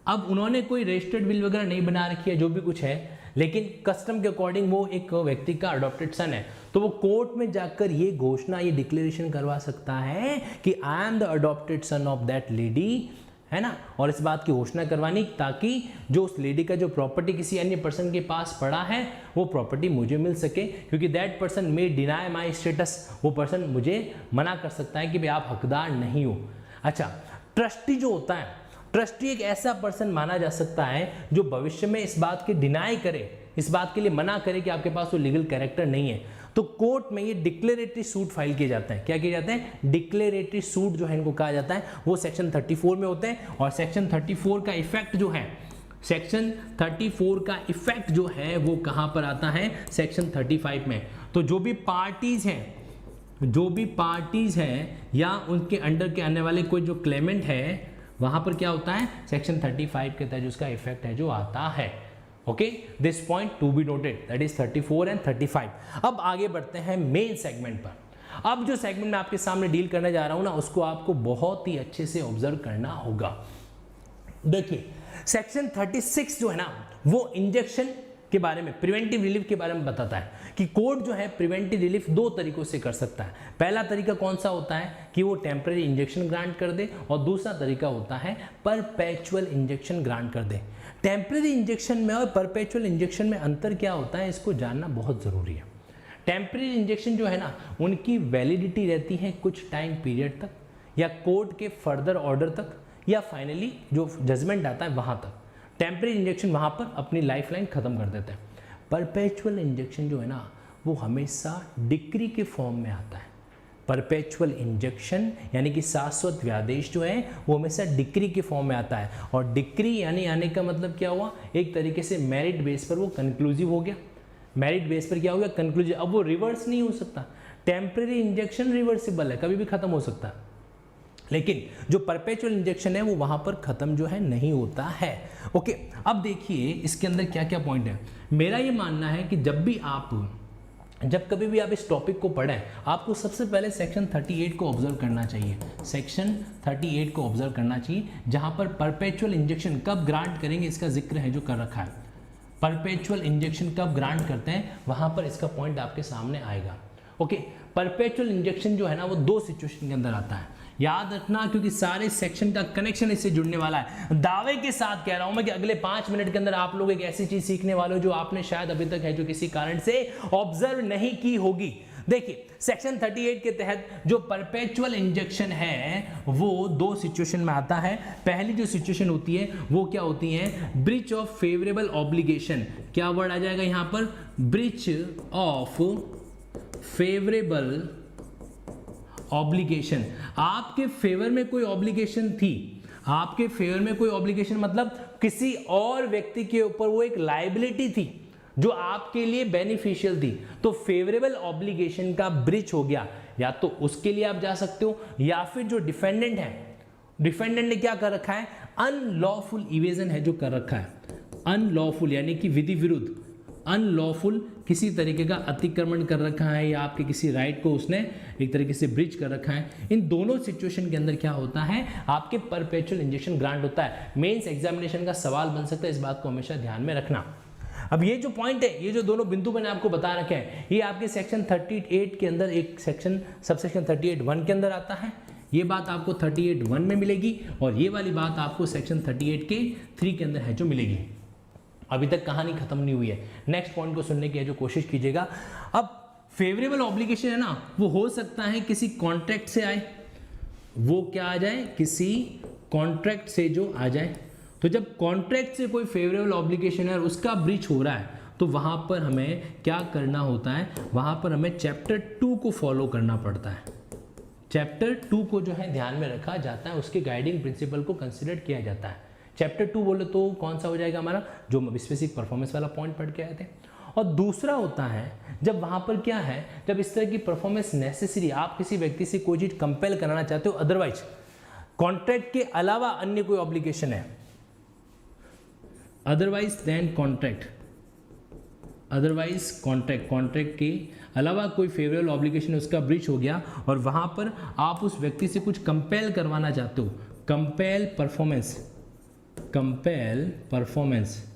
अब उन्होंने कोई रजिस्टर्ड विल वगैरह नहीं बना रखी है, जो भी कुछ है, लेकिन कस्टम के अकॉर्डिंग वो एक व्यक्ति का अडॉप्टेड सन है, तो वो कोर्ट में जाकर ये घोषणा, ये डिक्लेरेशन करवा सकता है कि I am the adopted son of that lady, है ना। और इस बात की घोषणा करवानी ताकि जो उस लेडी का जो प्रॉपर्टी किसी अन्य पर्सन के पास पड़ा है वो प्रॉपर्टी मुझे मिल सके, क्योंकि that person may deny my status, वो पर्सन मुझे मना कर सकता है कि भाई आप हकदार नहीं हो। अच्छा, ट्रस्टी जो होता है, ट्रस्टी एक ऐसा पर्सन माना जा सकता है जो भविष्य में इस बात की डिनाई करे, इस बात के लिए मना करे कि आपके पास वो लीगल कैरेक्टर नहीं है। तो कोर्ट में ये डिक्लेरेटरी सूट फाइल किए जाते हैं। क्या किए जाते हैं, डिक्लेरेटरी सूट जो है इनको कहा जाता है, वो सेक्शन 34 में होते हैं। और सेक्शन 34 का इफेक्ट जो है, सेक्शन 34 का इफेक्ट जो है वो कहां पर आता है, सेक्शन 35 में। तो जो भी पार्टीज हैं, जो भी पार्टीज हैं या उनके अंडर के आने वाले कोई जो क्लेमेंट है, वहां पर क्या होता है, सेक्शन 35 के तहत उसका इफेक्ट है जो आता है। Okay, this point to be noted, that is 34 and 35। अब आगे बढ़ते हैं मेन सेगमेंट पर। अब जो सेगमेंट मैं आपके सामने डील करने जा रहा हूं ना, उसको आपको बहुत ही अच्छे से ऑब्जर्व करना होगा। देखिए, सेक्शन 36 जो है ना, वो इंजेक्शन के बारे में, प्रिवेंटिव रिलीफ के बारे में बताता है कि कोर्ट जो है प्रिवेंटिव रिलीफ दो तरीकों से कर सकता है। पहला तरीका कौन सा होता है कि वो टेम्पररी इंजेक्शन ग्रांट कर दे, और दूसरा तरीका होता है परपेचुअल इंजेक्शन ग्रांट कर दे। टेम्पररी इंजेक्शन में और परपेचुअल इंजेक्शन में अंतर क्या होता है, इसको जानना बहुत जरूरी है। टेम्पररी इंजेक्शन जो है ना, उनकी वैलिडिटी रहती है कुछ टाइम पीरियड तक, या कोर्ट के फर्दर ऑर्डर तक, या फाइनली जो जजमेंट आता है वहां तक। टेम्पररी इंजेक्शन वहां पर अपनी लाइफ लाइन खत्म कर देते हैं। परपेचुअल इंजेक्शन जो है ना, वो हमेशा डिक्री के फॉर्म में आता है। परपेचुअल इंजेक्शन यानी कि शाश्वत व्यादेश जो है, वो हमेशा डिक्री के फॉर्म में आता है। और डिक्री यानी आने का मतलब क्या हुआ, एक तरीके से मेरिट बेस पर वो कंक्लूसिव हो गया। मेरिट बेस पर क्या हो गया, कंक्लूसिव। अब वो रिवर्स नहीं हो सकता। टेम्पररी इंजेक्शन रिवर्सिबल है, कभी भी खत्म हो सकता है, लेकिन जो परपेचुअल इंजेक्शन है वो वहां पर खत्म जो है नहीं होता है। ओके, अब देखिए इसके अंदर क्या क्या पॉइंट है। मेरा ये मानना है कि जब कभी भी आप इस टॉपिक को पढ़ें, आपको सबसे पहले सेक्शन 38 को ऑब्जर्व करना चाहिए। सेक्शन 38 को ऑब्जर्व करना चाहिए, जहां पर परपेचुअल इंजेक्शन कब ग्रांट करेंगे इसका जिक्र है जो कर रखा है। परपेचुअल इंजेक्शन कब ग्रांट करते हैं, वहां पर इसका पॉइंट आपके सामने आएगा। ओके, परपेचुअल इंजेक्शन जो है ना, वो दो सिचुएशन के अंदर आता है, याद रखना, क्योंकि सारे सेक्शन का कनेक्शन इससे जुड़ने वाला है। दावे के साथ कह रहा हूं मैं कि अगले 5 मिनट के अंदर आप लोग एक ऐसी चीज सीखने वाले हो जो आपने शायद अभी तक है जो किसी कारण से ऑब्जर्व नहीं की होगी। देखिए, सेक्शन 38 के तहत जो परपेचुअल इंजेक्शन है वो दो सिचुएशन में आता है। पहली जो सिचुएशन होती है वो क्या होती है, ब्रीच ऑफ फेवरेबल ऑब्लिगेशन। क्या वर्ड आ जाएगा यहां पर, ब्रीच ऑफ फेवरेबल ऑब्लिगेशन। आपके फेवर में कोई ऑब्लिगेशन थी, आपके फेवर में कोई ऑब्लिगेशन मतलब किसी और व्यक्ति के ऊपर वो एक लायबिलिटी थी जो आपके लिए बेनिफिशियल थी, तो फेवरेबल ऑब्लिगेशन का ब्रीच हो गया। या तो उसके लिए आप जा सकते हो, या फिर जो डिफेंडेंट है, डिफेंडेंट ने क्या कर रखा है, अनलॉफुल इवेजन है जो कर रखा है। अनलॉफुल यानी कि विधि विरुद्ध, अनलॉफुल किसी तरीके का अतिक्रमण कर रखा है, या आपके किसी राइट को उसने एक तरीके से ब्रीच कर रखा है। इन दोनों सिचुएशन के अंदर क्या होता है, आपके परपेचुअल इंजेक्शन ग्रांट होता है। मेंस एग्जामिनेशन का सवाल बन सकता है, इस बात को हमेशा ध्यान में रखना। अब ये जो पॉइंट है, ये जो दोनों बिंदु मैंने आपको बता रखे हैं, ये आपके सेक्शन 38 के अंदर एक सेक्शन सबसेक्शन 38(1) के अंदर आता है। ये बात आपको 38(1) में मिलेगी, और ये वाली बात आपको सेक्शन 38 के 3 के अंदर है जो मिलेगी। अभी तक कहानी खत्म नहीं हुई है, नेक्स्ट पॉइंट को सुनने की जो कोशिश कीजिएगा। अब फेवरेबल ऑब्लिगेशन है ना, वो हो सकता है किसी कॉन्ट्रैक्ट से आए, वो क्या आ जाए, किसी कॉन्ट्रैक्ट से जो आ जाए। तो जब कॉन्ट्रैक्ट से कोई फेवरेबल ऑब्लिगेशन है और उसका ब्रीच हो रहा है, तो वहां पर हमें क्या करना होता है, वहां पर हमें चैप्टर 2 को फॉलो करना पड़ता है। चैप्टर 2 को जो है ध्यान में रखा जाता है, उसके गाइडिंग प्रिंसिपल को कंसिडर किया जाता है। चैप्टर 2 बोले तो कौन सा हो जाएगा हमारा, जो स्पेसिफिक परफॉर्मेंस वाला पॉइंट पढ़ के आए थे। और दूसरा होता है जब वहां पर क्या है, जब इस तरह की परफॉर्मेंस नेसेसरी, आप किसी व्यक्ति से कोई चीज कंपेल कराना चाहते हो, अदरवाइज कॉन्ट्रैक्ट के अलावा अन्य कोई ऑब्लिगेशन है, otherwise then contract, otherwise contract के अलावा कोई फेवरेबल ऑब्लिगेशन उसका ब्रीच हो गया, और वहां पर आप उस व्यक्ति से कुछ कंपेल करवाना चाहते हो, कंपेल परफॉर्मेंस, कंपेल परफॉर्मेंस।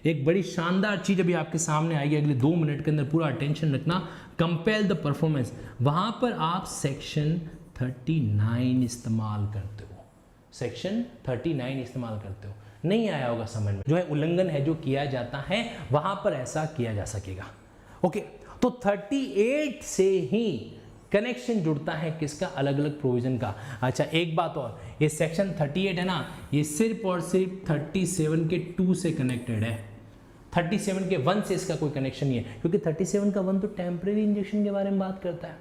एक बड़ी शानदार चीज अभी आपके सामने आएगी, अगले 2 मिनट के अंदर पूरा अटेंशन रखना। कंपेल द परफॉर्मेंस, वहां पर आप सेक्शन 39 इस्तेमाल करते हो, सेक्शन 39 इस्तेमाल करते हो। नहीं आया होगा समझ में, जो है उल्लंघन है जो किया जाता है, वहां पर ऐसा किया जा सकेगा। ओके, तो 38 से ही कनेक्शन जुड़ता है किसका, अलग अलग प्रोविजन का। अच्छा, एक बात और, ये सेक्शन 38 है ना, ये सिर्फ और सिर्फ 37 के 2 से कनेक्टेड है, 37 के 1 से इसका कोई कनेक्शन नहीं है, क्योंकि 37 का 1 तो टेम्परेरी इंजेक्शन के बारे में बात करता है।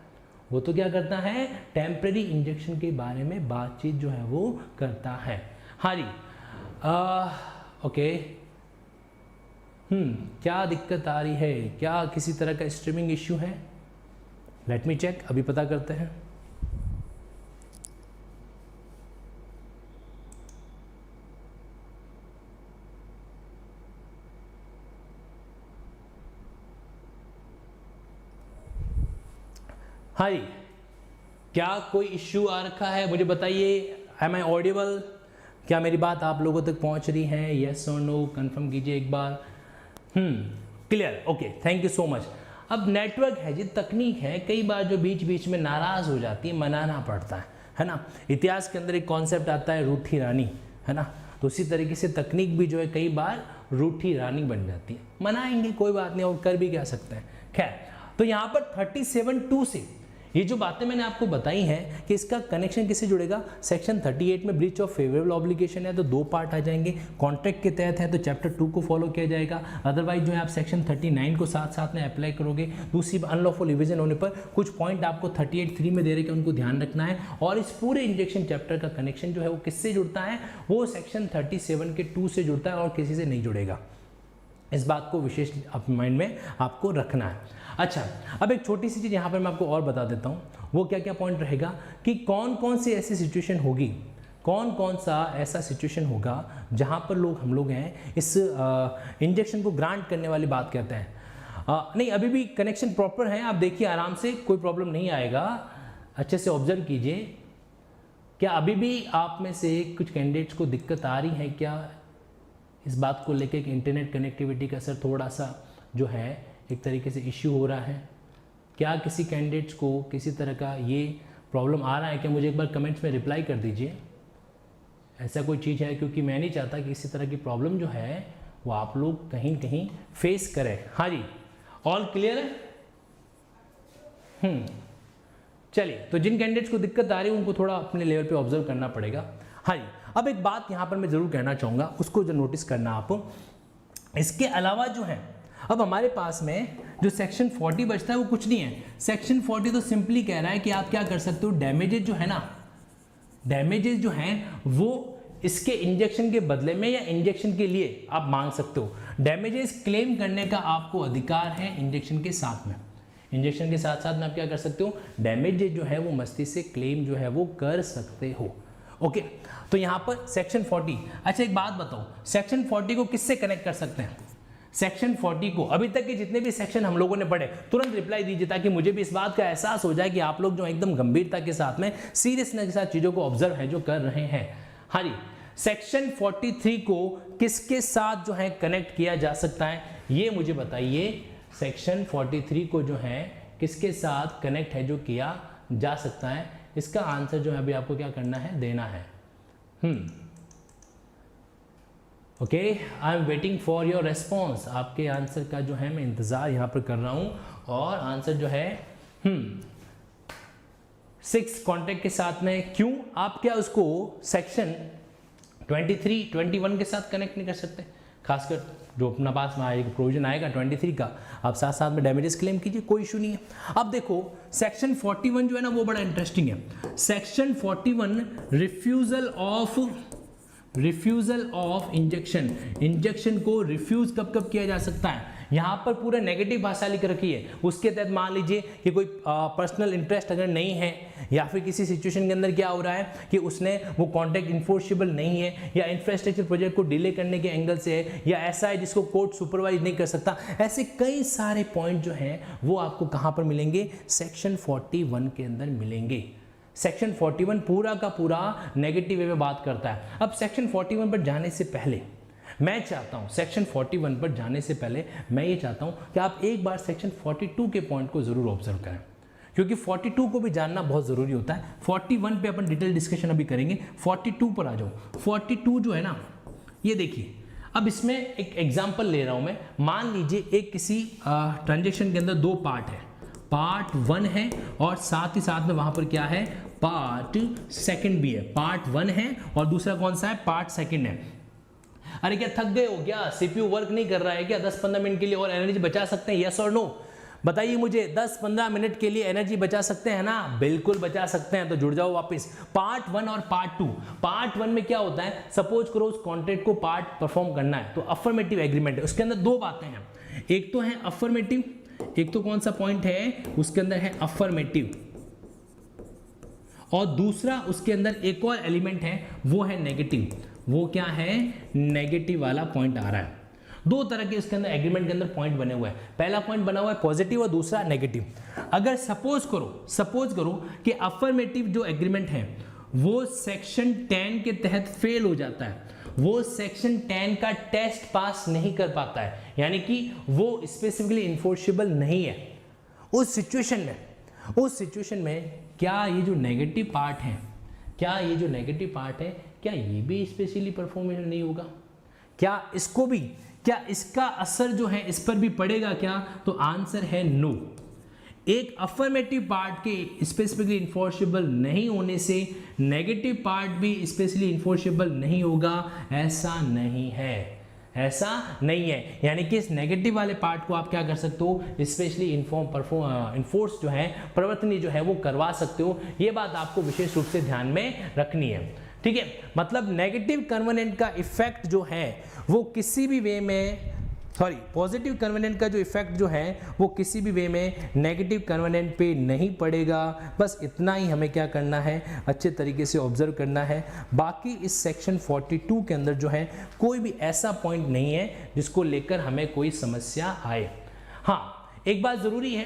वो तो क्या करता है, टेम्परेरी इंजेक्शन के बारे में बातचीत जो है वो करता है। हाँ जी, ओके, क्या दिक्कत आ रही है, क्या किसी तरह का स्ट्रीमिंग इश्यू है, लेट मी चेक, अभी पता करते हैं। हाँ जी, क्या कोई इश्यू आ रखा है मुझे बताइए। Am I audible? क्या मेरी बात आप लोगों तक पहुंच रही है? येस और नो कंफर्म कीजिए एक बार। Clear, okay, thank you so much. अब नेटवर्क है जी, तकनीक है, कई बार जो बीच बीच में नाराज हो जाती है, मनाना पड़ता है ना। इतिहास के अंदर एक कॉन्सेप्ट आता है रूठी रानी, है ना। तो उसी तरीके से तकनीक भी जो है कई बार रूठी रानी बन जाती है। मनाएंगे, कोई बात नहीं, और कर भी क्या सकते हैं। खैर, तो यहाँ पर 37(2) से ये जो बातें मैंने आपको बताई हैं कि इसका कनेक्शन किससे जुड़ेगा। सेक्शन 38 में ब्रीच ऑफ फेवरेबल ऑब्लिगेशन है तो 2 पार्ट आ जाएंगे। कॉन्ट्रैक्ट के तहत है तो चैप्टर 2 को फॉलो किया जाएगा। अदरवाइज जो है आप सेक्शन 39 को साथ साथ में अप्लाई करोगे। दूसरी अनलॉफुल इविजन होने पर कुछ पॉइंट आपको 38(3) में दे रहे कि उनको ध्यान रखना है। और इस पूरे इंजेक्शन चैप्टर का कनेक्शन जो है वो किससे जुड़ता है, वो सेक्शन 37 के 2 से जुड़ता है और किसी से नहीं जुड़ेगा। इस बात को विशेष अपने माइंड में आपको रखना है। अच्छा, अब एक छोटी सी चीज़ यहाँ पर मैं आपको और बता देता हूँ, वो क्या क्या पॉइंट रहेगा कि कौन कौन सी ऐसी सिचुएशन होगी, कौन कौन सा ऐसा सिचुएशन होगा जहाँ पर हम लोग हैं इस इंजेक्शन को ग्रांट करने वाली बात कहते हैं। नहीं, अभी भी कनेक्शन प्रॉपर है, आप देखिए आराम से, कोई प्रॉब्लम नहीं आएगा। अच्छे से ऑब्जर्व कीजिए। क्या अभी भी आप में से कुछ कैंडिडेट्स को दिक्कत आ रही है क्या इस बात को लेकर कि इंटरनेट कनेक्टिविटी का सर थोड़ा सा जो है एक तरीके से इश्यू हो रहा है? क्या किसी कैंडिडेट्स को किसी तरह का ये प्रॉब्लम आ रहा है क्या? मुझे एक बार कमेंट्स में रिप्लाई कर दीजिए। ऐसा कोई चीज़ है, क्योंकि मैं नहीं चाहता कि इसी तरह की प्रॉब्लम जो है वो आप लोग कहीं कहीं फेस करें। हाँ जी, ऑल क्लियर है? चलिए, तो जिन कैंडिडेट्स को दिक्कत आ रही है उनको थोड़ा अपने लेवल पे ऑब्जर्व करना पड़ेगा। हाँ जी, अब एक बात यहाँ पर मैं ज़रूर कहना चाहूँगा, उसको जो नोटिस करना आप। इसके अलावा जो है अब हमारे पास में जो सेक्शन 40 बचता है वो कुछ नहीं है। सेक्शन 40 तो सिंपली कह रहा है कि आप क्या कर सकते हो, डैमेजेस जो है ना, डैमेजेस जो हैं वो इसके इंजेक्शन के बदले में या इंजेक्शन के लिए आप मांग सकते हो। डैमेजेस क्लेम करने का आपको अधिकार है इंजेक्शन के साथ में। इंजेक्शन के साथ साथ में आप क्या कर सकते हो, डैमेजेस जो है वो मस्तिष्क से क्लेम जो है वो कर सकते हो। ओके, तो यहाँ पर सेक्शन 40। अच्छा, एक बात बताओ, सेक्शन 40 को किससे कनेक्ट कर सकते हैं? सेक्शन 40 को अभी तक के जितने भी सेक्शन हम लोगों ने पढ़े तुरंत रिप्लाई दीजिए, ताकि मुझे भी इस बात का एहसास हो जाए कि आप लोग जो एकदम गंभीरता के साथ में, सीरियसनेस के साथ चीज़ों को ऑब्जर्व है जो कर रहे हैं। हाँ जी, सेक्शन 43 को किसके साथ जो है कनेक्ट किया जा सकता है, ये मुझे बताइए। सेक्शन 43 को जो है किसके साथ कनेक्ट है जो किया जा सकता है? इसका आंसर जो है अभी आपको क्या करना है, देना है। Okay, I am waiting for your response. आपके आंसर का जो है मैं इंतज़ार यहाँ पर कर रहा हूँ। और आंसर जो है 6 कॉन्ट्रैक्ट के साथ में। क्यों आप क्या उसको सेक्शन 23, 21 के साथ कनेक्ट नहीं कर सकते? खासकर जो अपना पास में आएगा प्रोविजन आएगा 23 का, आप साथ साथ में डैमेजेस क्लेम कीजिए, कोई इशू नहीं है। अब देखो सेक्शन 41 जो है ना वो बड़ा इंटरेस्टिंग है। Section 41 refusal of injection. Injection को रिफ्यूज कब कब किया जा सकता है? यहाँ पर पूरा नेगेटिव भाषा लिख रखी है। उसके तहत मान लीजिए कि कोई पर्सनल इंटरेस्ट अगर नहीं है, या फिर किसी सिचुएशन के अंदर क्या हो रहा है कि उसने वो कॉन्ट्रैक्ट इन्फोर्सेबल नहीं है, या इंफ्रास्ट्रक्चर प्रोजेक्ट को डिले करने के एंगल से है, या ऐसा है जिसको कोर्ट सुपरवाइज नहीं कर सकता। ऐसे कई सारे पॉइंट जो हैं वो आपको कहाँ पर मिलेंगे? सेक्शन 41 के अंदर मिलेंगे। सेक्शन 41 पूरा का पूरा नेगेटिव वे में बात करता है। अब सेक्शन 41 पर जाने से पहले मैं चाहता हूं, सेक्शन 41 पर जाने से पहले मैं ये चाहता हूं कि आप एक बार सेक्शन 42 के पॉइंट को जरूर ऑब्जर्व करें, क्योंकि 42 को भी जानना बहुत जरूरी होता है। 41 पे अपन डिटेल डिस्कशन अभी करेंगे, 42 पर आ जाओ। 42 जो है ना, ये देखिए, अब इसमें एक एग्जांपल ले रहा हूं मैं। मान लीजिए एक किसी ट्रांजेक्शन के अंदर 2 पार्ट है, पार्ट 1 है और साथ ही साथ में वहां पर क्या है, पार्ट 2 भी है। पार्ट 1 है और दूसरा कौन सा है, पार्ट 2 है। अरे क्या थक गए हो क्या? सीपीयू वर्क नहीं कर रहा है क्या? 10-15 मिनट के लिए और एनर्जी बचा सकते हैं? यस और नो बताइए मुझे। 10-15 मिनट के लिए एनर्जी बचा सकते हैं ना? बिल्कुल बचा सकते हैं। तो जुड़ जाओ वापस। पार्ट 1 और पार्ट 2। पार्ट 1 में क्या होता है, सपोज करो उस कॉन्ट्रैक्ट को पार्ट परफॉर्म करना है तो अफर्मेटिव एग्रीमेंट है। उसके अंदर 2 बातें हैं, एक तो है अफर्मेटिव, एक तो कौन सा पॉइंट है उसके अंदर है अफर्मेटिव, और दूसरा उसके अंदर एक और एलिमेंट है वो है नेगेटिव। वो क्या है, नेगेटिव वाला पॉइंट आ रहा है। दो तरह के इसके अंदर एग्रीमेंट के अंदर पॉइंट बने हुए हैं। पहला पॉइंट बना हुआ है पॉजिटिव और दूसरा नेगेटिव। अगर सपोज करो कि अफर्मेटिव जो एग्रीमेंट है वो सेक्शन 10 के तहत फेल हो जाता है, वो सेक्शन 10 का टेस्ट पास नहीं कर पाता है, यानी कि वो स्पेसिफिकली इन्फोर्सेबल नहीं है, उस सिचुएशन में क्या ये जो नेगेटिव पार्ट है, क्या ये भी स्पेशली परफॉर्मेशन नहीं होगा? क्या इसका असर जो है इस पर भी पड़ेगा क्या? तो आंसर है नो। एक अफर्मेटिव पार्ट के स्पेसिफिकली इन्फोर्सेबल नहीं होने से नेगेटिव पार्ट भी स्पेशली इन्फोर्सेबल नहीं होगा, ऐसा नहीं है। यानी कि इस नेगेटिव वाले पार्ट को आप क्या कर सकते हो, स्पेशली इन्फोर्स जो है, प्रवर्तनीय जो है वो करवा सकते हो। ये बात आपको विशेष रूप से ध्यान में रखनी है, ठीक है। मतलब नेगेटिव कन्वेनेंट का इफेक्ट जो है वो किसी भी वे में, पॉजिटिव कन्वेनेंट का जो इफेक्ट जो है वो किसी भी वे में नेगेटिव कन्वेनेंट पे नहीं पड़ेगा। बस इतना ही हमें क्या करना है, अच्छे तरीके से ऑब्जर्व करना है। बाकी इस सेक्शन 42 के अंदर जो है कोई भी ऐसा पॉइंट नहीं है जिसको लेकर हमें कोई समस्या आए। हाँ, एक बात जरूरी है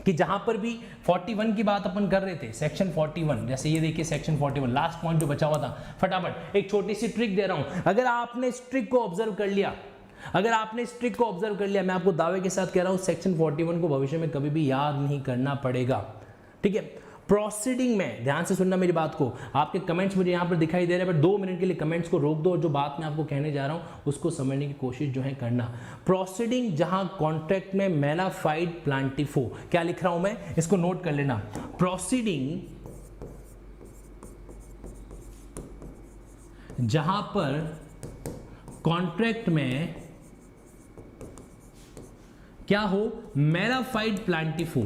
कि जहां पर भी 41 की बात अपन कर रहे थे, सेक्शन 41, जैसे ये देखिए सेक्शन 41 लास्ट पॉइंट जो बचा हुआ था, फटाफट एक छोटी सी ट्रिक दे रहा हूं। अगर आपने इस ट्रिक को ऑब्जर्व कर लिया, मैं आपको दावे के साथ कह रहा हूं सेक्शन 41 को भविष्य में कभी भी याद नहीं करना पड़ेगा, ठीक है। प्रोसीडिंग में ध्यान से सुनना मेरी बात को, आपके कमेंट्स मुझे यहां पर दिखाई दे रहे हैं, पर 2 मिनट के लिए कमेंट्स को रोक दो और जो बात मैं आपको कहने जा रहा हूं उसको समझने की कोशिश जो है करना। प्रोसीडिंग जहां कॉन्ट्रैक्ट में मेलाफाइड प्लांटिफो, क्या लिख रहा हूं मैं, इसको नोट कर लेना। प्रोसीडिंग जहां पर कॉन्ट्रैक्ट में क्या हो, मेलाफाइड प्लांटिफो।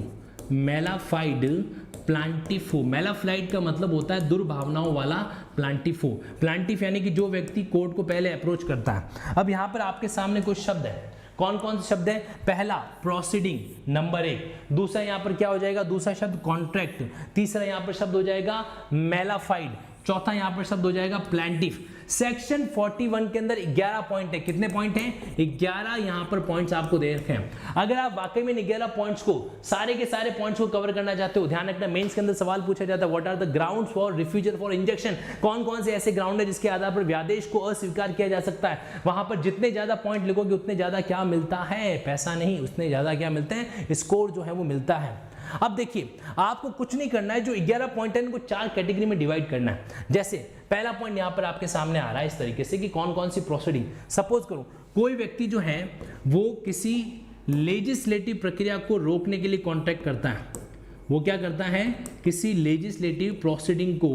मेलाफ्लाइड का मतलब होता है दुर्भावनाओं वाला प्लांटिफ यानी कि जो व्यक्ति कोर्ट को पहले अप्रोच करता है। अब यहां पर आपके सामने कुछ शब्द है, कौन कौन से शब्द है? पहला प्रोसीडिंग, नंबर 1। दूसरा यहां पर क्या हो जाएगा, दूसरा शब्द कॉन्ट्रैक्ट। तीसरा यहां पर शब्द हो जाएगा मेलाफाइड। चौथा यहां पर शब्द हो जाएगा प्लांटिफ। सेक्शन 41 के अंदर 11 पॉइंट है। कितने पॉइंट हैं? 11 यहां पर पॉइंट्स आपको दे रखे हैं। अगर आप वाकई में 11 पॉइंट्स को, सारे के सारे पॉइंट्स को कवर करना चाहते हो, ध्यान रखना मेंस के अंदर सवाल पूछा जाता है, what are the grounds for refusal for injection, कौन कौन से ऐसे ग्राउंड है जिसके आधार पर व्यादेश को अस्वीकार किया जा सकता है। वहां पर जितने ज्यादा पॉइंट लिखोगे उतने ज्यादा क्या मिलता है, पैसा नहीं, उतने ज्यादा क्या मिलते हैं, स्कोर जो है वो मिलता है। अब देखिए, आपको कुछ नहीं करना है, जो 11 पॉइंट है इनको 4 कैटेगरी में डिवाइड करना है। जैसे पहला पॉइंट यहां पर आपके सामने आ रहा है इस तरीके से कि कौन कौन सी प्रोसीडिंग। सपोज करो कोई व्यक्ति जो है वो किसी लेजिस्लेटिव प्रक्रिया को रोकने के लिए कॉन्ट्रैक्ट करता है, वो क्या करता है, किसी लेजिस्लेटिव प्रोसीडिंग को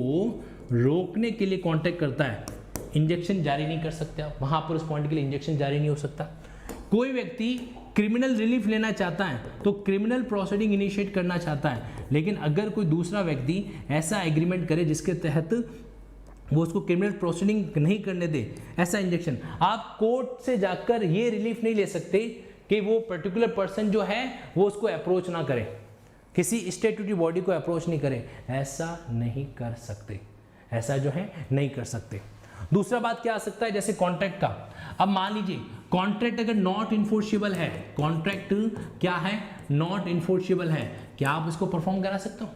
रोकने के लिए कॉन्ट्रैक्ट करता है। इंजेक्शन जारी नहीं कर सकता, वहां पर उस पॉइंट के लिए इंजेक्शन जारी नहीं हो सकता। कोई व्यक्ति क्रिमिनल रिलीफ लेना चाहता है तो क्रिमिनल प्रोसीडिंग इनिशिएट करना चाहता है, लेकिन अगर कोई दूसरा व्यक्ति ऐसा एग्रीमेंट करे जिसके तहत वो उसको क्रिमिनल प्रोसीडिंग नहीं करने दे, ऐसा इंजेक्शन, आप कोर्ट से जाकर ये रिलीफ नहीं ले सकते कि वो पर्टिकुलर पर्सन जो है वो उसको अप्रोच ना करे, किसी स्टैट्यूटरी बॉडी को अप्रोच नहीं करे, ऐसा नहीं कर सकते, ऐसा जो है नहीं कर सकते। दूसरा बात क्या आ सकता है, जैसे कॉन्ट्रैक्ट का। अब मान लीजिए कॉन्ट्रैक्ट अगर नॉट इन्फोर्सेबल है, कॉन्ट्रैक्ट क्या है, नॉट इन्फोर्सेबल है, क्या आप इसको परफॉर्म करा सकते हो?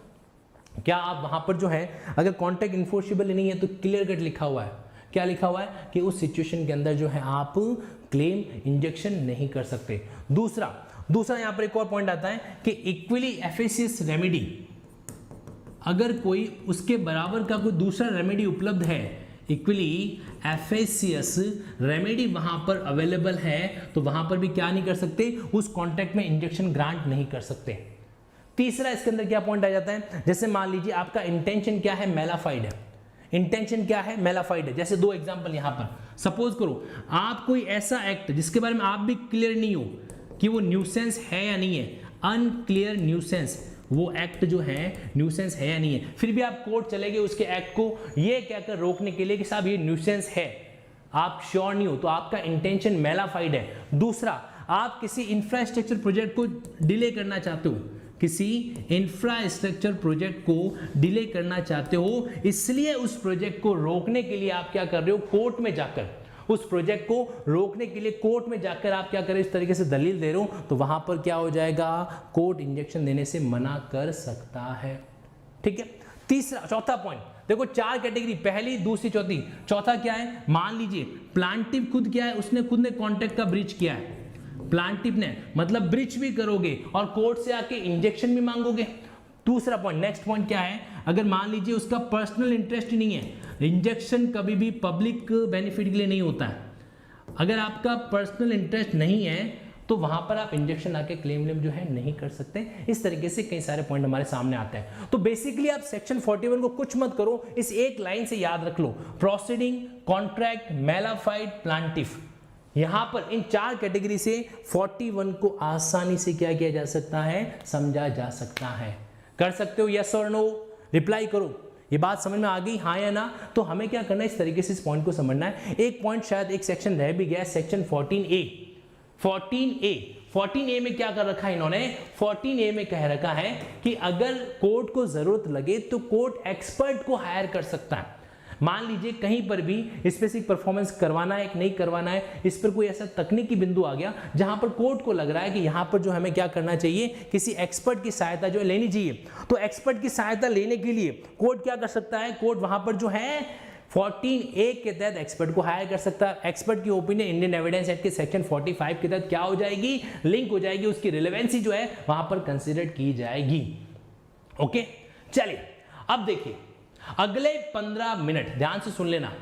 क्या आप वहां पर जो है, अगर कॉन्ट्रैक्ट इन्फोर्सेबल नहीं है तो क्लियर कट लिखा हुआ है, क्या लिखा हुआ है कि उस सिचुएशन के अंदर जो है आप क्लेम इंजेक्शन नहीं कर सकते। दूसरा यहां पर एक और पॉइंट आता है कि इक्वली एफिशिएंट रेमेडी, अगर कोई उसके बराबर का कोई दूसरा रेमेडी उपलब्ध है, इक्वली एफिशिएंस रेमेडी वहां पर अवेलेबल है, तो वहां पर भी क्या नहीं कर सकते, उस कॉन्ट्रैक्ट में इंजेक्शन ग्रांट नहीं कर सकते। तीसरा इसके अंदर क्या पॉइंट आ जाता है, जैसे मान लीजिए आपका इंटेंशन क्या है, मेलाफाइड है, इंटेंशन क्या है, मेलाफाइड है। जैसे 2 एग्जांपल यहां पर, सपोज करो आप कोई ऐसा एक्ट जिसके बारे में आप भी क्लियर नहीं हो कि वो न्यूसेंस है या नहीं है, अनक्लियर न्यूसेंस, वो एक्ट जो है न्यूसेंस है या नहीं है, फिर भी आप कोर्ट चले गए उसके एक्ट को ये कहकर रोकने के लिए कि साहब ये न्यूसेंस है, आप श्योर नहीं हो, तो आपका इंटेंशन मेलाफाइड है। दूसरा, आप किसी इंफ्रास्ट्रक्चर प्रोजेक्ट को डिले करना चाहते हो, किसी इंफ्रास्ट्रक्चर प्रोजेक्ट को डिले करना चाहते हो, इसलिए उस प्रोजेक्ट को रोकने के लिए आप क्या कर रहे हो, कोर्ट में जाकर उस प्रोजेक्ट को रोकने के लिए कोर्ट में जाकर आप क्या करें, इस तरीके से दलील दे रहे हो, तो वहां पर क्या हो जाएगा, कोर्ट इंजेक्शन देने से मना कर सकता है। ठीक है, चौथा पॉइंट देखो, 4 कैटेगरी, पहली, दूसरी, चौथी। चौथा क्या है, मान लीजिए प्लांटिव खुद क्या है, उसने खुद ने कॉन्ट्रैक्ट का ब्रीच किया है, प्लांटिव ने, मतलब ब्रीच भी करोगे और कोर्ट से आके इंजेक्शन भी मांगोगे। दूसरा पॉइंट, नेक्स्ट पॉइंट क्या है, अगर मान लीजिए उसका पर्सनल इंटरेस्ट नहीं है, इंजेक्शन कभी भी पब्लिक बेनिफिट के लिए नहीं होता है, अगर आपका पर्सनल इंटरेस्ट नहीं है तो वहां पर आप इंजेक्शन आके क्लेम जो है नहीं कर सकते। इस तरीके से कई सारे पॉइंट हमारे सामने आते हैं। तो बेसिकली आप सेक्शन 41 को कुछ मत करो, इस एक लाइन से याद रख लो, प्रोसीडिंग, कॉन्ट्रैक्ट, मेलाफाइड, प्लांटिव। यहां पर इन 4 कैटेगरी से 41 को आसानी से क्या किया जा सकता है, समझा जा सकता है। कर सकते हो यस और नो, रिप्लाई करो। ये बात समझ में आ गई, हाँ या ना? तो हमें क्या करना है, इस तरीके से इस पॉइंट को समझना है। एक पॉइंट शायद एक सेक्शन रह भी गया, सेक्शन 14A। 14A में क्या कर रखा है इन्होंने, 14A में कह रखा है कि अगर कोर्ट को जरूरत लगे तो कोर्ट एक्सपर्ट को हायर कर सकता है। मान लीजिए कहीं पर भी स्पेसिफिक परफॉर्मेंस करवाना है कि नहीं करवाना है, इस पर कोई ऐसा तकनीकी बिंदु आ गया जहां पर कोर्ट को लग रहा है कि यहां पर जो हमें क्या करना चाहिए, किसी एक्सपर्ट की सहायता जो है लेनी चाहिए, तो एक्सपर्ट की सहायता लेने के लिए कोर्ट क्या कर सकता है, कोर्ट वहां पर जो है 14A के तहत एक्सपर्ट को हायर कर सकता है। एक्सपर्ट की ओपिनियन इंडियन एविडेंस एक्ट के सेक्शन 45 के तहत क्या हो जाएगी, लिंक हो जाएगी, उसकी रिलेवेंसी जो है वहां पर कंसीडर की जाएगी। ओके, चलिए अब देखिए अगले 15 मिनट ध्यान से सुन लेना,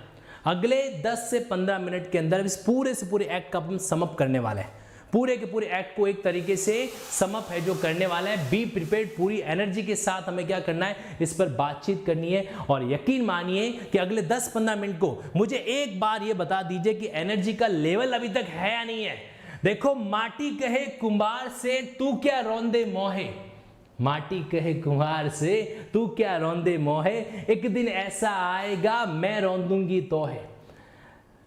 अगले 10 से 15 मिनट के अंदर इस पूरे से पूरे एक्ट का अपन समअप करने वाले हैं। पूरे के पूरे एक्ट को एक तरीके से समअप है जो करने वाला है। बी प्रिपेयर्ड, पूरी एनर्जी के साथ हमें क्या करना है, इस पर बातचीत करनी है। और यकीन मानिए कि अगले 10-15 मिनट को मुझे एक बार ये बता दीजिए कि एनर्जी का लेवल अभी तक है या नहीं है। देखो, माटी कहे कुंभार से तू क्या रौंदे मोहे, माटी कहे कुम्हार से तू क्या रौंदे मोहे, एक दिन ऐसा आएगा मैं रौंदूंगी तो है।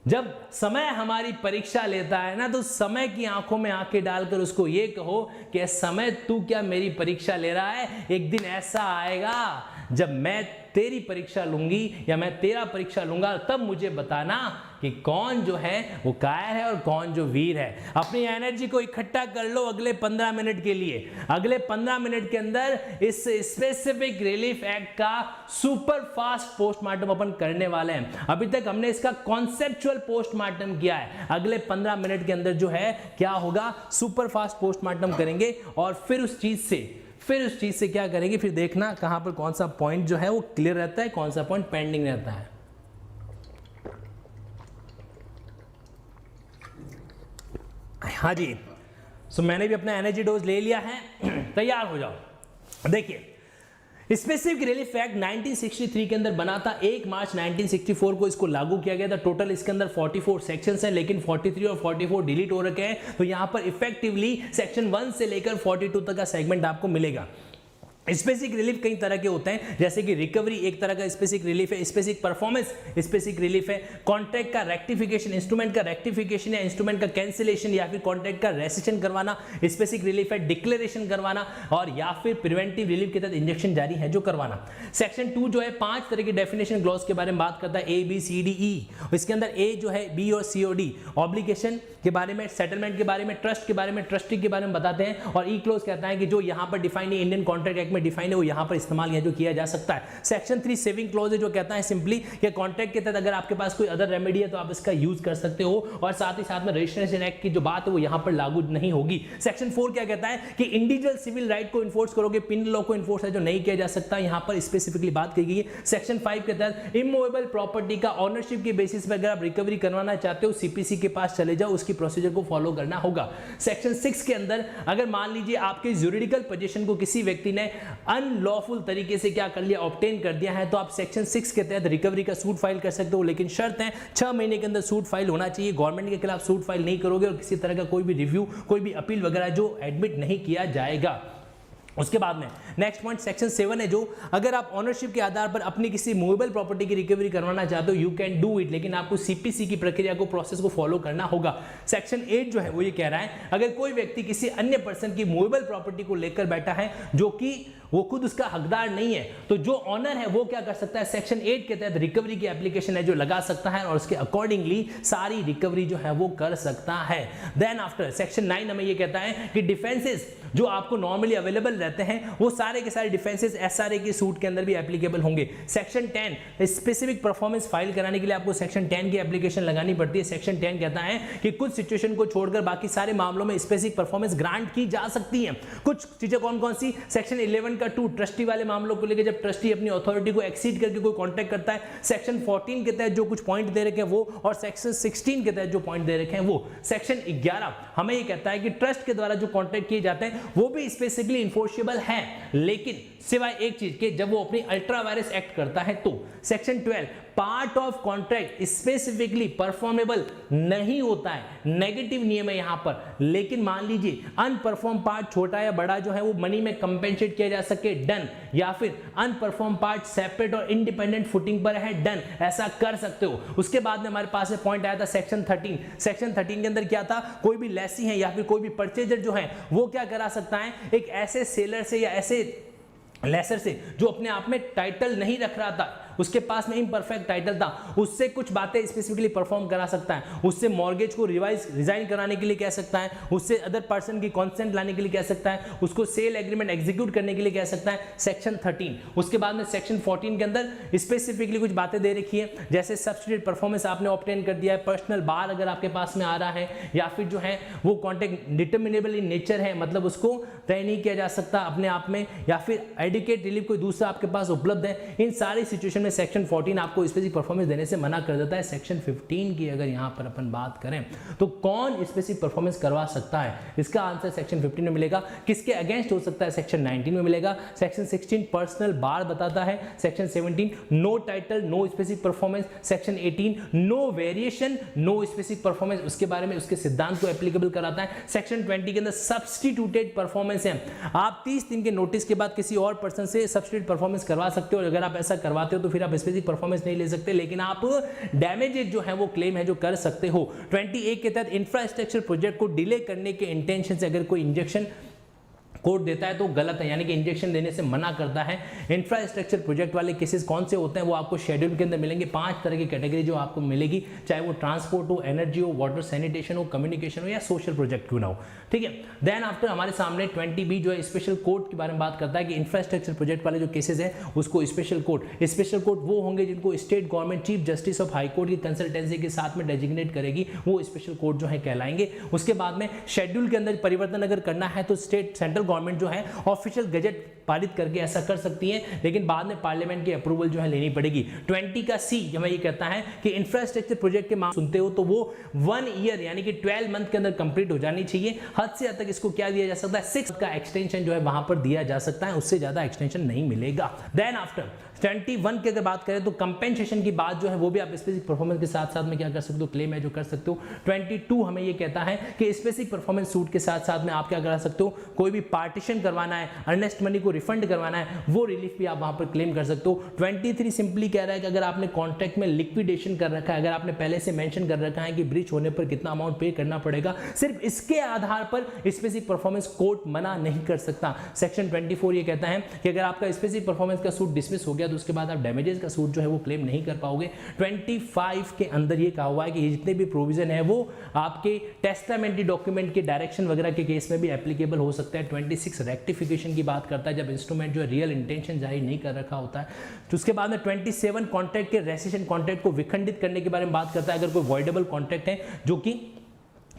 जब समय हमारी परीक्षा लेता है ना, तो समय की आंखों में आंखें डालकर उसको ये कहो कि समय तू क्या मेरी परीक्षा ले रहा है, एक दिन ऐसा आएगा जब मैं तेरी परीक्षा लूंगी या मैं तेरा परीक्षा लूंगा, तब मुझे बताना कि कौन जो है वो कायर है और कौन जो वीर है। अपनी एनर्जी को इकट्ठा कर लो अगले 15 मिनट के लिए। अगले 15 मिनट के अंदर इस स्पेसिफिक रिलीफ एक्ट का सुपर फास्ट पोस्टमार्टम अपन करने वाले हैं। अभी तक हमने इसका कॉन्सेप्चुअल पोस्टमार्टम किया है, अगले 15 मिनट के अंदर जो है क्या होगा, सुपर फास्ट पोस्टमार्टम करेंगे और फिर उस चीज से क्या करेंगे, फिर देखना कहां पर कौन सा पॉइंट जो है वो क्लियर रहता है, कौन सा पॉइंट पेंडिंग रहता है। हाँ जी, सो मैंने भी अपना एनर्जी डोज ले लिया है, तैयार हो जाओ। देखिए, स्पेसिफिक रिलीफ एक्ट 1963 के अंदर बना था, 1 मार्च 1964 को इसको लागू किया गया था। टोटल इसके अंदर 44 सेक्शंस हैं, लेकिन 43 और 44 डिलीट हो रखे हैं, तो यहां पर इफेक्टिवली सेक्शन 1 से लेकर 42 तक का सेगमेंट आपको मिलेगा। स्पेसिफिक रिलीफ कई तरह के होते हैं, जैसे कि रिकवरी एक तरह का स्पेसिफिक रिलीफ है, स्पेसिफिक परफॉर्मेंस स्पेसिफिक रिलीफ है, कॉन्ट्रैक्ट का रेक्टिफिकेशन, इंस्ट्रूमेंट का रेक्टिफिकेशन या इंस्ट्रूमेंट का कैंसिलेशन या फिर कॉन्ट्रैक्ट का रेसिशन करवाना स्पेसिफिक रिलीफ है, डिक्लेरेशन करवाना और या फिर प्रिवेंटिव रिलीफ के तहत इंजेक्शन जारी है जो करवाना। सेक्शन 2 जो है 5 तरह की डेफिनेशन क्लॉज के बारे में बात करता है, A B C D E। इसके अंदर A जो है B और C और D ऑब्लिगेशन के बारे में, सेटलमेंट के बारे में, ट्रस्ट के बारे में, ट्रस्टी के बारे में बताते हैं, और E क्लॉज कहता है कि जो यहां पर डिफाइन है इंडियन कॉन्ट्रैक्ट एक्ट में डिफाइन है वो यहां पर इस्तेमाल या जो किया जा सकता है। सेक्शन 3 सेविंग क्लॉज है जो कहता है सिंपली कि कॉन्ट्रैक्ट के तहत अगर आपके पास कोई अदर रेमेडी है तो आप इसका यूज कर सकते हो, और साथ ही साथ में रजिस्ट्रेशन एक्ट की जो बात है वो यहां पर लागू नहीं होगी। सेक्शन 4 क्या कहता है कि इंडिविजुअल सिविल राइट को इन्फोर्स करोगे, पिनल लॉ को इन्फोर्स है जो नहीं किया जा सकता, यहां पर स्पेसिफिकली बात की गई है। सेक्शन 5 के तहत इमूवेबल प्रॉपर्टी का ऑनरशिप की बेसिस पर अगर आप रिकवरी करवाना चाहते हो, सीपीसी के पास चले जाओ, उसकी प्रोसीजर को फॉलो करना होगा। सेक्शन 6 के अंदर अगर मान लीजिए आपके ज्यूरिडिकल पोजीशन को किसी व्यक्ति ने अनलॉफुल तरीके से क्या कर लिया, ऑब्टेन कर दिया है, तो आप सेक्शन 6 के तहत रिकवरी का सूट फाइल कर सकते हो, लेकिन शर्त है 6 महीने के अंदर सूट फाइल होना चाहिए। गवर्नमेंट के खिलाफ सूट फाइल नहीं करोगे और किसी तरह का कोई भी रिव्यू, कोई भी अपील वगैरह जो एडमिट नहीं किया जाएगा। उसके बाद में नेक्स्ट पॉइंट सेक्शन 7 है जो अगर आप ऑनरशिप के आधार पर अपनी किसी मूवेबल प्रॉपर्टी की रिकवरी करवाना चाहते हो, यू कैन डू इट, लेकिन आपको सीपीसी की प्रक्रिया को, प्रोसेस को फॉलो करना होगा। सेक्शन 8 जो है वो ये कह रहा है अगर कोई व्यक्ति किसी अन्य पर्सन की मूवेबल प्रॉपर्टी को लेकर बैठा है जो कि वो खुद उसका हकदार नहीं है, तो जो ऑनर है वो क्या कर सकता है, सेक्शन 8 के तहत रिकवरी की एप्लीकेशन है जो लगा सकता है और उसके अकॉर्डिंगली सारी रिकवरी जो है वो कर सकता है। देन आफ्टर सेक्शन 9 हमें ये कहता है कि डिफेंसेस जो आपको नॉर्मली अवेलेबल रहते हैं वो सारे के सारे डिफेंसेस एसआरए के सूट के अंदर भी एप्लीकेबल होंगे। सेक्शन 10 स्पेसिफिक परफॉर्मेंस फाइल कराने के लिए आपको सेक्शन 10 की एप्लीकेशन लगानी पड़ती है। सेक्शन 10 कहता है कि कुछ सिचुएशन को छोड़कर बाकी सारे मामलों में स्पेसिफिक परफॉर्मेंस ग्रांट की जा सकती है। कुछ चीजें कौन कौन सी, सेक्शन 11 का 2 ट्रस्टी वाले मामलों को लेकर जब ट्रस्टी अपनी अथॉरिटी को एक्सीड करके कोई कॉन्ट्रैक्ट करता है, सेक्शन 14 के तहत जो कुछ पॉइंट दे रखे हैं वो, और सेक्शन 16 के तहत जो पॉइंट दे रखे हैं वो। सेक्शन 11 हमें ये कहता है कि ट्रस्ट के द्वारा जो कॉन्ट्रैक्ट किए जाते हैं वो भी स्पेसिफिकली इन्फोर्सेबल है, लेकिन सिवाय एक चीज के जब वो अपनी अल्ट्रा वायरस एक्ट करता है तो। Section 12 part of contract specifically performable नहीं होता है, नेगेटिव नियम है यहां पर, लेकिन मान लीजिए अनपरफॉर्म पार्ट छोटा या बड़ा जो है वो मनी में कंपेंसेट किया जा सके, डन, या फिर अनपरफॉर्म पार्ट सेपरेट और इंडिपेंडेंट फुटिंग पर है, डन, ऐसा कर सकते हो। उसके बाद में हमारे पास पॉइंट आया था सेक्शन 13। सेक्शन 13 के अंदर क्या था, कोई भी लेसी है या फिर कोई भी परचेजर जो है वो क्या करा सकता है, एक ऐसे सेलर से या ऐसे लेसर से जो अपने आप में टाइटल नहीं रख रहा था, उसके पास में इम्परफेक्ट टाइटल था, उससे कुछ बातें स्पेसिफिकली परफॉर्म करा सकता है, उससे मॉर्गेज को रिजाइन कराने के लिए कह सकता है, उससे अदर पर्सन की कॉन्सेंट लाने के लिए कह सकता है, उसको सेल एग्रीमेंट एग्जीक्यूट करने के लिए कह सकता है, सेक्शन 13। उसके बाद में सेक्शन 14 के अंदर स्पेसिफिकली कुछ बातें दे रखी है, जैसे सब्सिट्यूट परफॉर्मेंस आपने ऑब्टेन कर दिया है, पर्सनल बार अगर आपके पास में आ रहा है, या फिर जो है वो कॉन्ट्रैक्ट डिटर्मिनेबल इन नेचर है, मतलब उसको तय नहीं किया जा सकता अपने आप में, या फिर एडिकेट रिलीफ कोई दूसरा आपके पास उपलब्ध है, इन सारी सिचुएशन में सेक्शन 14 आपको स्पेसिफिक परफॉर्मेंस देने से मना कर देता है। सेक्शन 15 की अगर यहां पर अपन बात करें तो कौन स्पेसिफिक परफॉर्मेंस करवा सकता है, इसका आंसर सेक्शन 15 में मिलेगा। किसके अगेंस्ट हो सकता है, सेक्शन 19 में मिलेगा। सेक्शन 16 पर्सनल बार बताता है, section 17 no title no specific performance, section 18 no variation no specific performance, उसके बारे में उसके सिद्धांत को एप्लीकेबल कराता है। सेक्शन 20 के अंदर सब्स्टिट्यूटेड परफॉर्मेंस है, आप 30 दिन के नोटिस के बाद किसी और पर्सन से सब्स्टिट्यूट परफॉर्मेंस करवा सकते हो, और अगर आप ऐसा करवाते हो तो फिर आप स्पेसिफिक परफॉर्मेंस नहीं ले सकते, लेकिन आप डैमेजेस जो है वो क्लेम है जो कर सकते हो। 21 के तहत इंफ्रास्ट्रक्चर प्रोजेक्ट को डिले करने के इंटेंशन से अगर कोई इंजेक्शन कोड देता है तो गलत है, यानी कि इंजेक्शन देने से मना करता है। इंफ्रास्ट्रक्चर प्रोजेक्ट वाले केसेस कौन से होते हैं वो आपको शेड्यूल के अंदर मिलेंगे। 5 तरह की कैटेगरी जो आपको मिलेगी, चाहे वो ट्रांसपोर्ट हो, एनर्जी हो, वाटर सैनिटेशन हो, कम्युनिकेशन हो या सोशल प्रोजेक्ट क्यों ना हो, ठीक है। देन आफ्टर हमारे सामने 20B जो है स्पेशल कोड के बारे में बात करता है कि इंफ्रास्ट्रक्चर प्रोजेक्ट वाले जो केसेस है उसको स्पेशल कोड वो होंगे जिनको state government chief justice of high court की कंसल्टेंसी के साथ में डेजिग्नेट करेगी, वो स्पेशल कोड जो है कहलाएंगे। उसके बाद में शेड्यूल के अंदर परिवर्तन अगर करना है तो सेंट्रल गवर्नमेंट जो है ऑफिशियल गजट पारित करके ऐसा कर सकती है, लेकिन बाद में पार्लियामेंट की अप्रूवल जो है लेनी पड़ेगी। 20 का C हमें ये कहता है कि इंफ्रास्ट्रक्चर प्रोजेक्ट के मामले सुनते हो तो वो 1 ईयर यानी कि 12 मंथ के अंदर कंप्लीट हो जानी चाहिए। हद से हद तक इसको क्या दिया जा सकता है, 6 का एक्सटेंशन जो है वहां पर दिया जा सकता है, उससे ज्यादा एक्सटेंशन नहीं मिलेगा। देन आफ्टर 21 की अगर बात करें तो कंपेंसेशन की बात जो है वो भी आप स्पेसिफिक परफॉर्मेंस के साथ साथ में क्या कर सकते हो, क्लेम है जो कर सकते हो। 22 हमें ये कहता है कि स्पेसिफिक परफॉर्मेंस सूट के साथ साथ में आप क्या करा सकते हो, कोई भी पार्टीशन करवाना है, अर्नेस्ट मनी को रिफंड करवाना है, वो रिलीफ भी आप वहां पर क्लेम कर सकते हो। 23 सिंपली कह रहा है कि अगर आपने कॉन्ट्रैक्ट में लिक्विडेशन कर रखा है, अगर आपने पहले से मेंशन कर रखा है कि ब्रीच होने पर कितना अमाउंट पे करना पड़ेगा, सिर्फ इसके आधार पर स्पेसिफिक परफॉर्मेंस कोर्ट मना नहीं कर सकता। सेक्शन 24 ये कहता है कि अगर आपका स्पेसिफिक परफॉर्मेंस का सूट डिसमिस हो गया तो उसके बाद आप डैमेजेस का सूट जो है वो क्लेम नहीं कर पाओगे। 25 के अंदर ये कहा हुआ है कि ये जितने भी प्रोविजन है वो आपके टेस्टामेंटरी डॉक्यूमेंट के डायरेक्शन वगैरह के केस में भी एप्लीकेबल हो सकता है। 26 रेक्टिफिकेशन की बात करता है, जब इंस्ट्रूमेंट जो है रियल इंटेंशन जारी नहीं कर रखा होता है। तो उसके बाद में 27 कॉन्ट्रैक्ट के रेसिशन कॉन्ट्रैक्ट को विखंडित करने के बारे में बात करता है। अगर कोई वॉइडेबल कॉन्ट्रैक्ट है जो कि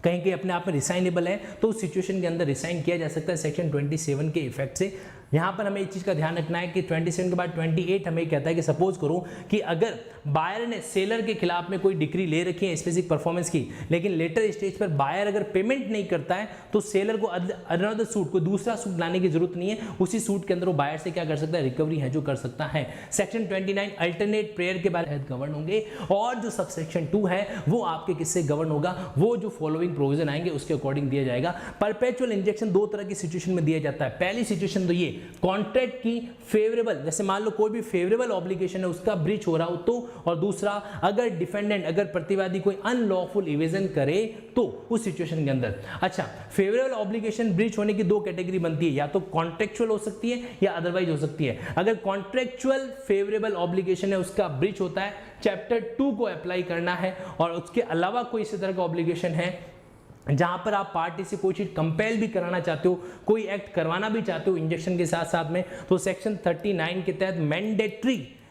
कहीं कहीं अपने आप में रिसाइनेबल है तो उस सिचुएशन के अंदर रिसाइन किया जा सकता है सेक्शन 27 के इफेक्ट से। यहाँ पर हमें इस चीज़ का ध्यान रखना है कि 27 के बाद 28 हमें कहता है कि सपोज करो कि अगर बायर ने सेलर के खिलाफ में कोई डिक्री ले रखी है स्पेसिफिक परफॉर्मेंस की, लेकिन लेटर स्टेज पर बायर अगर पेमेंट नहीं करता है तो सेलर को अनदर सूट, कोई दूसरा सूट लाने की जरूरत नहीं है, उसी सूट के अंदर वो बायर से क्या कर सकता है, रिकवरी है जो कर सकता है। सेक्शन 29 अल्टरनेट प्रेयर के बारे में गवर्न होंगे, और जो सबसेक्शन 2 है वो आपके किससे गवर्न होगा, वो जो फॉलोइंग प्रोविजन आएंगे उसके अकॉर्डिंग दिया जाएगा। परपेचुअल इंजेक्शन 2 तरह की सिचुएशन में दिया जाता है। पहली सिचुएशन तो ये कॉन्ट्रैक्ट की फेवरेबल, जैसे मान लो कोई भी फेवरेबल ऑब्लिगेशन है उसका ब्रीच हो रहा हो तो, और दूसरा अगर डिफेंडेंट, अगर प्रतिवादी कोई अनलॉफुल इवेजन करे तो उस सिचुएशन के अंदर। अच्छा, फेवरेबल ऑब्लिगेशन ब्रीच होने की दो कैटेगरी बनती है, या तो कॉन्ट्रेक्चुअल हो सकती है या अदरवाइज हो सकती है। अगर कॉन्ट्रेक्चुअल फेवरेबल ऑब्लिगेशन है उसका ब्रीच होता है, चैप्टर 2 को अप्लाई करना है, और उसके अलावा कोई इसी तरह का ऑब्लिगेशन है जहां पर आप पार्टी से कोई चीज कंपेल भी कराना चाहते हो, कोई एक्ट करवाना भी चाहते हो इंजेक्शन के साथ साथ में, तो सेक्शन 39 के तहत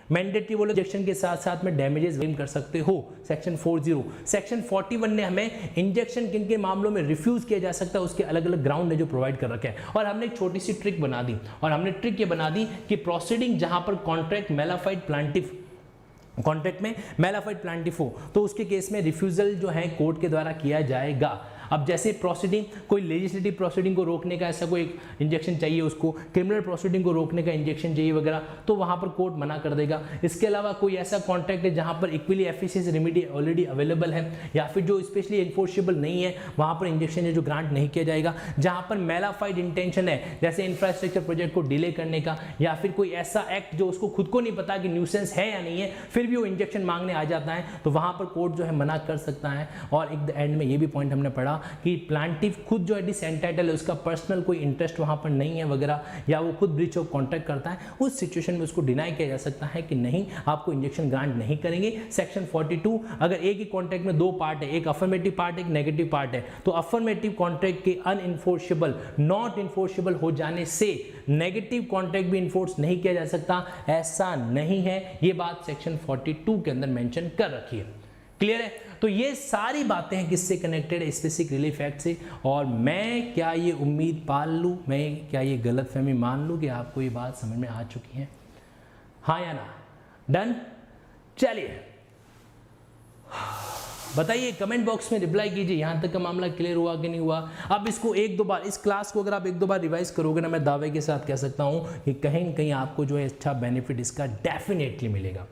मैंडेटरी बोलो इंजेक्शन के साथ साथ में डैमेजेस क्लेम कर सकते हो। सेक्शन 40, सेक्शन 41 ने हमें इंजेक्शन किन के मामलों में रिफ्यूज किया जा सकता है उसके अलग अलग ग्राउंड है जो प्रोवाइड कर रखे हैं। और हमने एक छोटी सी ट्रिक बना दी, और हमने ट्रिक ये बना दी कि प्रोसीडिंग जहां पर कॉन्ट्रैक्ट मेलाफाइड प्लांटिफ, कॉन्ट्रैक्ट में मेलाफाइड प्लांटिफ हो तो उसके केस में रिफ्यूजल जो है कोर्ट के द्वारा किया जाएगा। अब जैसे प्रोसीडिंग, कोई लेजिस्लेटिव प्रोसीडिंग को रोकने का ऐसा कोई इंजेक्शन चाहिए, उसको क्रिमिनल प्रोसीडिंग को रोकने का इंजेक्शन चाहिए वगैरह, तो वहां पर कोर्ट मना कर देगा। इसके अलावा कोई ऐसा कॉन्ट्रैक्ट है जहां पर equally efficiency remedy already available है, या फिर जो स्पेशली एनफोर्सेबल नहीं है, वहां पर इंजेक्शन है जो ग्रांट नहीं किया जाएगा। जहां पर मेलाफाइड इंटेंशन है, जैसे इंफ्रास्ट्रक्चर प्रोजेक्ट को डिले करने का, या फिर कोई ऐसा एक्ट जो उसको खुद को नहीं पता कि न्यूसेंस है या नहीं है, फिर भी वो इंजेक्शन मांगने आ जाता है, तो वहां पर कोर्ट जो है मना कर सकता है। और एक द एंड में ये भी पॉइंट हमने पढ़ा कि प्लांटिफ खुद जो है डिसएंटाइटल है, उसका पर्सनल कोई इंटरेस्ट वहां पर नहीं है वगैरह, या वो खुद ब्रीच ऑफ कॉन्ट्रैक्ट करता है, उस सिचुएशन में उसको डिनाई किया जा सकता है कि नहीं, आपको इंजेक्शन ग्रांट नहीं करेंगे। सेक्शन 42, अगर एक ही कॉन्ट्रैक्ट में दो पार्ट है, एक अफर्मेटिव पार्ट, एक नेगेटिव पार्ट है, तो अफर्मेटिव कॉन्ट्रैक्ट के अनइंफोर्सेबल, नॉट इन्फोर्सेबल हो जाने से नेगेटिव कॉन्ट्रैक्ट भी इन्फोर्स नहीं किया जा सकता, ऐसा नहीं है। ये बात सेक्शन 42 के अंदर मेंशन कर रखी है। क्लियर है? तो ये सारी बातें हैं किससे कनेक्टेड है, स्पेसिफिक रिलीफ एक्ट से। और मैं क्या ये उम्मीद पाल लूँ, मैं क्या ये गलतफहमी मान लूँ कि आपको ये बात समझ में आ चुकी है, हाँ या ना? डन? चलिए बताइए, कमेंट बॉक्स में रिप्लाई कीजिए, यहां तक का मामला क्लियर हुआ कि नहीं हुआ। अब इसको एक दो बार, इस क्लास को अगर आप एक दो बार रिवाइज करोगे ना, मैं दावे के साथ कह सकता हूं कि कहीं न कहीं आपको जो है अच्छा बेनिफिट इसका डेफिनेटली मिलेगा,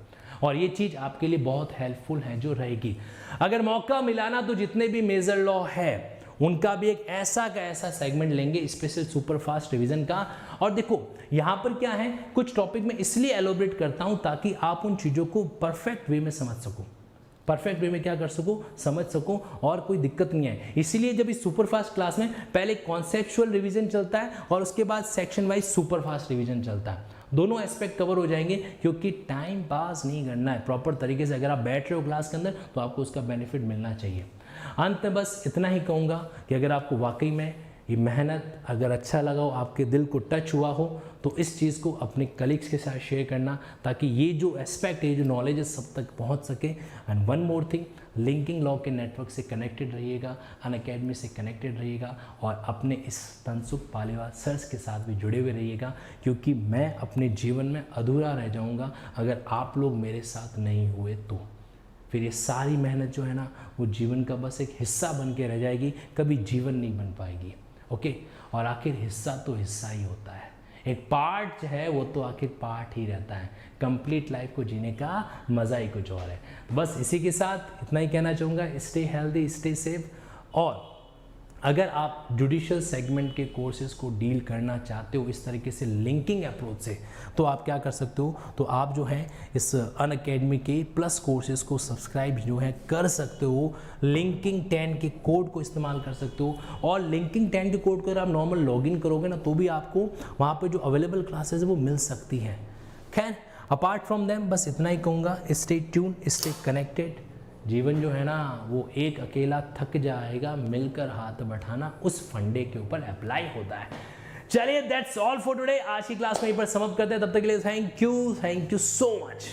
और ये चीज आपके लिए बहुत हेल्पफुल है जो रहेगी। अगर मौका मिला ना तो जितने भी मेजर लॉ है उनका भी एक ऐसा का ऐसा सेगमेंट लेंगे स्पेशल सुपरफास्ट रिवीजन का। और देखो यहां पर क्या है, कुछ टॉपिक में इसलिए एलोबरेट करता हूं ताकि आप उन चीजों को परफेक्ट वे में समझ सको, परफेक्ट वे में क्या कर सको, समझ सको, और कोई दिक्कत नहीं है। इसीलिए जब इस सुपरफास्ट क्लास में पहले कॉन्सेप्चुअल रिवीजन चलता है और उसके बाद सेक्शन वाइज सुपरफास्ट रिवीजन चलता है, दोनों एस्पेक्ट कवर हो जाएंगे, क्योंकि टाइम पास नहीं करना है प्रॉपर तरीके से। अगर आप बैठ रहे हो क्लास के अंदर तो आपको उसका बेनिफिट मिलना चाहिए। अंत में बस इतना ही कहूँगा कि अगर आपको वाकई में ये मेहनत अगर अच्छा लगा हो, आपके दिल को टच हुआ हो, तो इस चीज़ को अपने कलीग्स के साथ शेयर करना, ताकि ये जो एस्पेक्ट है, ये जो नॉलेज है, सब तक पहुंच सके। And one more thing, linking law के नेटवर्क से कनेक्टेड रहिएगा, अनअकैडमी से कनेक्टेड रहिएगा, और अपने इस तनसुख पालीवाल सर्स के साथ भी जुड़े हुए रहिएगा, क्योंकि मैं अपने जीवन में अधूरा रह जाऊंगा अगर आप लोग मेरे साथ नहीं हुए तो। फिर ये सारी मेहनत जो है ना, वो जीवन का बस एक हिस्सा बन के रह जाएगी, कभी जीवन नहीं बन पाएगी। ओके, और आखिर हिस्सा तो हिस्सा ही होता है, एक पार्ट जो है वो तो आखिर पार्ट ही रहता है। कंप्लीट लाइफ को जीने का मज़ा ही कुछ और है। बस इसी के साथ इतना ही कहना चाहूँगा, स्टे हेल्दी, स्टे सेफ। और अगर आप जुडिशियल सेगमेंट के कोर्सेज को डील करना चाहते हो इस तरीके से लिंकिंग अप्रोच से, तो आप क्या कर सकते हो, तो आप जो है इस अनअकैडमी के प्लस कोर्सेज को सब्सक्राइब जो है कर सकते हो। लिंकिंग 10 के कोड को इस्तेमाल कर सकते हो, और लिंकिंग 10 के कोड को अगर आप नॉर्मल लॉगिन करोगे ना, तो भी आपको वहाँ पर जो अवेलेबल क्लासेज है वो मिल सकती हैं। खैर, अपार्ट फ्रॉम देम बस इतना ही कहूँगा, स्टे ट्यून, स्टे कनेक्टेड। जीवन जो है ना, वो एक अकेला थक जाएगा, मिलकर हाथ बढ़ाना उस फंडे के ऊपर अप्लाई होता है। चलिए, दैट्स ऑल फॉर टुडे। आज की क्लास में यहीं पर समाप्त करते हैं। तब तक के लिए थैंक यू सो मच।